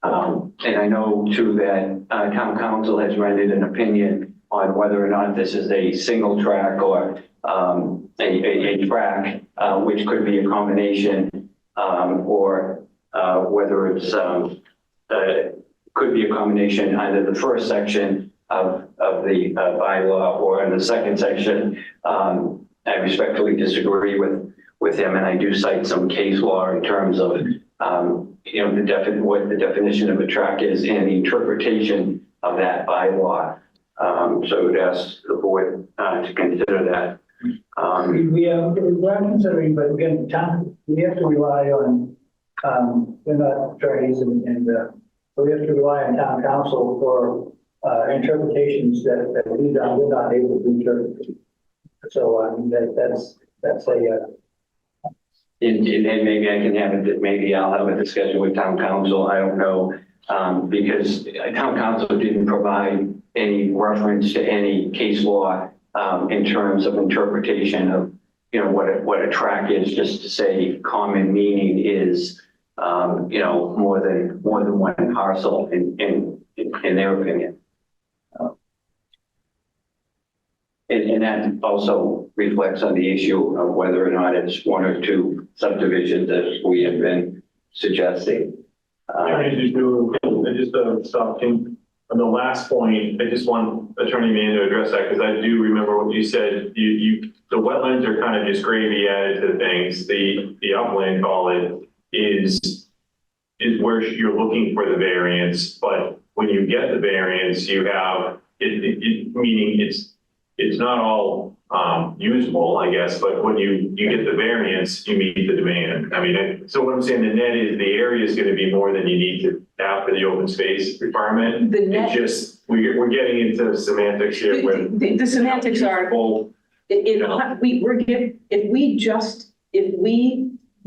And I know too that town council has rendered an opinion on whether or not this is a single track or a track, which could be a combination, or whether it's could be a combination either the first section of the bylaw or in the second section. I respectfully disagree with him, and I do cite some case law in terms of what the definition of a track is and the interpretation of that bylaw. So I would ask the board to consider that. We are considering, but again, we have to rely on, we're not attorneys but we have to rely on town council for interpretations that we're not able to interpret. So that's a And maybe I can have it, maybe I'll have a discussion with town council, I don't know, because town council didn't provide any reference to any case law in terms of interpretation of, what a track is, just to say common meaning is, more than one parcel in their opinion. And that also reflects on the issue of whether or not it's one or two subdivisions as we have been suggesting. I just stopping on the last point. I just want Attorney Mann to address that because I do remember what you said. The wetlands are kind of just gravy added to things. The upland, call it, is where you're looking for the variance. But when you get the variance, you have it meaning it's not all usable, I guess, but when you get the variance, you meet the demand. I mean, so what I'm saying, the net is the area is going to be more than you need to have for the open space requirement. The net, it's just, we're getting into semantics here. The semantics are, if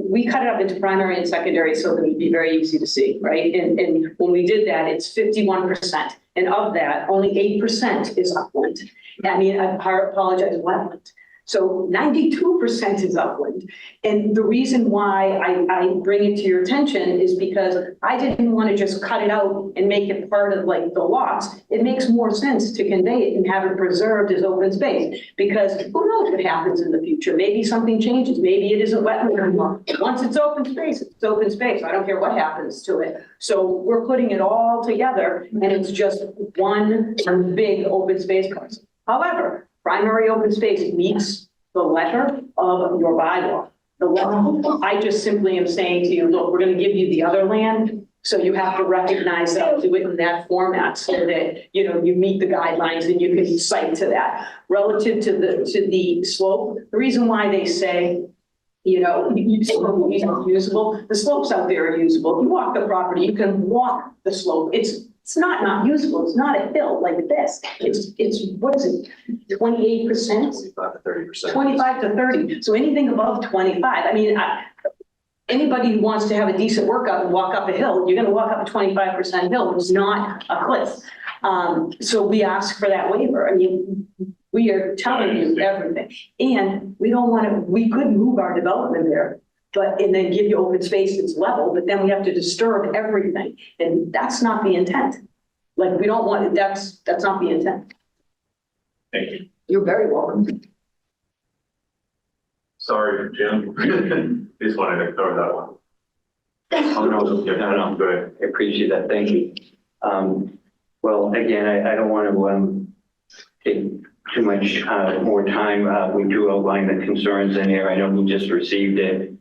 we cut it up into primary and secondary so that it'd be very easy to see, right? And when we did that, it's 51%. And of that, only 8% is upland. I mean, I apologize, wetland. So 92% is upland. And the reason why I bring it to your attention is because I didn't want to just cut it out and make it part of like the lots. It makes more sense to convey it and have it preserved as open space, because who knows what happens in the future? Maybe something changes. Maybe it isn't wetland anymore. Once it's open space, it's open space. I don't care what happens to it. So we're putting it all together and it's just one big open space parcel. However, primary open space meets the letter of your bylaw. I just simply am saying to you, look, we're going to give you the other land. So you have to recognize that, do it in that format so that, you meet the guidelines and you can cite to that. Relative to the slope, the reason why they say, usable, the slopes out there are usable. You walk the property, you can walk the slope. It's not usable. It's not a hill like this. It's what is it, 28%? 25 to 30%. 25 to 30. So anything above 25. I mean, anybody who wants to have a decent workout and walk up a hill, you're going to walk up a 25% hill. It's not a cliff. So we ask for that waiver. I mean, we are telling you everything. And we don't want to, we could move our development there, and then give you open space that's level, but then we have to disturb everything. And that's not the intent. Like, we don't want it, that's not the intent. Thank you. You're very welcome. Sorry, Jim. Just wanted to cover that one. Oh, no, Good. I appreciate that. Thank you. Well, again, I don't want to take too much more time. We do outline the concerns in here. I know we just received it.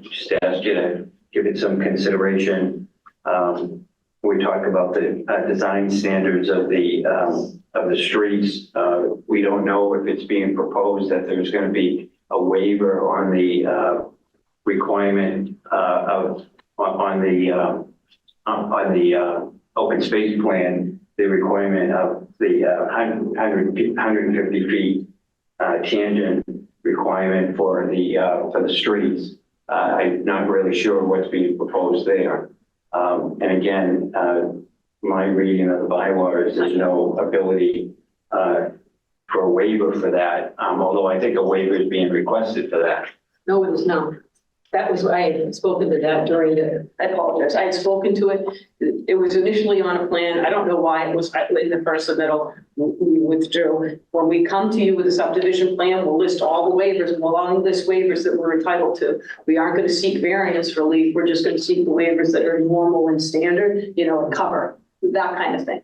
Just asked you to give it some consideration. We talk about the design standards of the streets. We don't know if it's being proposed that there's going to be a waiver on the requirement on the open space plan, the requirement of the 150 feet tangent requirement for the streets. I'm not really sure what's being proposed there. And again, my reading of the bylaws, there's no ability for a waiver for that, although I think a waiver is being requested for that. No, it is not. That was, I had spoken to that I apologize. I had spoken to it. It was initially on a plan. I don't know why it was in the first submittal. We withdrew. When we come to you with a subdivision plan, we'll list all the waivers, and we'll only list waivers that we're entitled to. We aren't going to seek variance relief. We're just going to seek the waivers that are normal and standard, and cover that kind of thing.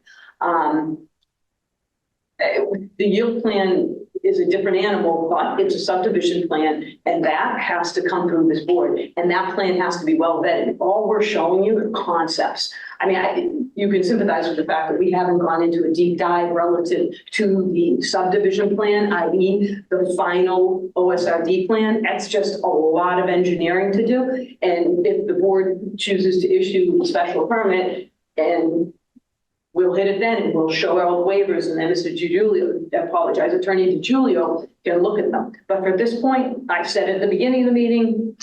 The yield plan is a different animal, but it's a subdivision plan, and that has to come through this board, and that plan has to be well vetted. All we're showing you are concepts. I mean, you can sympathize with the fact that we haven't gone into a deep dive relative to the subdivision plan, i.e. the final OSRD plan. That's just a lot of engineering to do, and if the board chooses to issue a special permit, and we'll hit it then, and we'll show all the waivers, and then Mr. Attorney DiGiulio can look at them. But for this point, I said at the beginning of the meeting,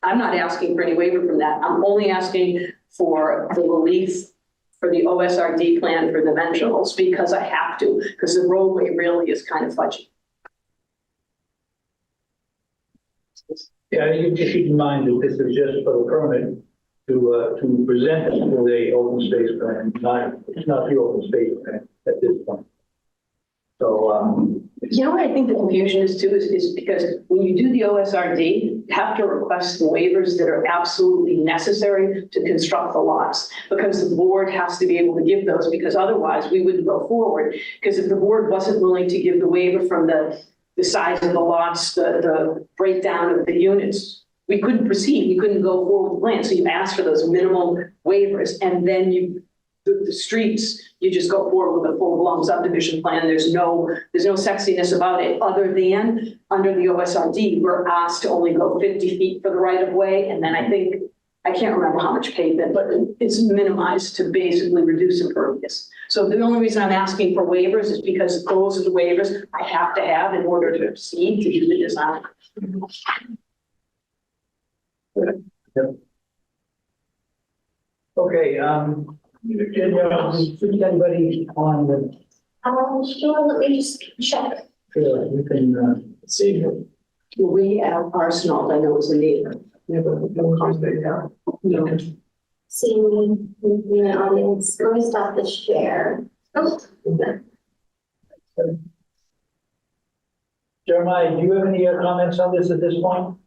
I'm not asking for any waiver from that. I'm only asking for the relief for the OSRD plan for dimensionals, because I have to, because the roadway really is kind of fudgy. Yeah, you just keep in mind that this is just for the permit to present it for the open space plan, it's not the open space plan at this point. So, What I think the confusion is too is because when you do the OSRD, you have to request the waivers that are absolutely necessary to construct the lots, because the board has to be able to give those, because otherwise we wouldn't go forward. Because if the board wasn't willing to give the waiver from the size of the lots, the breakdown of the units, we couldn't proceed. We couldn't go forward with the plan. So you ask for those minimum waivers, and then the streets, you just go forward with a full-blown subdivision plan. There's no sexiness about it, other than under the OSRD, we're asked to only go 50 feet for the right of way. And then I can't remember how much pavement, but it's minimized to basically reduce impervious. So the only reason I'm asking for waivers is because those are the waivers I have to have in order to proceed to do the design. okay, is anybody on the, Sure, let me just check. we can, See, we have Arsenal, I know it's a neighbor. No. Seeing the audience, let me stop the share. Oh. Jeremiah, do you have any comments on this at this point?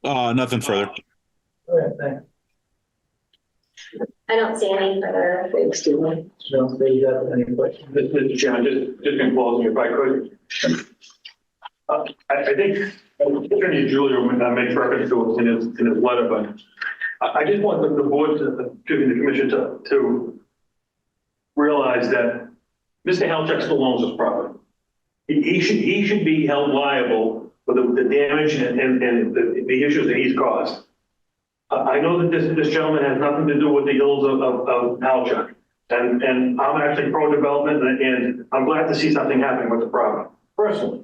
Nothing further. All right, thanks. I don't see any further. Thanks, Julie. Don't say you have any questions. Mr. Chairman, just in closing, if I could. I think Attorney Julio makes reference to it in his letter, but I just want the board to, the commission to realize that Mr. Halchuk still owns his property. He should be held liable for the damage and the issues that he's caused. I know that this gentleman has nothing to do with the ills of Halchuk. And I'm actually pro-development, and I'm glad to see something happening with the property, personally.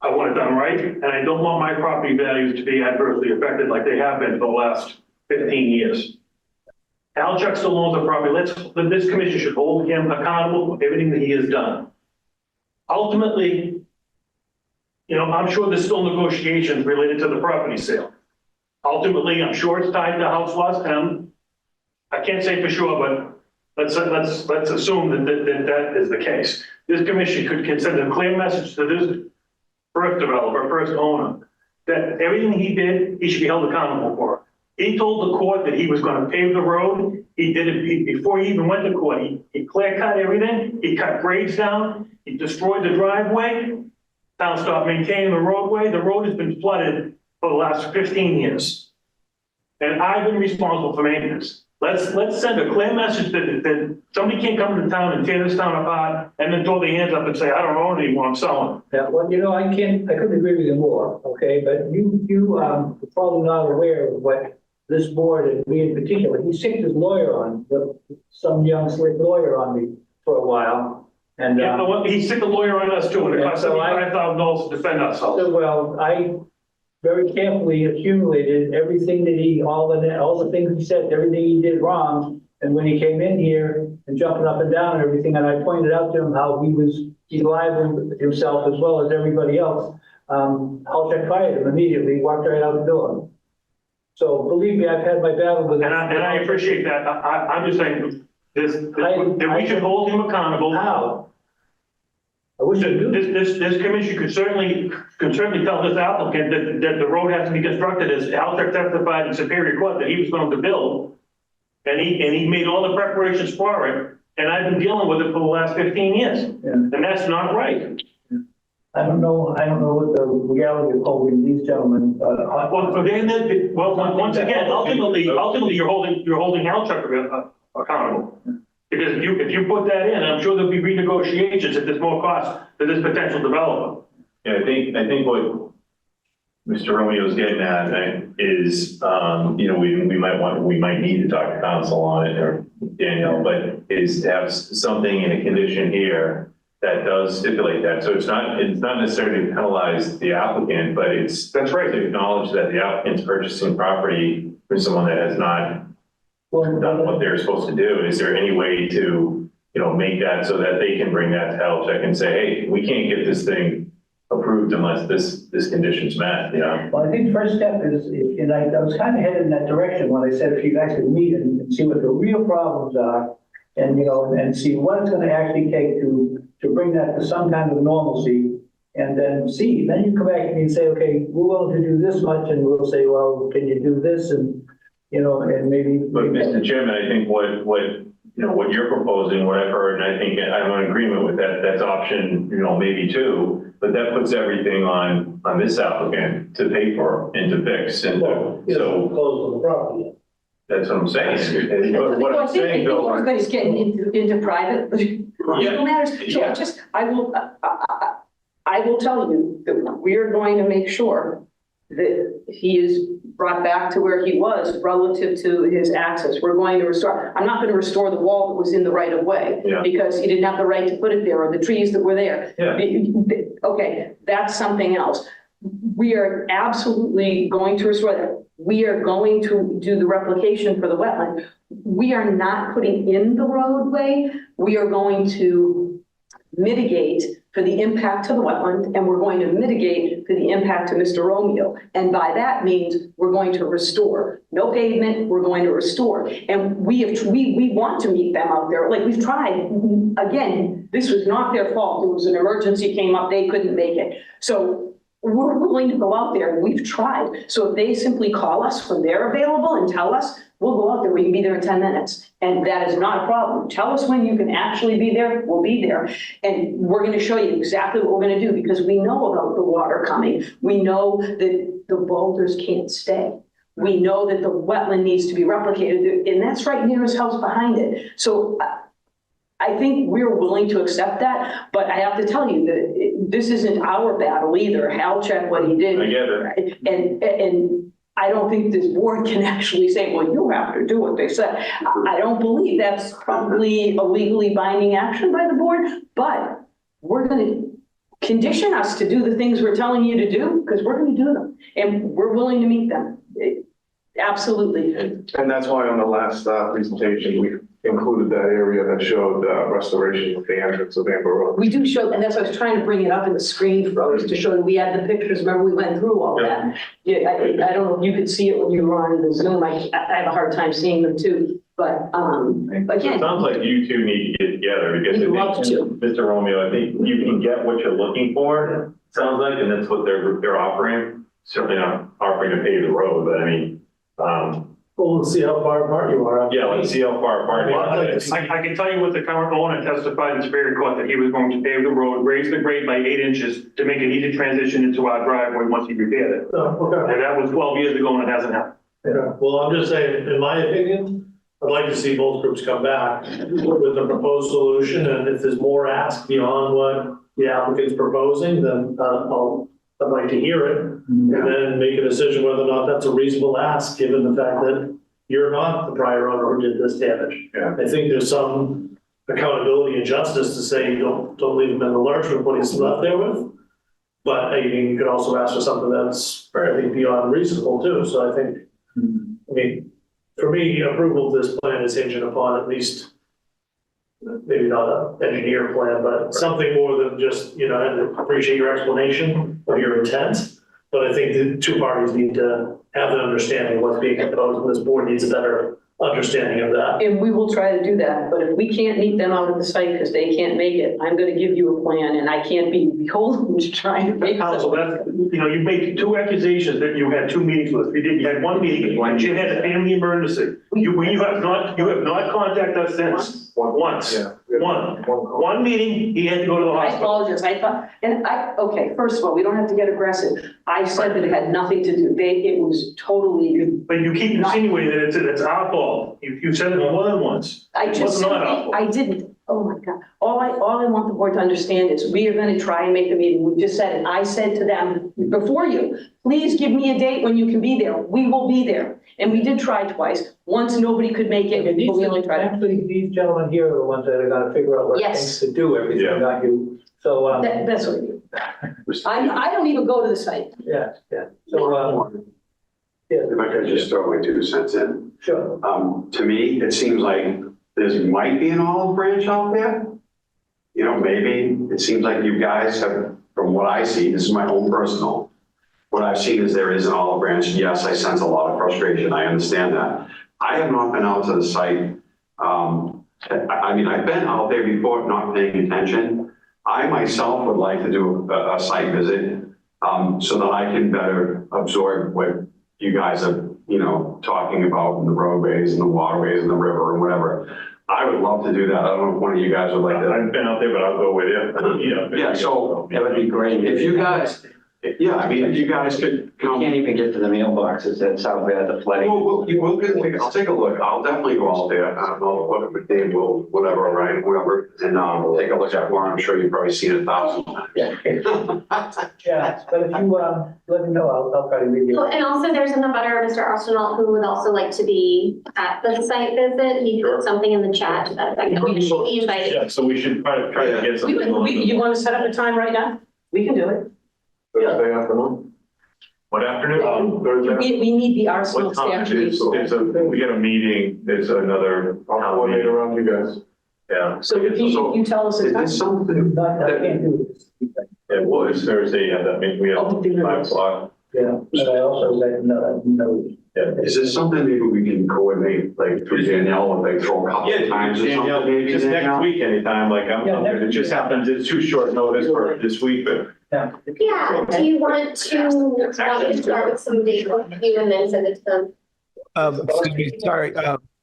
I want it done right, and I don't want my property values to be adversely affected like they have been for the last 15 years. Halchuk still owns the property. This commission should hold him accountable for everything that he has done. Ultimately, you know, I'm sure there's still negotiations related to the property sale. Ultimately, I'm sure it's tied to house loss, and I can't say for sure, but let's assume that is the case. This commission could send a clear message to this first developer, first owner, that everything he did, he should be held accountable for. He told the court that he was going to pave the road. He did it before he even went to court. He clear cut everything. He cut grades down. He destroyed the driveway. Town stopped maintaining the roadway. The road has been flooded for the last 15 years. And I've been responsible for maintenance. Let's send a clear message that somebody can't come to town and tear this town apart and then throw their hands up and say, I don't own it anymore, I'm selling. Yeah, well, you know, I couldn't agree with you more, okay, but you are probably not aware of what this board and me in particular, he sicked his lawyer on, some young slick lawyer on me for a while. And yeah, well, he sicked a lawyer on us too, and it cost $75,000 to defend ourselves. So, well, I very carefully accumulated everything that all the things he said, everything he did wrong. And when he came in here and jumping up and down and everything, and I pointed out to him how he lied himself as well as everybody else, Halchuk fired him immediately, walked right out the door. So believe me, I've had my battle with him. And I appreciate that. I'm just saying that we should hold him accountable. How? I wish I knew. This commission could certainly tell this applicant that the road has to be constructed as Halchuk testified in Superior Court that he was going to build. And he made all the preparations for it. And I've been dealing with it for the last 15 years. Yeah. And that's not right. I don't know what the legality of holding these gentlemen. Once again, ultimately, you're holding Halchuk accountable. Because if you put that in, I'm sure there'll be renegotiations if there's more cost to this potential developer. Yeah, I think what Mr. Romeo's getting at is, you know, we might need to talk to council on it, or Danielle, but is to have something in a condition here that does stipulate that. So it's not necessarily to penalize the applicant, but that's right, to acknowledge that the applicant's purchasing property from someone that has not done what they're supposed to do. Is there any way to, you know, make that so that they can bring that to Halchuk and say, hey, we can't get this thing approved unless this condition's met, you know? Well, I think the first step is, and I was kind of headed in that direction when I said if you guys could meet and see what the real problems are, and, you know, and see what it's going to actually take to bring that to some kind of normalcy, and then you come back to me and say, okay, we're willing to do this much, and we'll say, well, can you do this? And, you know, and maybe. But Mr. Chairman, I think what you're proposing, what I've heard, and I think I'm in agreement with that, that's option, you know, maybe two, but that puts everything on this applicant to pay for and to fix. And so close on the property. That's what I'm saying. What I'm saying, Bill. Everybody's getting into private legal matters. So Yeah. I will tell you that we are going to make sure that he is brought back to where he was relative to his access. We're going to restore. I'm not going to restore the wall that was in the right of way because he didn't have the right to put it there, or the trees that were there. Yeah. Okay, that's something else. We are absolutely going to restore that. We are going to do the replication for the wetland. We are not putting in the roadway. We are going to mitigate for the impact to the wetland, and we're going to mitigate for the impact to Mr. Romeo. And by that means we're going to restore. No pavement, we're going to restore. And we want to meet them out there. Like, we've tried. Again, this was not their fault. It was an emergency came up, they couldn't make it. So we're willing to go out there. We've tried. So if they simply call us when they're available and tell us, we'll go out there. We can be there in 10 minutes. And that is not a problem. Tell us when you can actually be there. We'll be there. And we're going to show you exactly what we're going to do, because we know about the water coming. We know that the boulders can't stay. We know that the wetland needs to be replicated, and that's right near his house behind it. So I think we're willing to accept that, but I have to tell you that this isn't our battle either. Hal checked what he did. I get it. And I don't think this board can actually say, well, you have to do what they said. I don't believe that's probably a legally binding action by the board, but we're going to condition us to do the things we're telling you to do, because we're going to do them, and we're willing to meet them. Absolutely. And that's why on the last presentation, we included that area that showed restoration of the entrance of Amber Road. We do show, and that's why I was trying to bring it up in the screen for others to show that we had the pictures. Remember, we went through all that. Yeah, I don't know if you could see it when you were on the Zoom. I have a hard time seeing them too. But again, It sounds like you two need to get together because we'd love I think, to. Mr. Romeo, I think you can get what you're looking for, sounds like, and that's what they're offering. Certainly not offering to pave the road, but I mean, Well, let's see how far apart you are. yeah, let's see how far apart. Well, I can tell you what the current owner testified in Superior Court, that he was going to pave the road, raise the grade by 8 inches to make an easy transition into our driveway once he repaired it. Oh, okay. And that was 12 years ago and it hasn't happened. Yeah, well, I'm just saying, in my opinion, I'd like to see both groups come back with a proposed solution, and if there's more asked beyond what the applicant's proposing, then I'd like to hear it, and then make a decision whether or not that's a reasonable ask, given the fact that you're not the prior owner who did this damage. Yeah. I think there's some accountability and justice to say you don't leave him in the lurch with what he's left there with. But I mean, you could also ask for something that's fairly beyond reasonable too. So I think, I mean, for me, approval of this plan is hinging upon at least, maybe not an engineer plan, but something more than just, you know, and appreciate your explanation of your intent. But I think the two parties need to have an understanding of what's being proposed, and this board needs a better understanding of that. And we will try to do that, but if we can't meet them out at the site because they can't make it, I'm going to give you a plan, and I can't be beholden to trying to make Council, it. that's, you know, you made 2 accusations that you had 2 meetings with. You had 1 meeting, and you had a family emergency. You have not contacted us since, once. Yeah. One meeting, he had to go to the I hospital. apologize, okay, first of all, we don't have to get aggressive. I said that it had nothing to do, it was totally. But you keep insinuating that it's our fault. You said it more than once. I It just was not our said, fault. I didn't, oh my God. All I want the board to understand is we are going to try and make the meeting. We just said it. I said to them before you, please give me a date when you can be there. We will be there. And we did try twice. Once nobody could make it, but we only tried. Actually, these gentlemen here are the ones that are gonna figure out what Yes. things to do, everything, Yeah. not you. So, That's what you. I don't even go to the site. yeah. So, yeah, If I could just throw my 2 cents in. sure. To me, it seems like there might be an olive branch out there. You know, maybe it seems like you guys have, from what I see, this is my own personal. What I've seen is there is an olive branch. Yes, I sense a lot of frustration. I understand that. I have not been out to the site. I mean, I've been out there before, not paying attention. I myself would like to do a site visit so that I can better absorb what you guys are, you know, talking about in the roadways and the waterways and the river and whatever. I would love to do that. I don't know if one of you guys would like to. I've been out there, but I'll go with you. Yeah, so that would be great. If you guys, yeah, I mean, if you guys could You come. can't even get to the mailboxes, that's how bad the flooding. Well, I'll take a look. I'll definitely go out there. I'll look at McDade, will, whatever, right, whoever, and take a look at one. I'm sure you've probably seen it 1,000 times. Yeah, but if you, let me know, I'll try to read you. Oh, and also there's in the butter, Mr. Arsenal, who would also like to be at the site visit. He put something in the chat to that effect. We should be invited. Yeah, so we should try to get something. You want to set up a time right now? We can do it. Thursday afternoon. What afternoon? We need the Arsenal What time? staff. We get a meeting, there's another. I'll coordinate around you guys. Yeah. So if you tell us a Is time. this something I can't do this. Yeah, well, it's Thursday, yeah, that means we have I'll do 5 this. o'clock. Yeah, but I also let know. Is this something maybe we can coordinate, like through Danielle, like throw a couple of times or Danielle, something? Maybe just next Danielle? week anytime, like I'm good. It just happens, it's too short notice for this week, but. Yeah, do you want to start with some dates with you and then send it to them? Excuse me, sorry.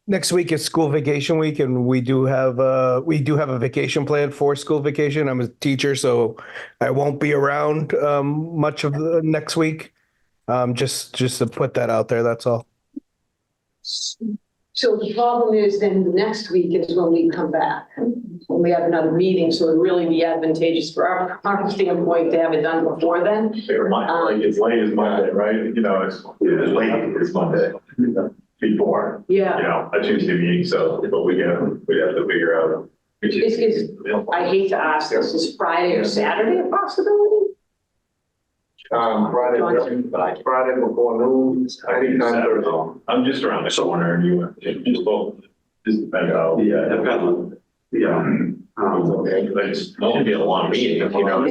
Next week is school vacation week, and we do have a vacation plan for school vacation. I'm a teacher, so I won't be around much of the next week. Just to put that out there, that's all. So the problem is then the next week is when we come back, when we have another meeting, so it would really be advantageous for our standpoint to have it done before then. It's late as Monday, right? You know, it's late as Monday before, Yeah. a Tuesday meeting, so, but we have to figure out. I hate to ask this, is Friday or Saturday a possibility? Friday before noon, anytime Thursday. I'm just around the corner and just depends how. It's gonna be a long meeting, if you know.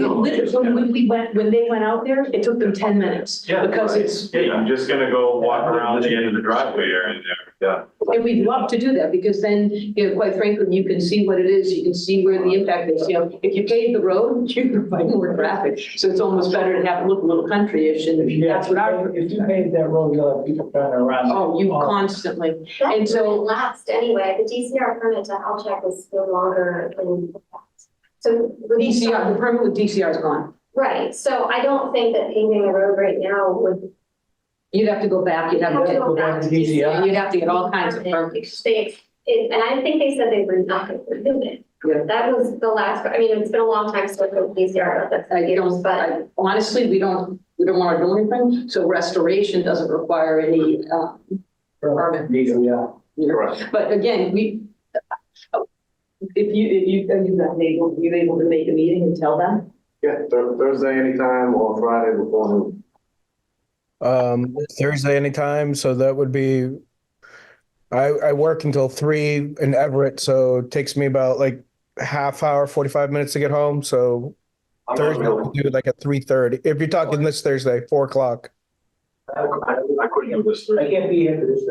When they went out there, it took them 10 minutes. Yeah, Because right. it's, Yeah, I'm just gonna go walk around the end of the driveway area there. and we'd love to do that because then, quite frankly, you can see what it is. You can see where the impact is. If you pave the road, you can find more traffic. So it's almost better to have it look a little country-ish, and that's what If you pave that road, you'll have people turning around. Oh, you constantly. That And so- wouldn't last anyway. The DCR permit to health check is no longer in effect. So the DCR, the permit with DCR is gone. Right, so I don't think that paving the road right now would. You'd have to go back, you'd have to Go back to DCR. You'd have to get all kinds of permits. And I think they said they were not going to do it. Yeah. That was the last, I mean, it's been a long time since I went to DCR, but that's years, but. Honestly, we don't want to do anything, so restoration doesn't require any, permit. Yeah. Correct. But again, if you're able to make a meeting and tell them? Yeah, Thursday anytime or Friday before noon. Thursday anytime, so that would be, I work until 3 in Everett, so it takes me about like half hour, 45 minutes to get home, so Thursday we'll do it like at 3:30. If you're talking this Thursday, 4 o'clock. I couldn't do this. I can't be here for this.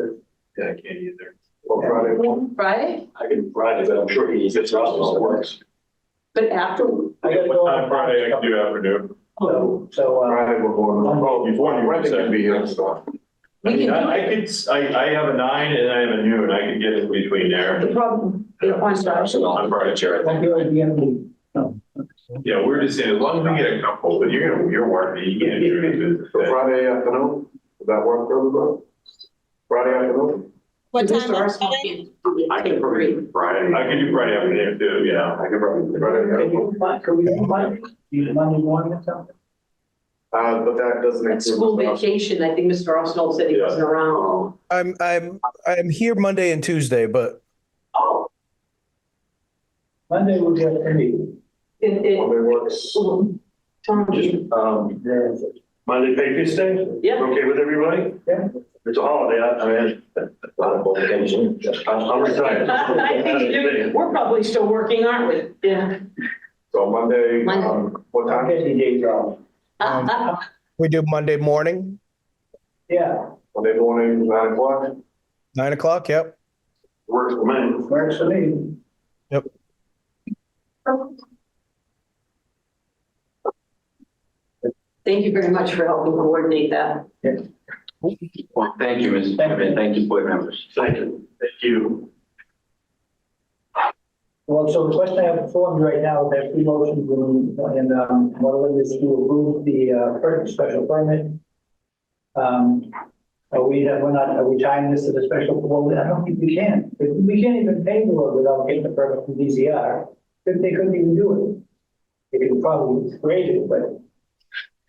Yeah, I can't either. Or Friday. Friday? I can Friday, but I'm sure he gets off all works. But after, What time Friday I can do afternoon? So, Friday before noon. Oh, before you Friday said. can be here, so. I mean, I have a 9 and I have a noon. I can get in between there. the problem, on Friday. I'm Friday, Chair. I'll be at the end of the, no. Yeah, we're just saying, as long as we get a couple, but you're working, you can't do anything. So Friday afternoon, does that work for everybody? Friday afternoon? What time Mr. on Arsenal Friday? can't I can probably Friday. I can do Friday afternoon too, yeah. I can probably Friday Can afternoon. we do Monday? Do Monday morning or something? But that doesn't At include. school vacation, I think Mr. Arsenal said he wasn't around. I'm here Monday and Tuesday, but Oh. Monday would be up to me. Monday works. Tom, Monday, Patriots Day? Yeah. Okay with everybody? Yeah. It's a holiday, I mean, A lot of vacation. I'm retired. I think we're probably still working, aren't we? Yeah. So Monday, Monday. what time? 50 days off. we do Monday morning, Yeah, Monday morning, 9 o'clock? 9 o'clock, yep. Works for me. works for me. Thank you very much for helping coordinate that. Well, thank you, Mr. Chairman. Thank you, board members. Thank you. Thank you. Well, so the question I have before me right now is that three motions and one of them is to approve the first special permit. Are we tying this to the special? Well, I don't think we can. We can't even pay the road without getting the permit from DCR. They couldn't even do it. They could probably grade it, but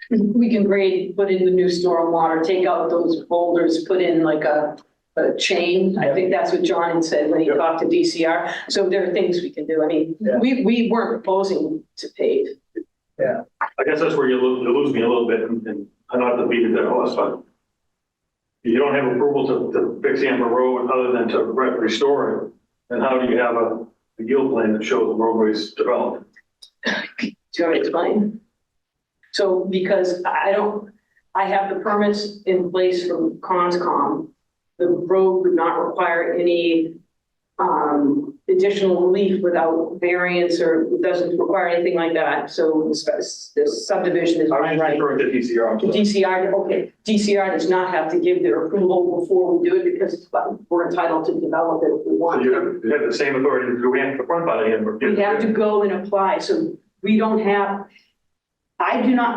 We can grade, put in the new stormwater, take out those boulders, put in like a chain. I think that's what John had said when he talked to DCR. So there are things we can do. I mean, Yeah. we weren't proposing to pave. I guess that's where you lose me a little bit, and not to beat it dead horse, but if you don't have approval to fix Amber Road other than to restore it, then how do you have a yield plan that shows the roadways developed? Do you want me to explain? So because I have the permits in place from Conscom, the road would not require any additional relief without variance, or it doesn't require anything like that. So the subdivision is I by was just right. referring to DCR. The DCR, okay, DCR does not have to give their approval before we do it because we're entitled to develop it if we So want you to. have the same authority to go in the front by the Amber. We have to go and apply, so we don't have,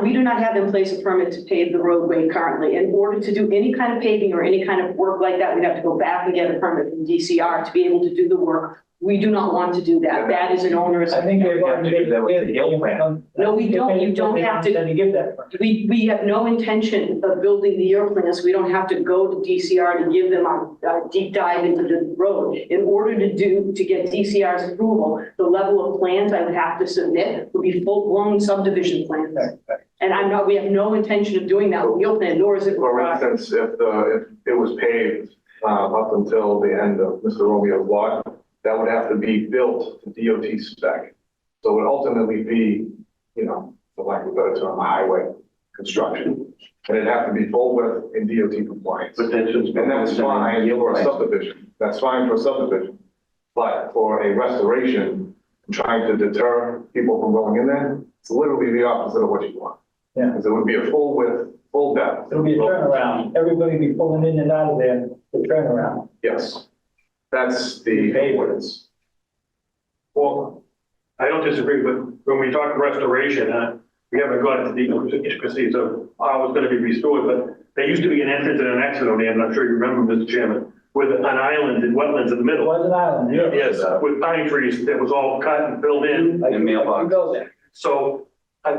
we do not have in place a permit to pave the roadway currently. In order to do any kind of paving or any kind of work like that, we'd have to go back and get a permit from DCR to be able to do the work. We do not want to do that. That is an onerous. I think they've already made that with the yield plan. No, we don't. You don't have to. Then you give that. permit. We have no intention of building the yield plan, so we don't have to go to DCR to give them a deep dive into the road. In order to get DCR's approval, the level of plans I would have to submit would be full-blown subdivision plans. And we have no intention of doing that with yield plan, nor is it. For instance, if it was paved up until the end of Mr. Romeo's lot, that would have to be built to DOT spec. So it would ultimately be, for lack of a better term, highway construction. And it'd have to be full width in DOT compliance. But that's what's. And that's fine for a subdivision. That's fine for a subdivision. But for a restoration, trying to deter people from going in there, it's literally the opposite of what you want. Yeah. Because it would be a full width, full depth. It'll be a turnaround. Everybody be pulling in and out of there, the turnaround. Yes. That's the avoidance. Well, I don't disagree, but when we talk restoration, we haven't got into the intricacies of how it's gonna be restored, but there used to be an entrance and an exit on there, I'm not sure you remember, Mr. Chairman, with an island and wetlands in the It middle. was an island, yeah. Yes, with pine trees that was all cut and filled in. And mailbox. You go there. So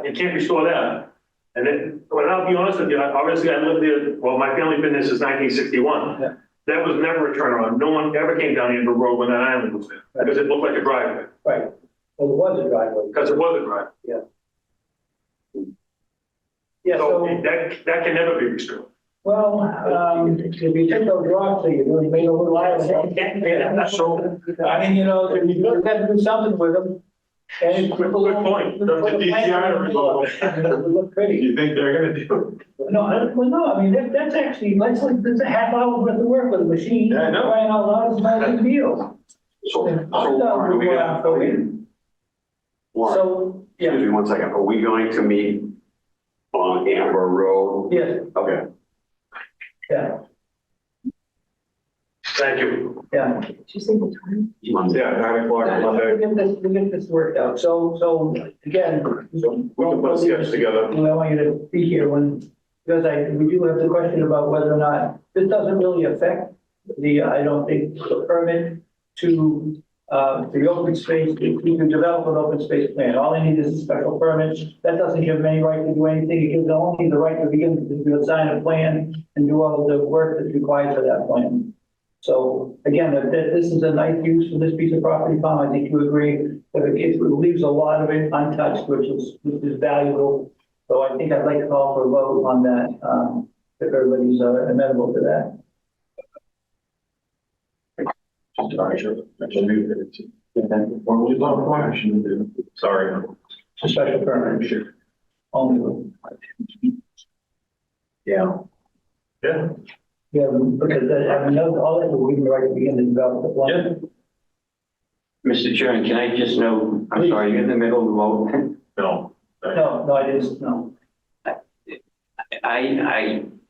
you can't restore that. And then, well, I'll be honest with you, obviously I lived there, well, my family's been there since 1961. Yeah. That was never a turnaround. No one ever came down the road when that island was there, because it looked like a driveway, Right. Well, it was a driveway. because it was a driveway. Yeah, So so, that can never be restored. well, if you took those rocks, so you really made a little island. Yeah, so, I mean, you got to do something with them. And Good point. The DCR it would look pretty. You think they're gonna do? No, I mean, that's actually, that's a half hour worth of work with a machine. Yeah, I know. Crying out loud, it's not a big deal. Are we gonna, Warren, So, yeah, excuse me 1 second, are we going to meet on Amber Road? yes, Okay. yeah, thank you. yeah. Did you say the time? Monday. Yeah, 9 o'clock on Monday. We get this worked out. So again. We can put a sketch together. I want you to be here because we do have the question about whether or not, this doesn't really affect I don't think, the permit to the open space, you can develop an open space plan. All they need is a special permit. That doesn't give them any right to do anything. It gives them only the right to begin to design a plan and do all of the work that's required for that plan. So again, if this is a nice use for this piece of property, Tom, I think you agree that it leaves a lot of it untouched, which is valuable. So I think I'd like to call for a vote on that, if everybody's amenable to that. Sorry. It's a special permit. Sure. Only. Yeah. Yeah. Yeah, because I mean, all that will give the right to begin to develop the plan. Mr. Chairman, can I just know, I'm sorry, you're in the middle of the vote? No. No, I didn't, no.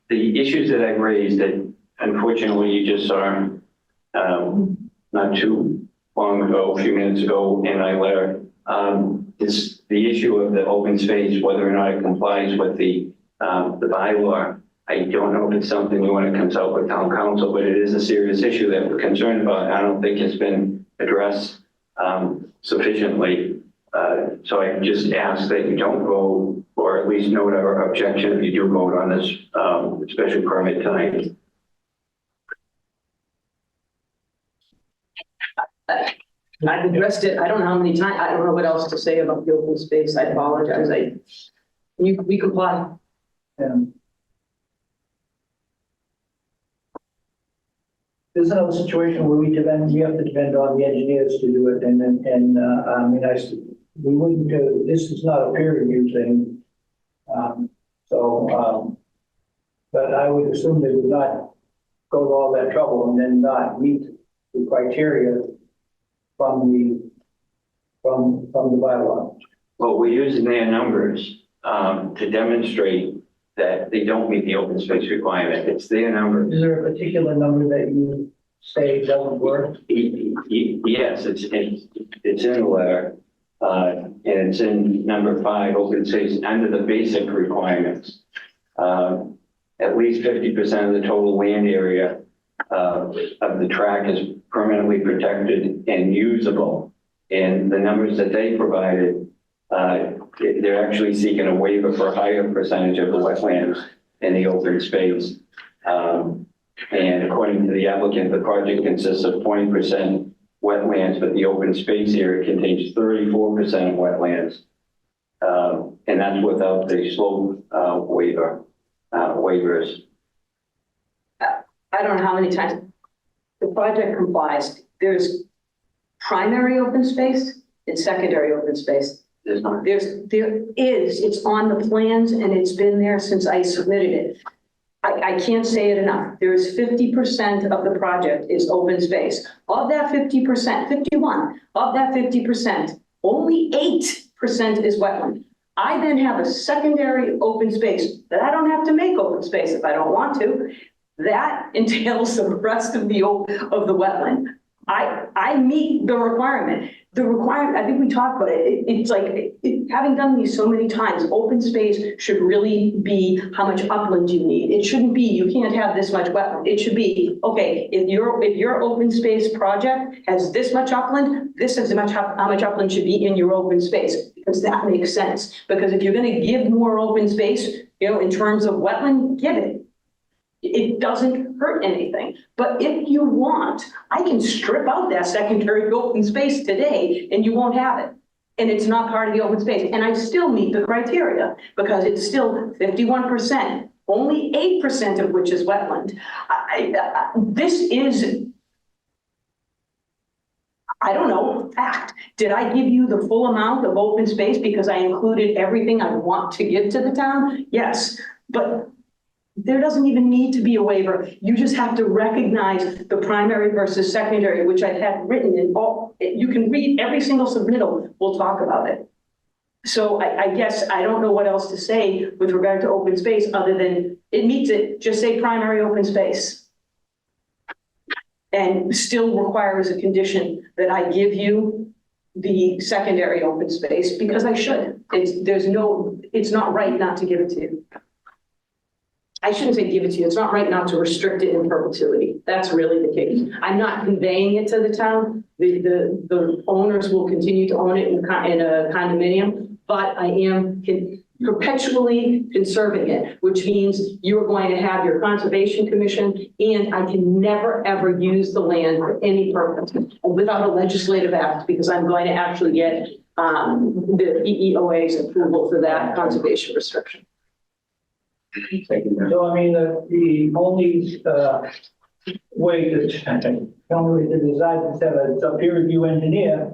The issues that I raised that unfortunately you just saw, not too long ago, a few minutes ago in my letter, is the issue of the open space, whether or not it complies with the bylaw. I don't know if it's something you want to consult with town council, but it is a serious issue that we're concerned about. I don't think it's been addressed sufficiently. So I just ask that you don't vote, or at least note our objection if you do vote on this special permit tonight. I've addressed it, I don't know how many times, I don't know what else to say about the open space, I apologize, we comply. There's another situation where we have to depend on the engineers to do it, and I mean, we wouldn't do, this is not a peer review thing. But I would assume they would not go to all that trouble and then not meet the criteria from the bylaw. Well, we're using their numbers to demonstrate that they don't meet the open space requirement. It's their numbers. Is there a particular number that you say doesn't work? Yes, it's in the letter. And it's in number 5, open space, under the basic requirements. At least 50% of the total land area of the tract is permanently protected and usable. And the numbers that they provided, they're actually seeking a waiver for a higher percentage of the wetlands in the open space. And according to the applicant, the project consists of 20% wetlands, but the open space area contains 34% of wetlands. And that's without the slope waivers. I don't know how many times the project complies. There's primary open space and secondary open space. There's not. There is, it's on the plans and it's been there since I submitted it. I can't say it enough. There is 50% of the project is open space. Of that 50%, 51, of that 50%, only 8% is wetland. I then have a secondary open space that I don't have to make open space if I don't want to. That entails the rest of the wetland. I meet the requirement. The requirement, I think we talked about it. It's like, having done these so many times, open space should really be how much upland you need. It shouldn't be, you can't have this much wetland. It should be, okay, if your open space project has this much upland, this is how much upland should be in your open space, because that makes sense. Because if you're gonna give more open space, in terms of wetland, give it. It doesn't hurt anything. But if you want, I can strip out that secondary open space today and you won't have it. And it's not part of the open space. And I still meet the criteria because it's still 51%, only 8% of which is wetland. This is, I don't know, fact. Did I give you the full amount of open space because I included everything I want to give to the town? Yes, but there doesn't even need to be a waiver. You just have to recognize the primary versus secondary, which I've had written in all, you can read every single submittal, we'll talk about it. So I guess I don't know what else to say with regard to open space other than it meets it, just say primary open space. And still require as a condition that I give you the secondary open space because I should. It's not right not to give it to you. I shouldn't say give it to you. It's not right not to restrict it in perpetuity. That's really the case. I'm not conveying it to the town. The owners will continue to own it in a condominium, but I am perpetually conserving it, which means you're going to have your conservation commission, and I can never ever use the land for any purpose without a legislative act, because I'm going to actually get the EEOA's approval for that conservation restriction. So I mean, the only way to decide is to have a peer review engineer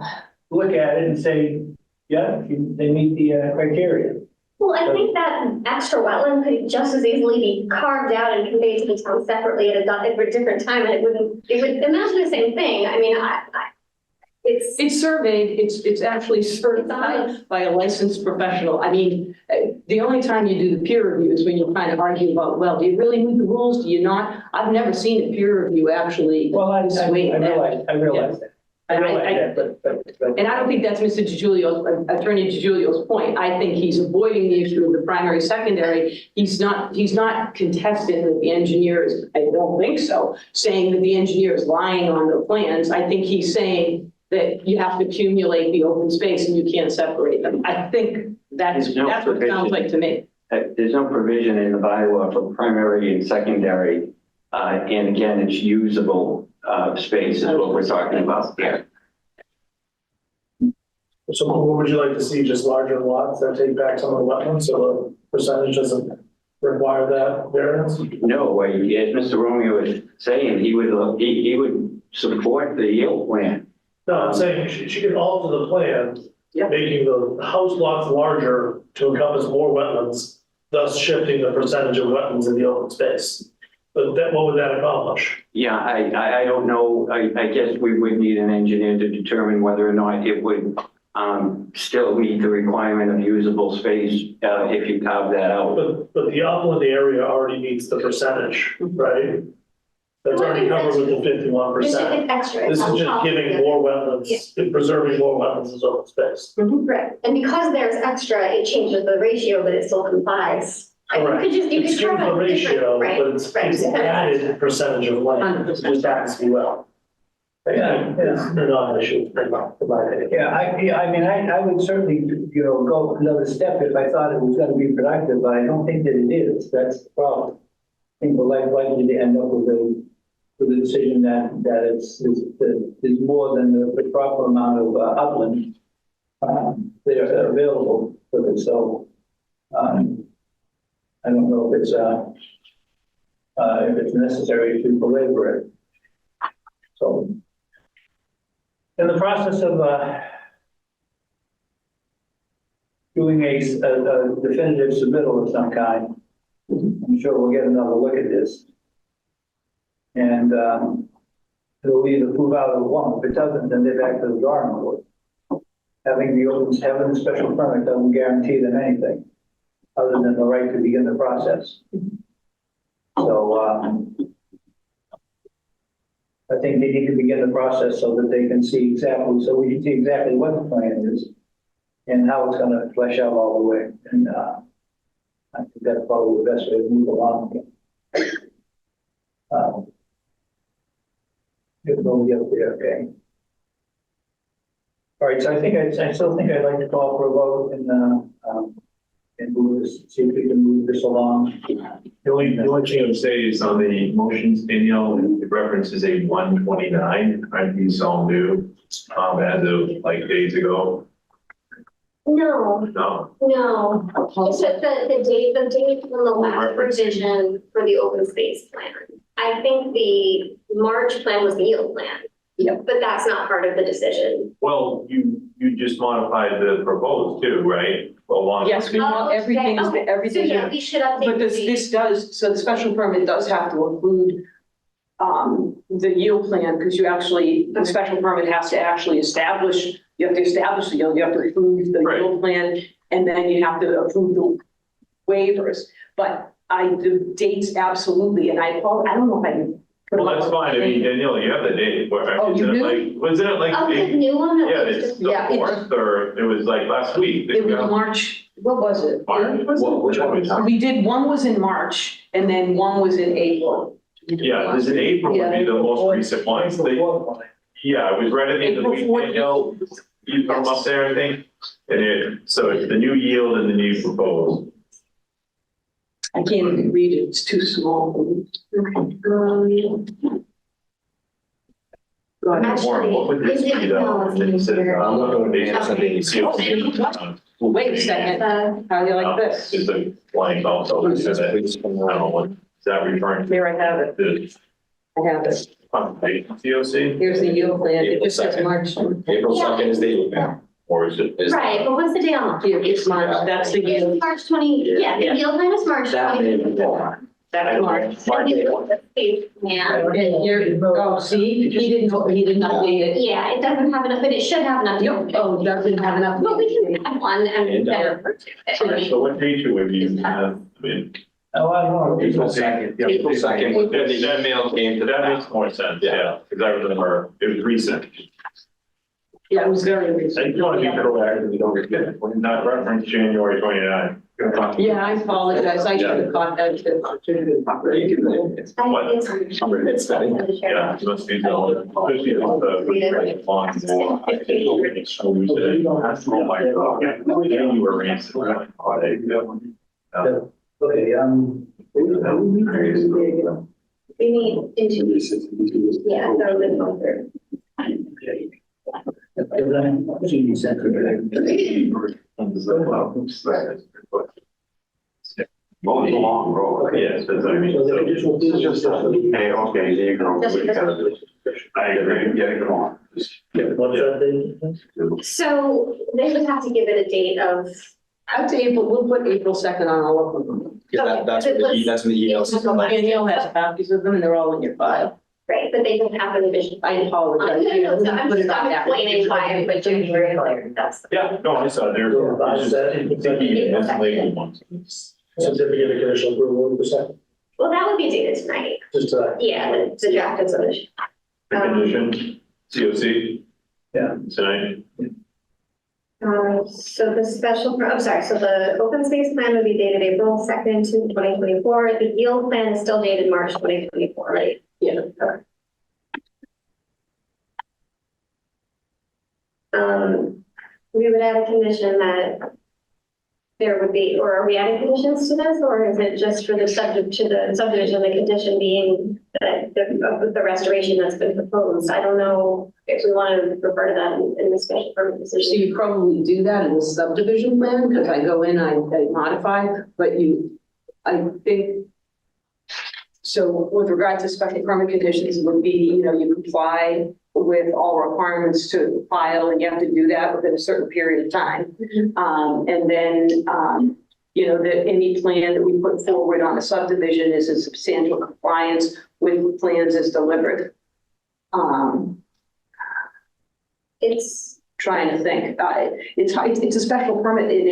look at it and say, yeah, they meet the criteria. Well, I think that extra wetland could just as easily be carved out and conveyed to the town separately at a different time, and it would amount to the same thing. I mean, it's surveyed. It's actually certified by a licensed professional. I mean, the only time you do the peer review is when you're kind of arguing about, well, do you really meet the rules? Do you not? I've never seen a peer review actually. Well, I realize that. And I don't think that's Attorney DiGiulio's point. I think he's avoiding the issue of the primary, secondary. He's not contesting that the engineer is, I don't think so, saying that the engineer is lying on the plans. I think he's saying that you have to accumulate the open space and you can't separate them. I think that's what it sounds like to me. There's no provision in the bylaw for primary and secondary. And again, it's usable space is what we're talking about here. So what would you like to see? Just larger lots that take back some of the wetlands, so the percentage doesn't require that variance? No, as Mr. Romeo is saying, he would support the yield plan. No, I'm saying she could alter the plan, making the house lots larger to encompass more wetlands, thus shifting the percentage of wetlands in the open space. But what would that accomplish? Yeah, I don't know. I guess we would need an engineer to determine whether or not it would still meet the requirement of usable space if you carve that out. But the upland area already meets the percentage, right? That's already covered with the 51%. It's extra. This It's is on just top of giving it. more wetlands, preserving more wetlands as open space. Right, and because there's extra, it changes the ratio, but it still complies. And Correct. You could just, you It's could try changed the to ratio, right, but it's right. added percentage of land, it just happens to be well. Yeah, It's not an issue, in my opinion. Yeah, I mean, I would certainly, go another step if I thought it was gonna be productive, but I don't think that it is. That's the problem. I think we're likely to end up with a decision that there's more than the proper amount of upland that are available for it. So, I don't know if it's necessary to belabor it. So, in the process of doing a definitive submittal of some kind, I'm sure we'll get another look at this. And it'll either prove out or it won't. If it doesn't, then they're back to the drawing board. Having the special permit doesn't guarantee them anything other than the right to begin the process. So I think they need to begin the process so that they can see exactly, so we can see exactly what the plan is and how it's going to flesh out all the way. And I think that's probably the best way to move along. If we'll get there, okay. All right, so I still think I'd like to call for a vote and move this, see if we can move this along. The only thing I would say is on the motions, Danielle, the reference is a 129, aren't these all new, as of like days ago? No, No, it's just the date from the last revision for the open space plan. I think the March plan was the yield plan. Yep. But that's not part of the decision. well, you just modified the proposed too, right? Along. Yes, we want everything, So everything. yeah, we should update. But this does, so the special permit does have to include the yield plan, because the special permit has to actually establish, you have to establish the yield, you have to approve the Right. yield plan, and then you have to approve the waivers. But the dates absolutely, and I don't know if I can. put Well, them that's on. fine. I mean, Danielle, you have the date. Oh, you do? Wasn't it like? Oh, the new one? that Yeah, was it's just- the Yeah, it's- 4th, or it was like last week. It was March, what was it? March. Which one was it? We did, one was in March, and then one was in April. Yeah, this in April would be the most recent one. Yeah, it was right at the end of the week, April 14th. Danielle. You come up there, I think. So it's the new yield and the new proposed. I can't even read it, it's too small. Go ahead. Actually, What would this is it- be though? no, it's It says, here. I'm looking Okay. at something. Wait a second, how do you like this? It's a blank also. I don't know what, is that referring Here, I have it, to I have it. the COC? Here's the yield plan, it just says March. April Yeah. 2nd is the yield plan. Or is it? Right, but what's the date on that? Here, it's March, that's the yield. March 20, yeah, the yield plan is March That 2024. That's March. And the space plan. And here, oh, see, he didn't update it. Yeah, it doesn't have enough, but it should have enough. Nope, oh, doesn't have enough. But we can add one and better refer to it. So what date should we use? I mean, Oh, I don't know. April 2nd. April 2nd. that mail came to, that makes more sense, yeah, because I remember it was recent. Yeah, it was very I recent. just want to be proactive, you don't forget it, not reference January 29. Yeah, I apologize, I should have caught that. I think it's. It's fine. Yeah, it must be the, especially the long. Oh my God. Yeah, you were raised. Okay, We need into, yeah, so the filter. Well, it's a long road. Yes, that's what I mean. So This is just, hey, okay, you can. I agree. Yeah, come on. What's that thing? So they would have to give it a date of. I'd say April, we'll put April 2nd on all of them. Okay, That's but it what was- that's what the emails. Danielle has copies of them and they're all in your file. Right, but they don't have the revision. I apologize. No, so I'm Put it just, on I'm that. explaining why I put January there, that's. Yeah, no, I saw there. It's just thinking it's labeled ones. Certificate of conditional approval, 1%. Well, that would be dated tonight. Just, Yeah, the draft is submission. The condition, COC. Yeah. Tonight. So the I'm sorry, so the open space plan would be dated April 2nd, 2024. The yield plan is still dated March 2024, right? Yeah. We would add a condition that there would be, or are we adding conditions to this, or is it just for the subdivision, the condition being that the restoration that's been proposed? I don't know if we want to refer to that in the special permit So decision. you probably do that in the subdivision plan, because I go in, I modify, but I think, so with regard to special permit conditions, it would be, you comply with all requirements to file, and you have to do that within a certain period of time. And then, that any plan that we put forward on a subdivision is in substantial compliance with plans as delivered. It's trying to think, it's a special permit, and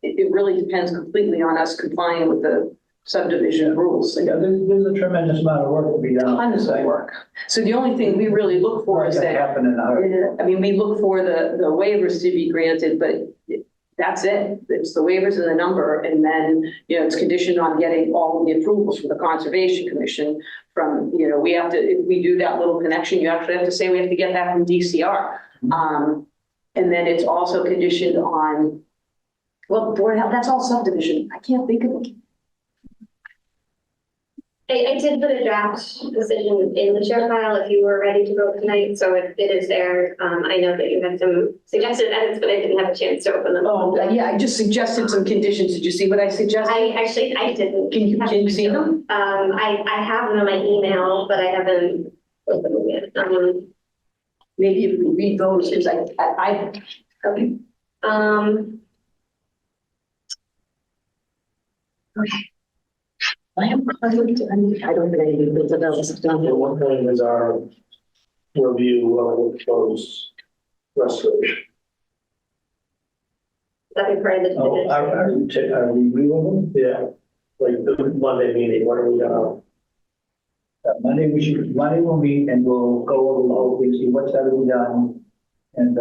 it really depends completely on us complying with the subdivision rules. Yeah, there's a tremendous amount of work to be done. Tons of work. So the only thing we really look for is that, happen in a hurry. we look for the waivers to be granted, but that's it. It's the waivers and the number, and then, it's conditioned on getting all of the approvals from the Conservation Commission from, we have to, if we do that little connection, you actually have to say we have to get that from DCR. And then it's also conditioned on, well, Board of Health, that's all subdivision. I can't think of it. I did put a draft decision in the share file if you were ready to vote tonight, so it is there. I know that you had some suggested edits, but I didn't have a chance to open them. Oh, yeah, I just suggested some conditions. Did you see what I suggested? I didn't. Can you see them? I have them in my email, but I haven't opened them yet. Maybe if we read those, because I Okay. Okay. I don't think anything that else is done. the one thing is our review of the proposed restoration. That'd be part of the. Oh, are we reviewing them? Yeah, like the Monday meeting, what are we gonna? Monday we'll meet and we'll go over the whole thing, see what's got to be done. And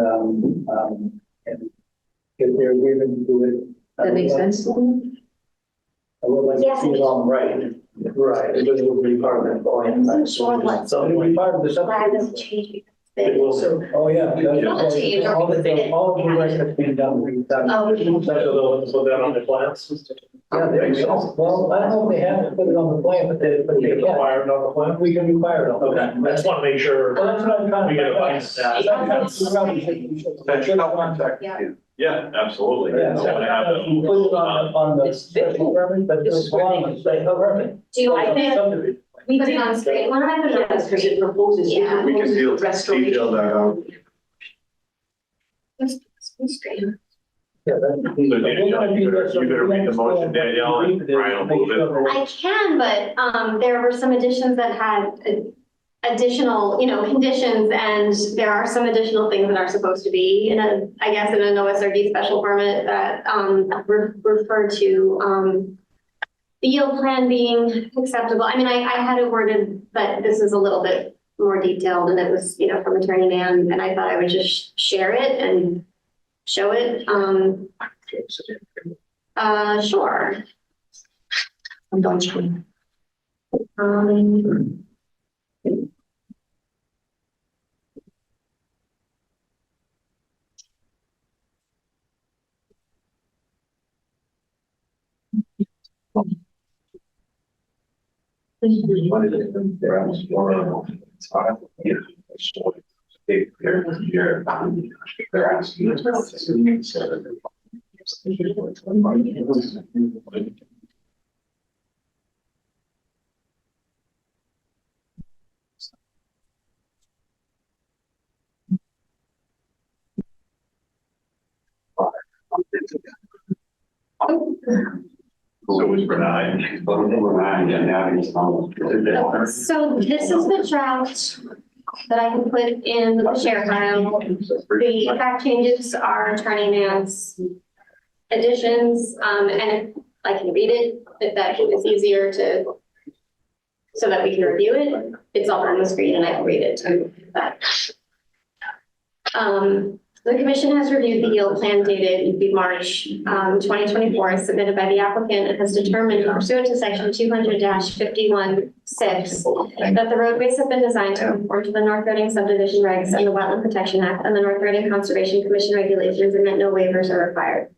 if they're agreement to do it. That makes sense to you? I would like to see it all right. Right, it will be part of that plan. I'm sure what. So it'll be part of the Flag subdivision. doesn't change. It will. So, Oh, yeah. Not change, or All the fit it. all the work that's been done, we've done. Oh, So they'll put that on the plans? Yeah, well, I don't know if they have to put it on the plan, but they We can can. require it on the plan? We can require it on. the Okay, plan. I just want to make sure. Well, that's what I'm trying to. We gotta find that. Yeah. Yeah, absolutely. Yeah, So I have you put it on the It's special permit, but it's on the special permit. do you like it? Subdivision. We Put it did, on screen. Why don't I put it on yes, because it screen? proposes, Yeah. We can detail restoration. that out. Screen. Yeah, that's. So Danielle, you better read the motion, Danielle, and Brian will move it. I can, but there were some additions that had additional, conditions, and there are some additional things that are supposed to be in an OSRD special permit that refer to the yield plan being acceptable. I mean, I had it worded, but this is a little bit more detailed, and it was, from Attorney Mann, and I thought I would just share it and show it. Sure. I'm done screen. They're asking. So it's Renee. So this is the draft that I can put in the share file. The fact changes are Attorney Mann's additions, and if I can read it, if that is easier to so that we can review it. It's all on the screen and I can read it too. The commission has reviewed the yield plan dated March 2024 submitted by the applicant and has determined pursuant to section 200-51(6) that the roadways have been designed to conform to the North Reading Subdivision Regs and the Wetland Protection Act and the North Reading Conservation Commission regulations, and that no waivers are required.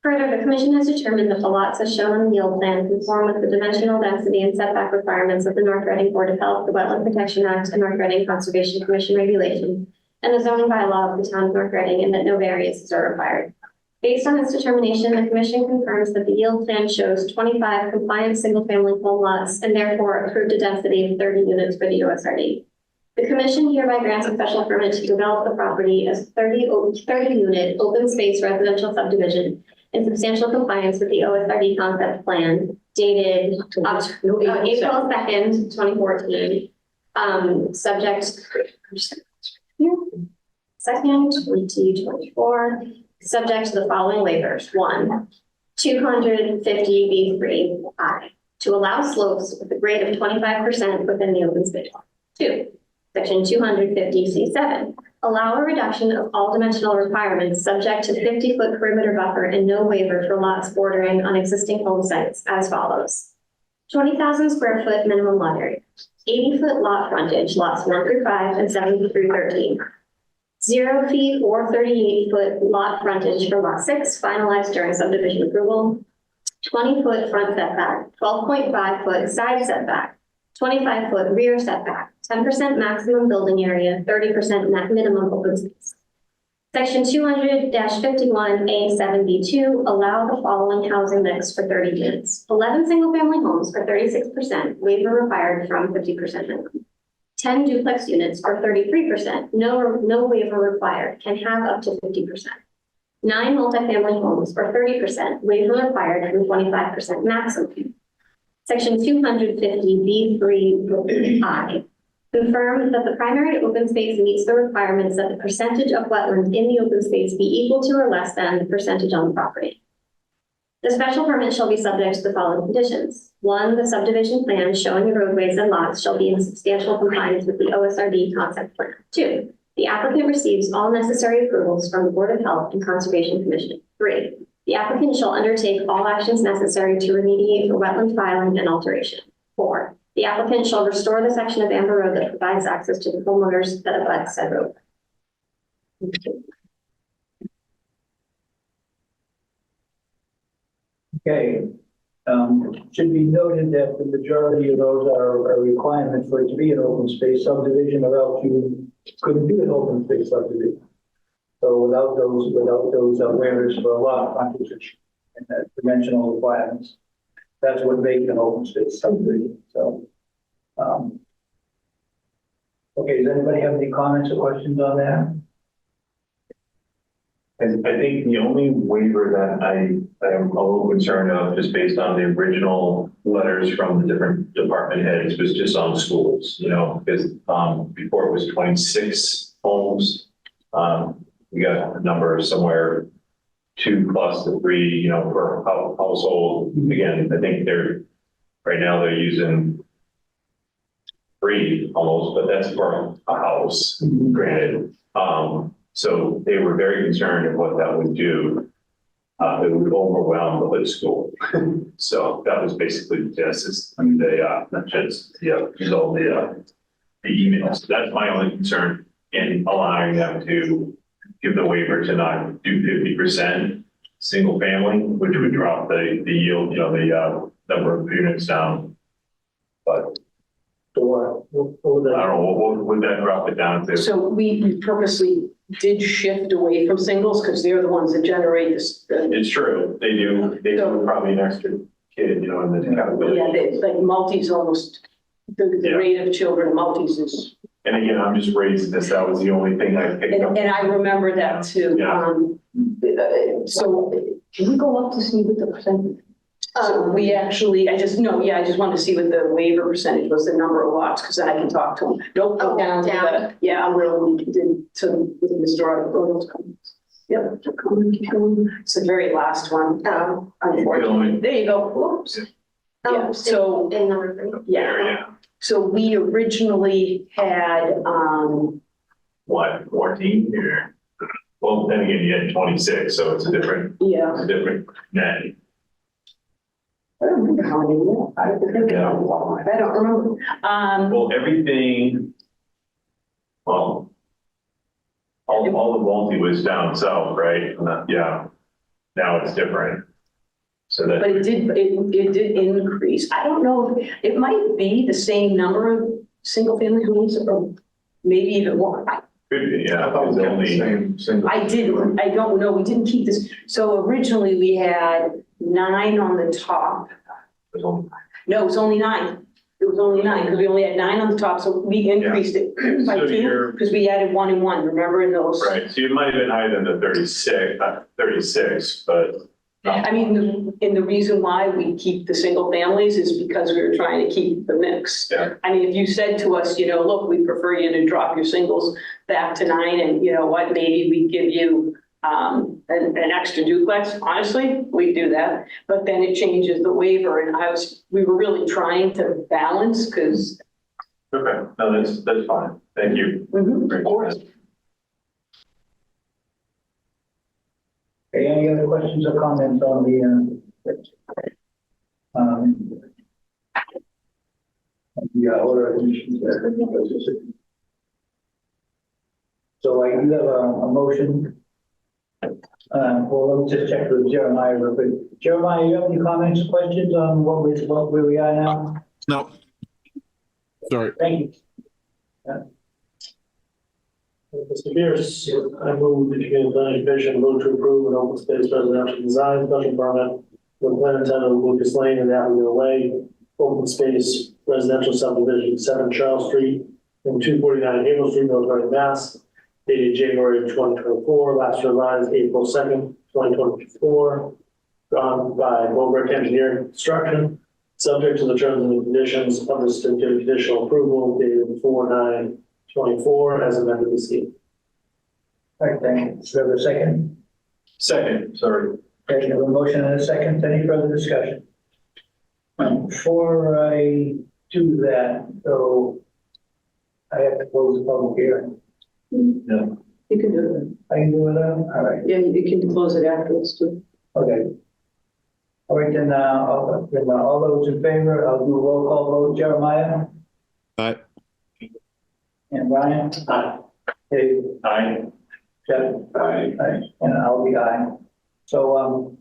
Further, the commission has determined that the lots as shown on the yield plan conform with the dimensional density and setback requirements of the North Reading Board of Health, the Wetland Protection Act, and North Reading Conservation Commission regulations, and the zoning bylaw of the town of North Reading, and that no variances are required. Based on this determination, the commission confirms that the yield plan shows 25 compliant single-family home lots and therefore approved a density of 30 units for the OSRD. The commission hereby grants a special permit to develop the property as 30-unit open space residential subdivision in substantial compliance with the OSRD concept plan dated April 2nd, 2014. Subject second, 2024, subject to the following waivers. 1, 250 B3I, to allow slopes with a grade of 25% within the open space. 2, section 250C7, allow a reduction of all dimensional requirements subject to 50-foot perimeter buffer and no waiver for lots bordering on existing home sites as follows. 20,000 square foot minimum lot area, 80-foot lot frontage, lots 1 through 5 and 7 through 13. 0 feet or 38-foot lot frontage for lot 6 finalized during subdivision approval. 20-foot front setback, 12.5-foot side setback, 25-foot rear setback, 10% maximum building area, 30% minimum open space. Section 200-51A7B2, allow the following housing mix for 30 units. 11 single-family homes for 36%, waiver required from 50% minimum. 10 duplex units for 33%, no waiver required, can have up to 50%. 9 multifamily homes for 30%, waiver required from 25% maximum. Section 250B3I, confirm that the primary open space meets the requirements that the percentage of wetland in the open space be equal to or less than the percentage on the property. The special permit shall be subject to the following conditions. 1, the subdivision plan showing the roadways and lots shall be in substantial compliance with the OSRD concept plan. 2, the applicant receives all necessary approvals from the Board of Health and Conservation Commission. 3, the applicant shall undertake all actions necessary to remediate for wetland filing and alteration. 4, the applicant shall restore the section of Amber Road that provides access to the homeowners that abut said road. Okay. Should be noted that the majority of those are requirements for it to be an open space subdivision, or else you couldn't do an open space subdivision. So without those waivers for a lot frontage and the dimensional requirements, that's what makes an open space subdivision. So, okay, does anybody have any comments or questions on that? And I think the only waiver that I am a little concerned of, just based on the original letters from the different department heads, was just on schools, because before it was 26 homes. We got a number somewhere 2 plus the 3, per household. Again, I think right now they're using 3 almost, but that's for a house, granted. So they were very concerned of what that would do. It would overwhelm the whole school. So that was basically the genesis. The result of the emails. So that's my only concern in allowing them to give the waiver to not do 50% single family, which would drop the yield, the number of units down. But I don't know, what would that drop it down to? So we purposely did shift away from singles because they're the ones that generate this. It's true, they do probably an extra kid, in the calculation. Yeah, like multis almost, the rate of children in multis is. And again, I'm just raising this, that was the only thing I picked up. And I remember that too. Yeah. So can we go up to see what the percentage? So we actually, I just wanted to see what the waiver percentage was, the number of lots, because then I can talk to them. Don't go down to the, I'm really did to with Mr. Arnold's comments. Yep. It's the very last one. Unfortunately. There you go. Oops. Yeah. So in number 3. yeah. So we originally had, What, 14 here? Well, then again, you had 26, so it's a different net. I don't remember how many, I don't remember. Well, everything, well, all of Walty was down south, right? Yeah, now it's different. So that. But it did increase. I don't know, it might be the same number of single family homes or maybe even more. Could be, yeah. I thought It's we had only- the same single. I don't know, we didn't keep this. So originally we had 9 on the top. No, it was only 9. It was only 9 because we only had 9 on the top, so we increased it by So 2 because we added 1 and 1, remember in those? Right, so you might have been higher than the 36, but. I mean, and the reason why we keep the single families is because we were trying to keep the mix. Yeah. I mean, if you said to us, you know, look, we prefer you to drop your singles back to 9 and you know what, maybe we give you an extra duplex, honestly, we do that. But then it changes the waiver and we were really trying to balance because. Okay, no, that's fine. Thank you. Of course. Okay, any other questions or comments on the, order of conditions there? So I do have a motion. Well, let me just check with Jeremiah real quick. Jeremiah, you have any comments, questions on where we are now? No. Sorry. Thank you. Mr. Pierce, I move the community planning commission vote to approve an open space residential design special permit with plan intended on Lucas Lane and Avenue Way, open space residential subdivision 7 Charles Street and 249 Havel Street, North Mass, dated January of 2024, last revised April 2nd, 2024, drawn by Bobrick Engineering Construction, subject to the terms and conditions of the certificate of conditional approval dated 4/9/24 as amended this evening. All right, thank you. So we have a second? Second, sorry. Okay, we have a motion and a second. Any further discussion? Before I do that, so I have to close the public hearing. Yeah. You can do it. I can do it now? All right, Yeah, you can close it afterwards too. okay. All right, then, all those in favor, I'll do a roll call vote. Jeremiah? Aye. And Ryan? Aye. Dave? Aye. Jeff? Aye. Aye. And I'll be aye. So,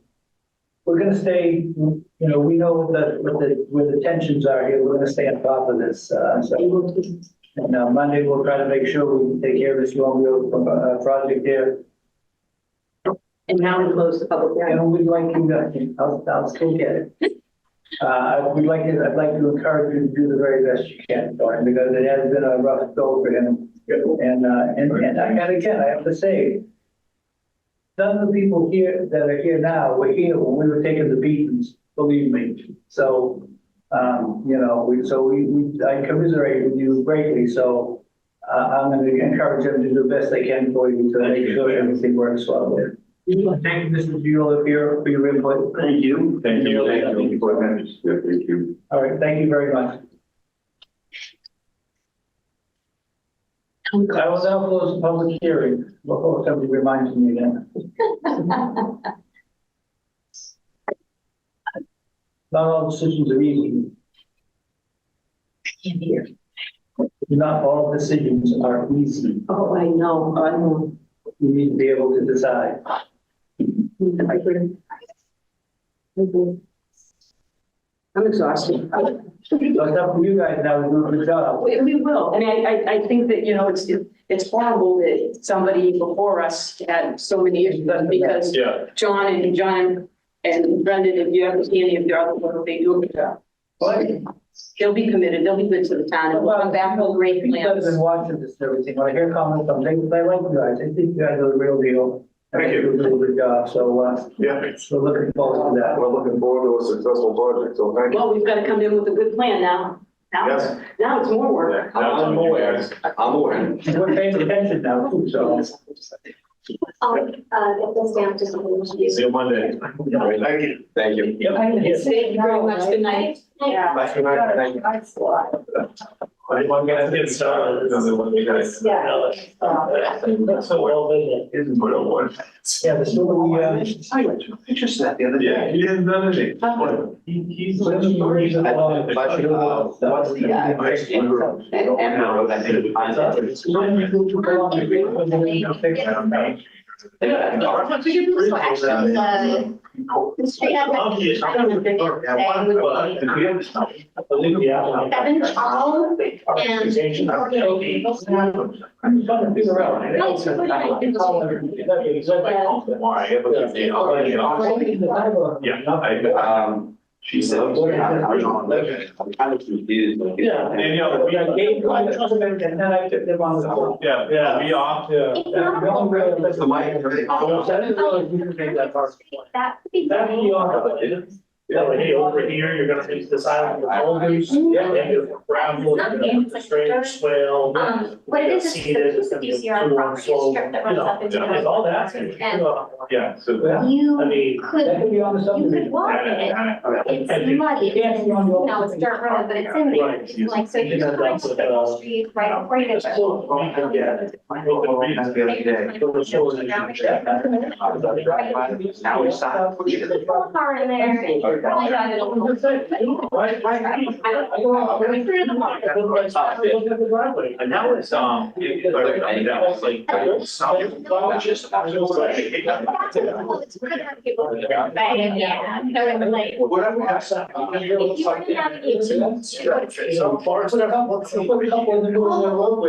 we're gonna stay, you know, we know where the tensions are here. We're gonna stay on top of this, so. And Monday, we'll try to make sure we take care of this long project here. And now we close the public hearing. And we'd like you to, I'll still get it. I'd like to encourage you to do the very best you can for him, because it has been a rough go for him. And again, I have to say, some of the people here that are here now were here when we were taking the beatings, believe me. So, you know, I commiserate with you greatly. So I'm going to encourage them to do the best they can for you to make sure everything works well. Thank you, Mr. Buell, for your input. Thank you. Thank you. Thank you for that. Yeah, thank you. All right, thank you very much. I will now close the public hearing before somebody reminds me again. Not all decisions are easy. Not all decisions are easy. Oh, I know. You need to be able to decide. I'm exhausted. So it's up to you guys now to do a good job. We will, and I think that, you know, it's horrible that somebody before us had so many issues, because Yeah. John and Brendan, if you ever see any of their other work, they do a good job. They'll be committed, they'll be good to the town, and we'll come back with great I've plans. been watching this and everything. When I hear comments, I like you guys. I think you guys are the real deal. Thank you. You do a good job. So, Yeah, so looking forward to that. we're looking forward to a successful project, so thank you. Well, we've got to come in with a good plan now. Yes. Now it's more work. I'm aware. I'm aware. And we're paying attention now too, so. I'll, get this down to someone. See you Monday. Thank you. Thank you. Yep. Thank you very much, good night. Yeah. Anyone gonna get started? Yeah. That's so well done. Isn't what it was. Yeah, the story, I just said the other day. Yeah, he hasn't done anything. he's. What's the Yeah. So actually, the street address Seven Charles I'm trying to figure out. She said, I don't know, I'm kind of confused. Yeah. Danielle, we gave, I trust them, and then I took them on the phone. yeah, we off. That's the mic. That would be. That'd be on. Yeah, like, hey, over here, you're gonna face this island with boulders, and gravel, straight swale. What it is it's the DCR property strip that runs up into. It's all that. Yeah, so. You I mean, That could be on the you subdivision. could walk it, it's muddy, it's, no, it's dirt road, but it's in there, it's like, so you just like to the street right before you get there. Now we start pushing it. Pull a car in there, and you're probably got it over. And now it's, It's good to have people here, but yeah, I can relate. Whatever we have. If you want to navigate to.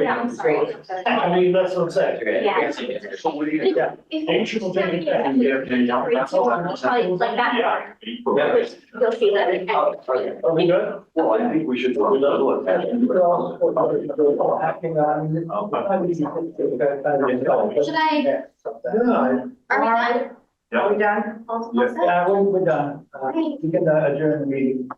Yeah, I'm sorry. I mean, that's what I'm saying. Yeah. So what do you? Yeah. If you probably like that part, you'll see that. Are we good? Well, I think we should. Should I, are we done? Yeah. Are we done? Yeah, we're done. We can adjourn the meeting.